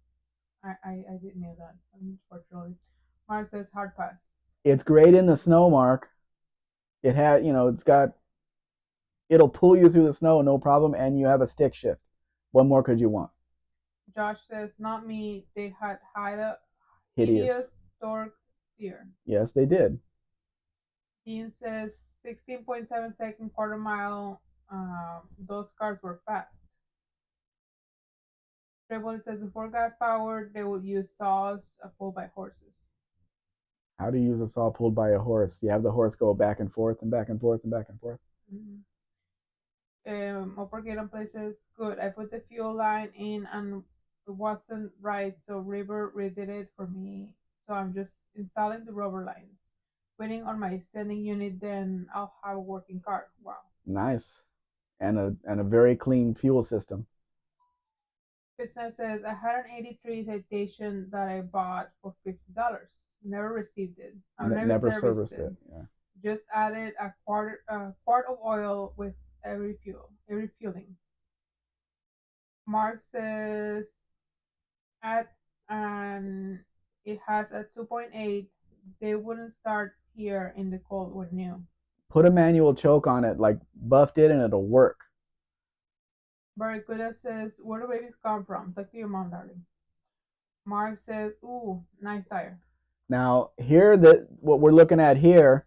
I didn't know that, unfortunately. Mark says hard pass. It's great in the snow, Mark. It had, it's got, it'll pull you through the snow, no problem, and you have a stick shift. What more could you want? Josh says not me. They had a Hideous. hideous stork steer. Yes, they did. Dean says 16.7 second quarter mile. Those cars were fast. Trevor says before gas powered, they would use saws pulled by horses. How do you use a saw pulled by a horse? You have the horse go back and forth and back and forth and back and forth. Mm-hmm. Upper places good. I put the fuel line in and it wasn't right, so River redid it for me. So I'm just installing the rubber lines, waiting on my sending unit. Then I'll have a working car. Wow. Nice. And a very clean fuel system. Business says I had an '83 citation that I bought for $50. Never received it. I've never Never serviced serviced it. it. Yeah. Just added a quart of oil with every fueling. Mark says at and it has a 2.8. They wouldn't start here in the cold when new. Put a manual choke on it, like buffed it, and it'll work. Barracuda says, where do babies come from? Talk to your mom, darling. Mark says, ooh, nice tire. Now, here, what we're looking at here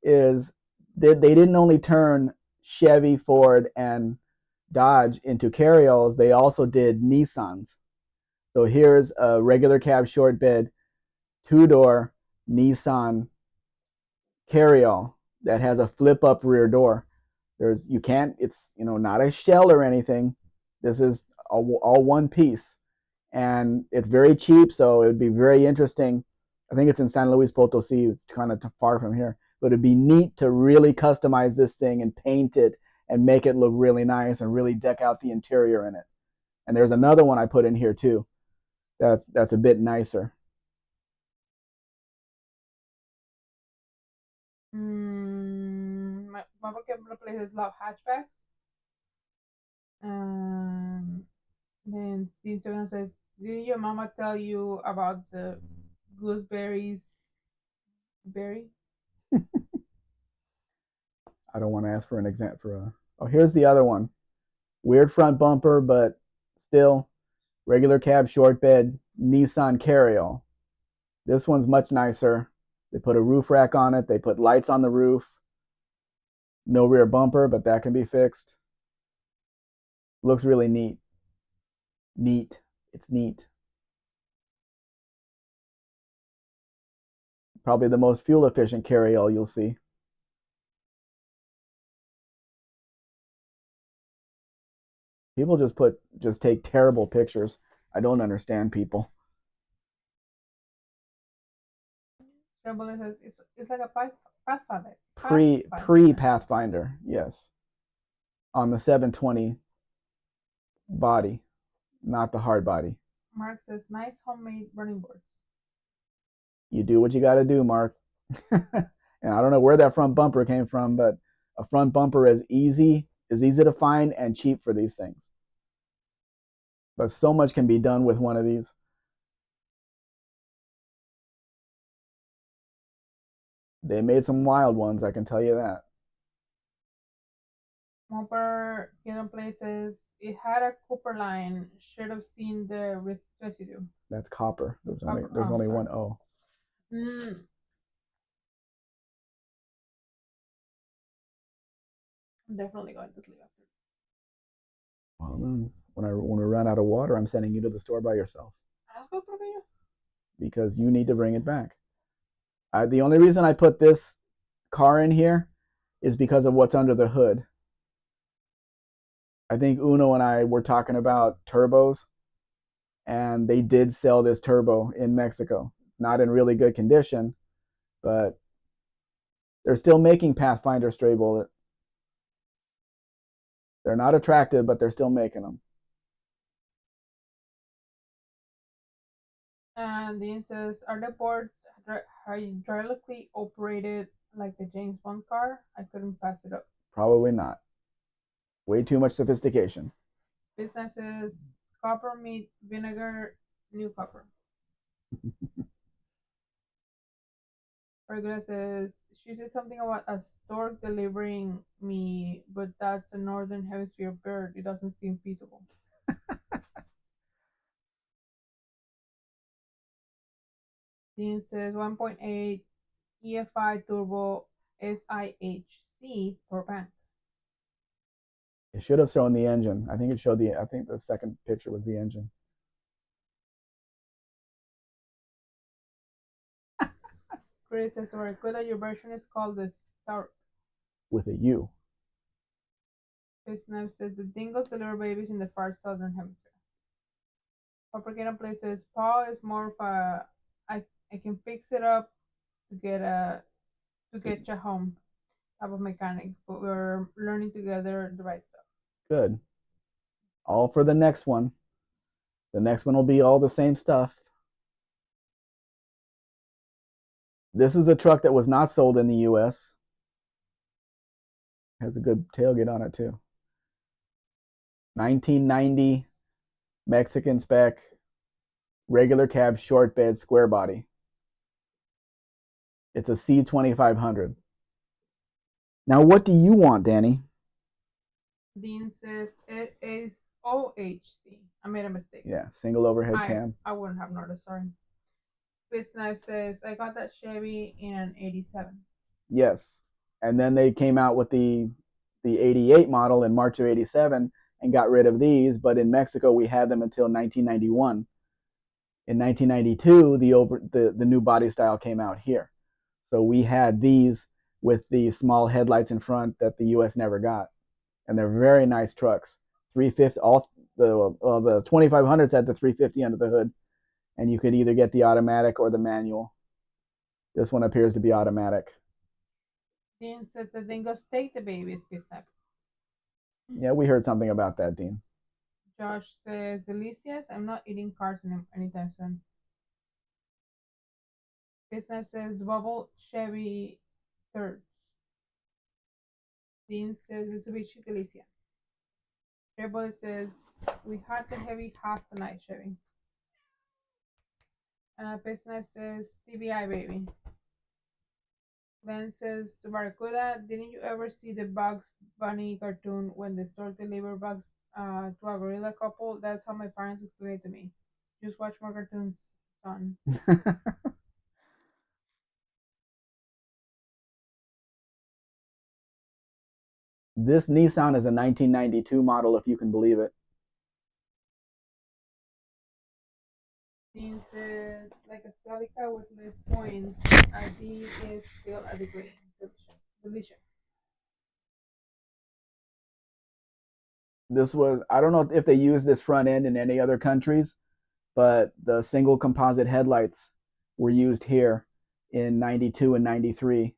is they didn't only turn Chevy, Ford, and Dodge into carryalls, they also did Nissans. So here's a regular cab short bed, two-door Nissan carryall that has a flip-up rear door. You can't, it's, not a shell or anything. This is all one piece. And it's very cheap, so it would be very interesting. I think it's in San Luis Potosi. It's kind of far from here, but it'd be neat to really customize this thing and paint it and make it look really nice and really deck out the interior in it. And there's another one I put in here too. That's a bit nicer. My vocabulary places love hatchbacks. Um, then Steve Jones says, didn't your mama tell you about the gooseberries berry? I don't want to ask for an example for a. Oh, here's the other one. Weird front bumper, but still regular cab short bed Nissan carryall. This one's much nicer. They put a roof rack on it. They put lights on the roof. No rear bumper, but that can be fixed. Looks really neat. Neat. It's neat. Probably the most fuel efficient carryall you'll see. People just take terrible pictures. I don't understand people. Trouble says, it's like a pathfinder. Pre Pathfinder, yes. On the 720 body, not the hard body. Mark says, nice homemade running boards. You do what you got to do, Mark. And I don't know where that front bumper came from, but a front bumper is easy to find and cheap for these things. But so much can be done with one of these. They made some wild ones, I can tell you that. Mopper Hidden Places. It had a Cooper line. Should have seen the residue. That's copper. Copper. There's Oh, only sorry. one O. Mm, I'm definitely going to sleep after. Well, then, when we run out of water, I'm sending you to the store by yourself I'll go for you. because you need to bring it back. The only reason I put this car in here is because of what's under the hood. I think Uno and I were talking about turbos, and they did sell this turbo in Mexico. Not in really good condition, but they're still making Pathfinder stray bullet. They're not attractive, but they're still making them. And the says, are the boards hydraulically operated like the James Bond car. I couldn't pass it up. Probably not. Way too much sophistication. Business is copper meat vinegar, new copper. Regular says she said something about a stork delivering me, but that's a northern hemisphere bird. It doesn't seem feasible. Dean says 1.8 EFI turbo SIHC per bank. It should have shown the engine. I think it showed the. I think the second picture was the engine. Chris says to Barracuda, your version is called the Stark. With a U. Business says the dingoes deliver babies in the far southern hemisphere. Propaganda Play says Paul is more of a I can fix it up to get you home type of mechanic, but we're learning together the right stuff. Good. All for the next one. The next one will be all the same stuff. This is a truck that was not sold in the US. Has a good tailgate on it too. 1990 Mexican spec, regular cab, short bed, square body. It's a C2500. Now, what do you want, Danny? Dean says it is OHC. I made a mistake. Yeah, single overhead cam. I wouldn't have noticed, sorry. Business says I got that Chevy in an 87. Yes. And then they came out with the 88 model in March of 87 and got rid of these, but in Mexico we had them until 1991. In 1992, the new body style came out here. So we had these with the small headlights in front that the US never got. And they're very nice trucks. 350 all the 2500s had the 350 under the hood, and you could either get the automatic or the manual. This one appears to be automatic. Dean said the dingoes take the babies, business. Yeah, we heard something about that, Dean. Josh says delicious. I'm not eating carbs anytime soon. Business says bubble Chevy thirds. Dean says Mitsubishi Delicia. Rebel says we had the heavy half the night Chevy. Business says TBI baby. Glenn says to Barracuda, didn't you ever see the Bugs Bunny cartoon when the store delivered bugs to a gorilla couple? That's how my parents explained it to me. Just watch more cartoons, son. This Nissan is a 1992 model, if you can believe it. Dean says, like a Celica with less points, a D is still a degree. Delicious. This was, I don't know if they use this front end in any other countries, but the single composite headlights were used here in 92 and 93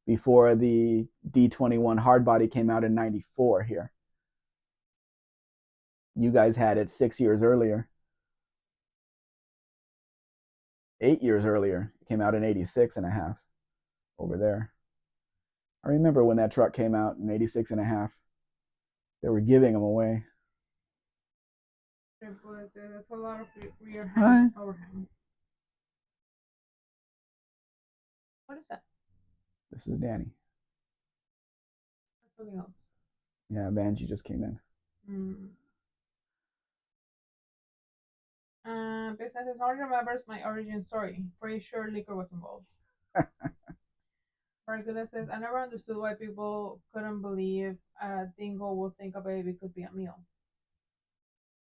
before the D21 hardbody came out in 94 here. You guys had it 6 years earlier. 8 years earlier. It came out in 86 and a half over there. I remember when that truck came out in 86 and a half. They were giving them away. That's a lot of rear hand overhang. What is that? This is Danny. That's something else. Yeah, Banshee just came in. Business only remembers my origin story. Pretty sure liquor was involved. Barracuda says, I never understood why people couldn't believe a dingo would think a baby could be a meal.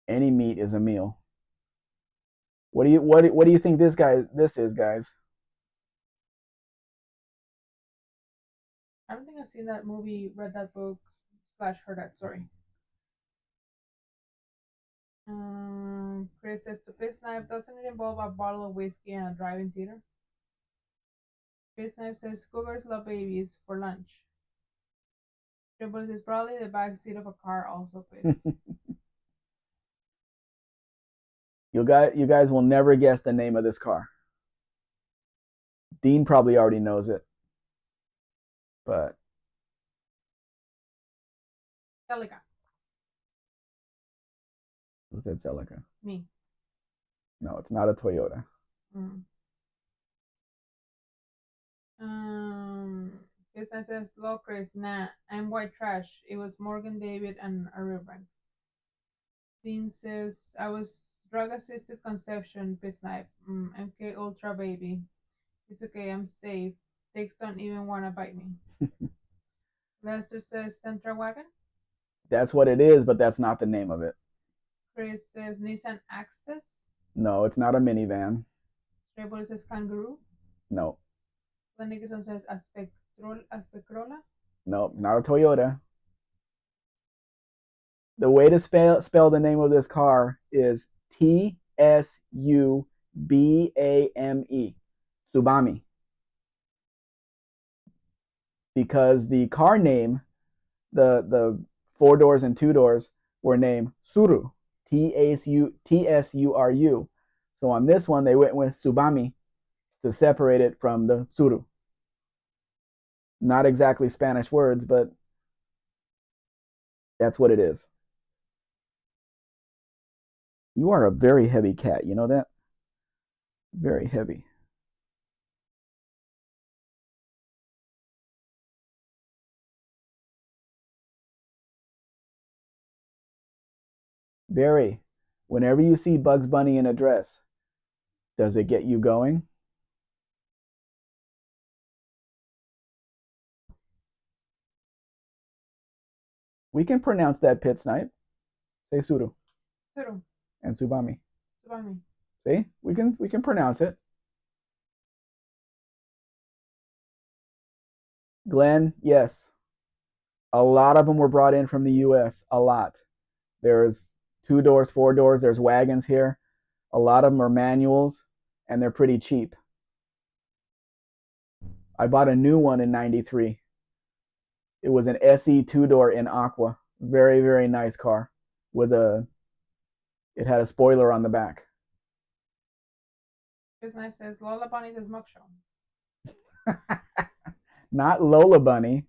Any meat is a meal. What do you think this is, guys? I don't think I've seen that movie, read that book, / heard that story. Chris says, to Piss Knife, doesn't it involve a bottle of whiskey and a driving theater? Piss Knife says, cougars love babies for lunch. Triple says, probably the back seat of a car also fit. You guys will never guess the name of this car. Dean probably already knows it. But Celica. who said Celica? Me. No, it's not a Toyota. Mm. Um, Business says Locris. Nah, I'm white trash. It was Morgan David and a Reverend. Dean says I was drug assisted conception. Snipe. MK Ultra baby. It's okay. I'm safe. Takes don't even wanna bite me. Lester says Centra wagon. That's what it is, but that's not the name of it. Chris says Nissan Access. No, it's not a minivan. Stray says Kangaroo. No, The Nicholson says Aspectrola. no, not a Toyota. The way to spell the name of this car is Tsubame. Subami. Because the car name, the four doors and two doors were named Suru. Tsuru. So on this one they went with Subami to separate it from the Suru. Not exactly Spanish words, but that's what it is. You are a very heavy cat, you know that? Very heavy. Very. Whenever you see Bugs Bunny in a dress, does it get you going? We can pronounce that pit snipe. Say Suru Suru. and Subami. Subami. See? We can pronounce it. Glenn, yes. A lot of them were brought in from the US. A lot. There's two doors, four doors, there's wagons here. A lot of them are manuals and they're pretty cheap. I bought a new one in 93. It was an SE two door in aqua. Very, very nice car. It had a spoiler on the back. Business says Lola Bunny the smoke show. Not Lola Bunny,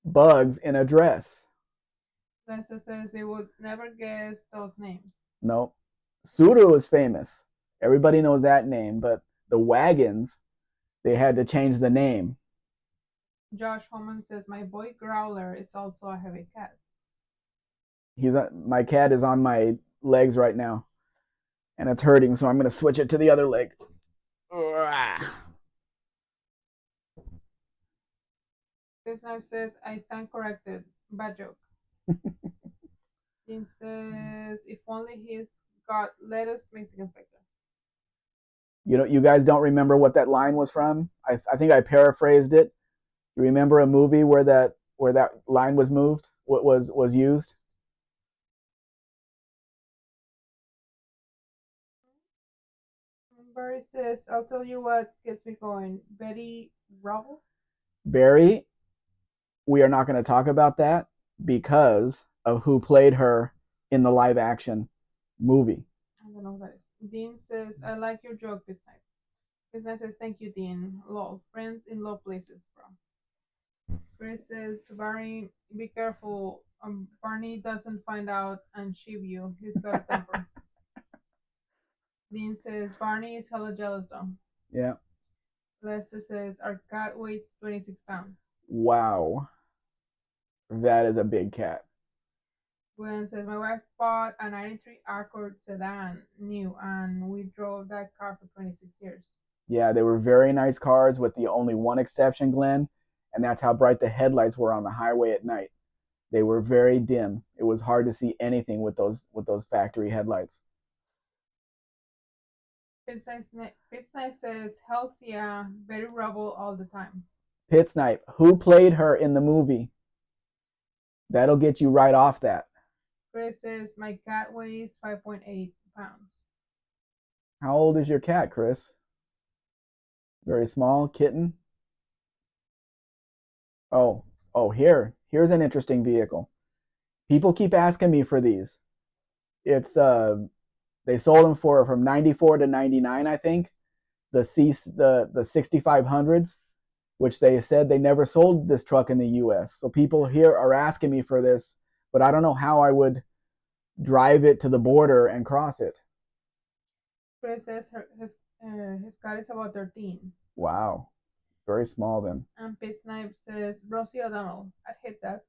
Bugs in a dress. Lester says they would never guess those names. No. Suru is famous. Everybody knows that name, but the wagons, they had to change the name. Josh Holman says my boy Growler is also a heavy cat. My cat is on my legs right now, and it's hurting, so I'm going to switch it to the other leg. Business says I stand corrected. Bad joke. Dean says if only he's got lettuce Mexican specter. You guys don't remember what that line was from? I think I paraphrased it. You remember a movie where that line was moved? What was used? Barry says I'll tell you what gets me going. Betty Rubble. Barry, we are not going to talk about that because of who played her in the live action movie. I don't know who that is. Dean says I like your joke this time. Business says thank you, Dean. Lol. Friends in low places, bro. Chris says Barney, be careful. Barney doesn't find out and shiv you. He's got a temper. Dean says Barney is hella jealous though. Yeah. Lester says our cat weighs 26 pounds. Wow. That is a big cat. Glenn says my wife bought a 93 Accord sedan new and we drove that car for 26 years. Yeah, they were very nice cars with the only one exception, Glenn, and that's how bright the headlights were on the highway at night. They were very dim. It was hard to see anything with those factory headlights. Pitsnipe says hells yeah, Betty Rubble all the time. Pit Snipe, who played her in the movie? That'll get you right off that. Chris says my cat weighs 5.8 pounds. How old is your cat, Chris? Very small kitten. Here's an interesting vehicle. People keep asking me for these. It's they sold them for from 94 to 99, I think. The 6500s. which they said they never sold this truck in the US. So people here are asking me for this, but I don't know how I would drive it to the border and cross it. Chris says his car is about 13. Wow. Very small then. And Pit Snipe says Rosie O'Donnell. I'd hit that.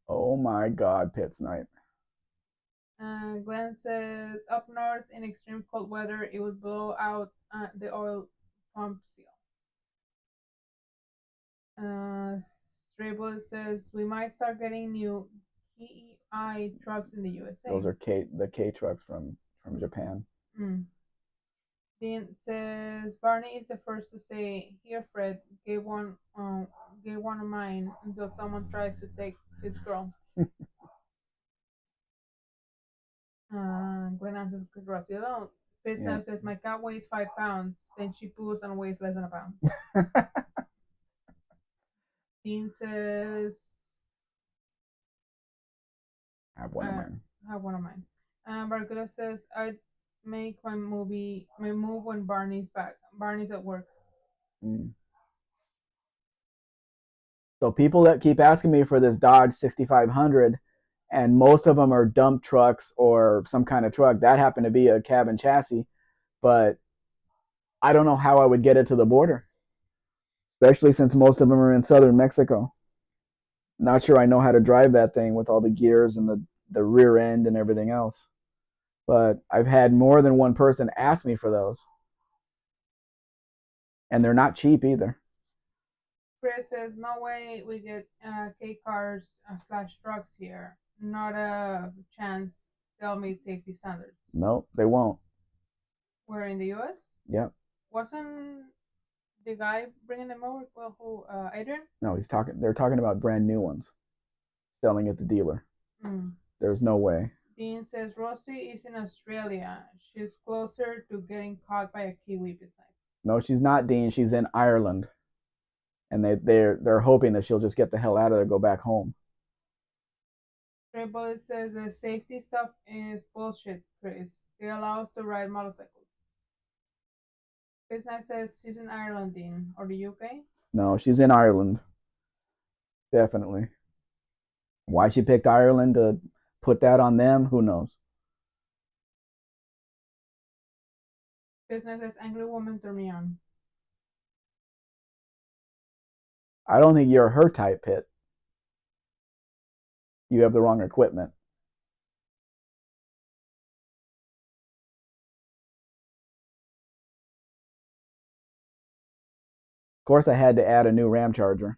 Oh my God, Pit Snipe. Glenn says up north in extreme cold weather, it would blow out the oil pump seal. Stray Bullet says we might start getting new KEI trucks in the USA. Those are the K trucks from Japan. Mm. Dean says Barney is the first to say, "Here, Fred, get one of mine until someone tries to take his girl." Glenn answers Rosie. Fist Yeah. says my cat weighs 5 pounds, then she poos and weighs less than a pound. Dean says Have one of mine. Have one of mine. Barracuda says I'd make my move when Barney's back. Barney's at work. Mm. So people that keep asking me for this Dodge 6500, and most of them are dump trucks or some kind of truck. That happened to be a cab and chassis, but I don't know how I would get it to the border, especially since most of them are in southern Mexico. Not sure I know how to drive that thing with all the gears and the rear end and everything else. But I've had more than one person ask me for those. And they're not cheap either. Chris says no way we get K cars slash trucks here. Not a chance. They'll meet safety standards. Nope, they won't. We're in the U.S. Yep. Wasn't the guy bringing them over? Well, who? Adrian? No, he's talking. They're talking about brand new ones, selling at the dealer. There's no way. Dean says Rosie is in Australia. She's closer to getting caught by a Kiwi beside. No, she's not, Dean. She's in Ireland, and they're hoping that she'll just get the hell out of there, go back home. Stray Bullet says the safety stuff is bullshit, Chris. They allow us to ride motorcycles. Business says she's in Ireland, Dean, or the UK. No, she's in Ireland. Definitely. Why she picked Ireland to put that on them, who knows? Business says angry woman turn me on. I don't think you're her type, Pitt. You have the wrong equipment. Of course, I had to add a new RAM charger.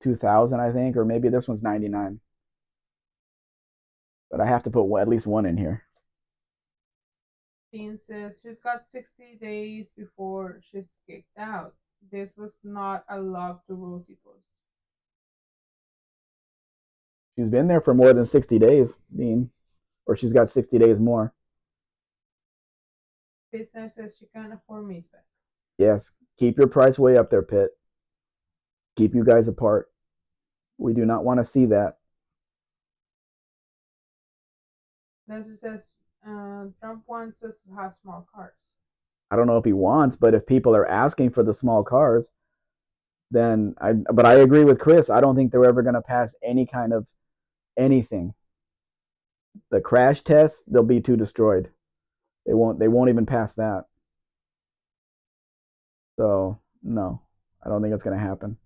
2000, I think, or maybe this one's 99. But I have to put at least one in here. Dean says she's got 60 days before she's kicked out. This was not a log to Rosie post. She's been there for more than 60 days, Dean. Or she's got 60 days more. Business says she can't afford me, Spec. Yes, keep your price way up there, Pitt. Keep you guys apart. We do not want to see that. Leslie says Trump wants us to have small cars. I don't know if he wants, but if people are asking for the small cars, then but I agree with Chris. I don't think they're ever going to pass any kind of anything. The crash tests, they'll be too destroyed. They won't even pass that. So, no. I don't think it's going to happen.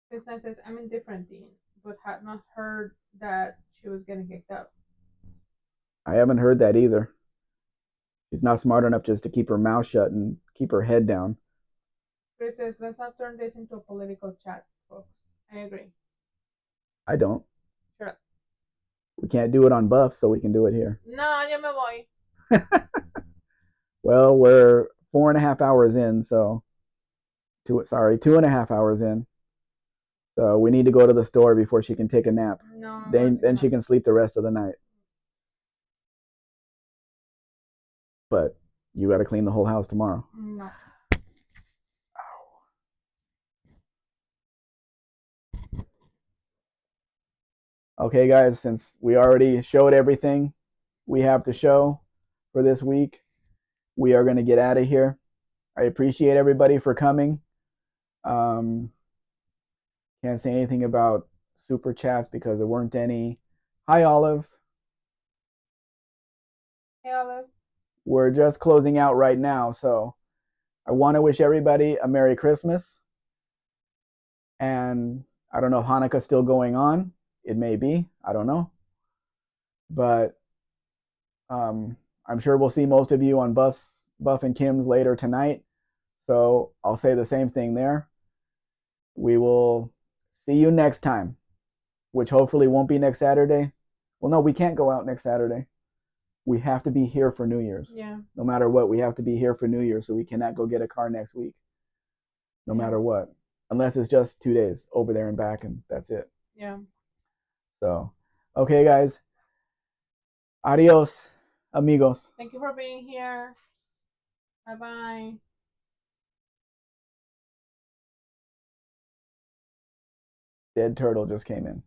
Business says I'm indifferent, Dean, but had not heard that she was getting kicked out. I haven't heard that either. She's not smart enough just to keep her mouth shut and keep her head down. Chris says, let's not turn this into a political chat, folks. I agree. I don't. Shut up. We can't do it on Buff, so we can do it here. No, ya me voy. Well, we're 4.5 hours in, so 2.5 hours in. So we need to go to the store before she can take a nap. No. Then she can sleep the rest of the night. But you got to clean the whole house tomorrow. No. Okay, guys, since we already showed everything we have to show for this week, we are going to get out of here. I appreciate everybody for coming. Um, can't say anything about super chats because there weren't any. Hi, Olive. Hey, Olive. We're just closing out right now, so I want to wish everybody a Merry Christmas. And I don't know if Hanukkah's still going on. It may be. I don't know. But I'm sure we'll see most of you on Buff and Kim's later tonight. So I'll say the same thing there. We will see you next time, which hopefully won't be next Saturday. Well, no, we can't go out next Saturday. We have to be here for New Year's. Yeah. No matter what, we have to be here for New Year's, so we cannot go get a car next week. No matter what. Unless it's just 2 days over there and back, and that's it. Yeah. So, okay, guys. Adios, amigos. Thank you for being here. Bye bye. Dead turtle just came in.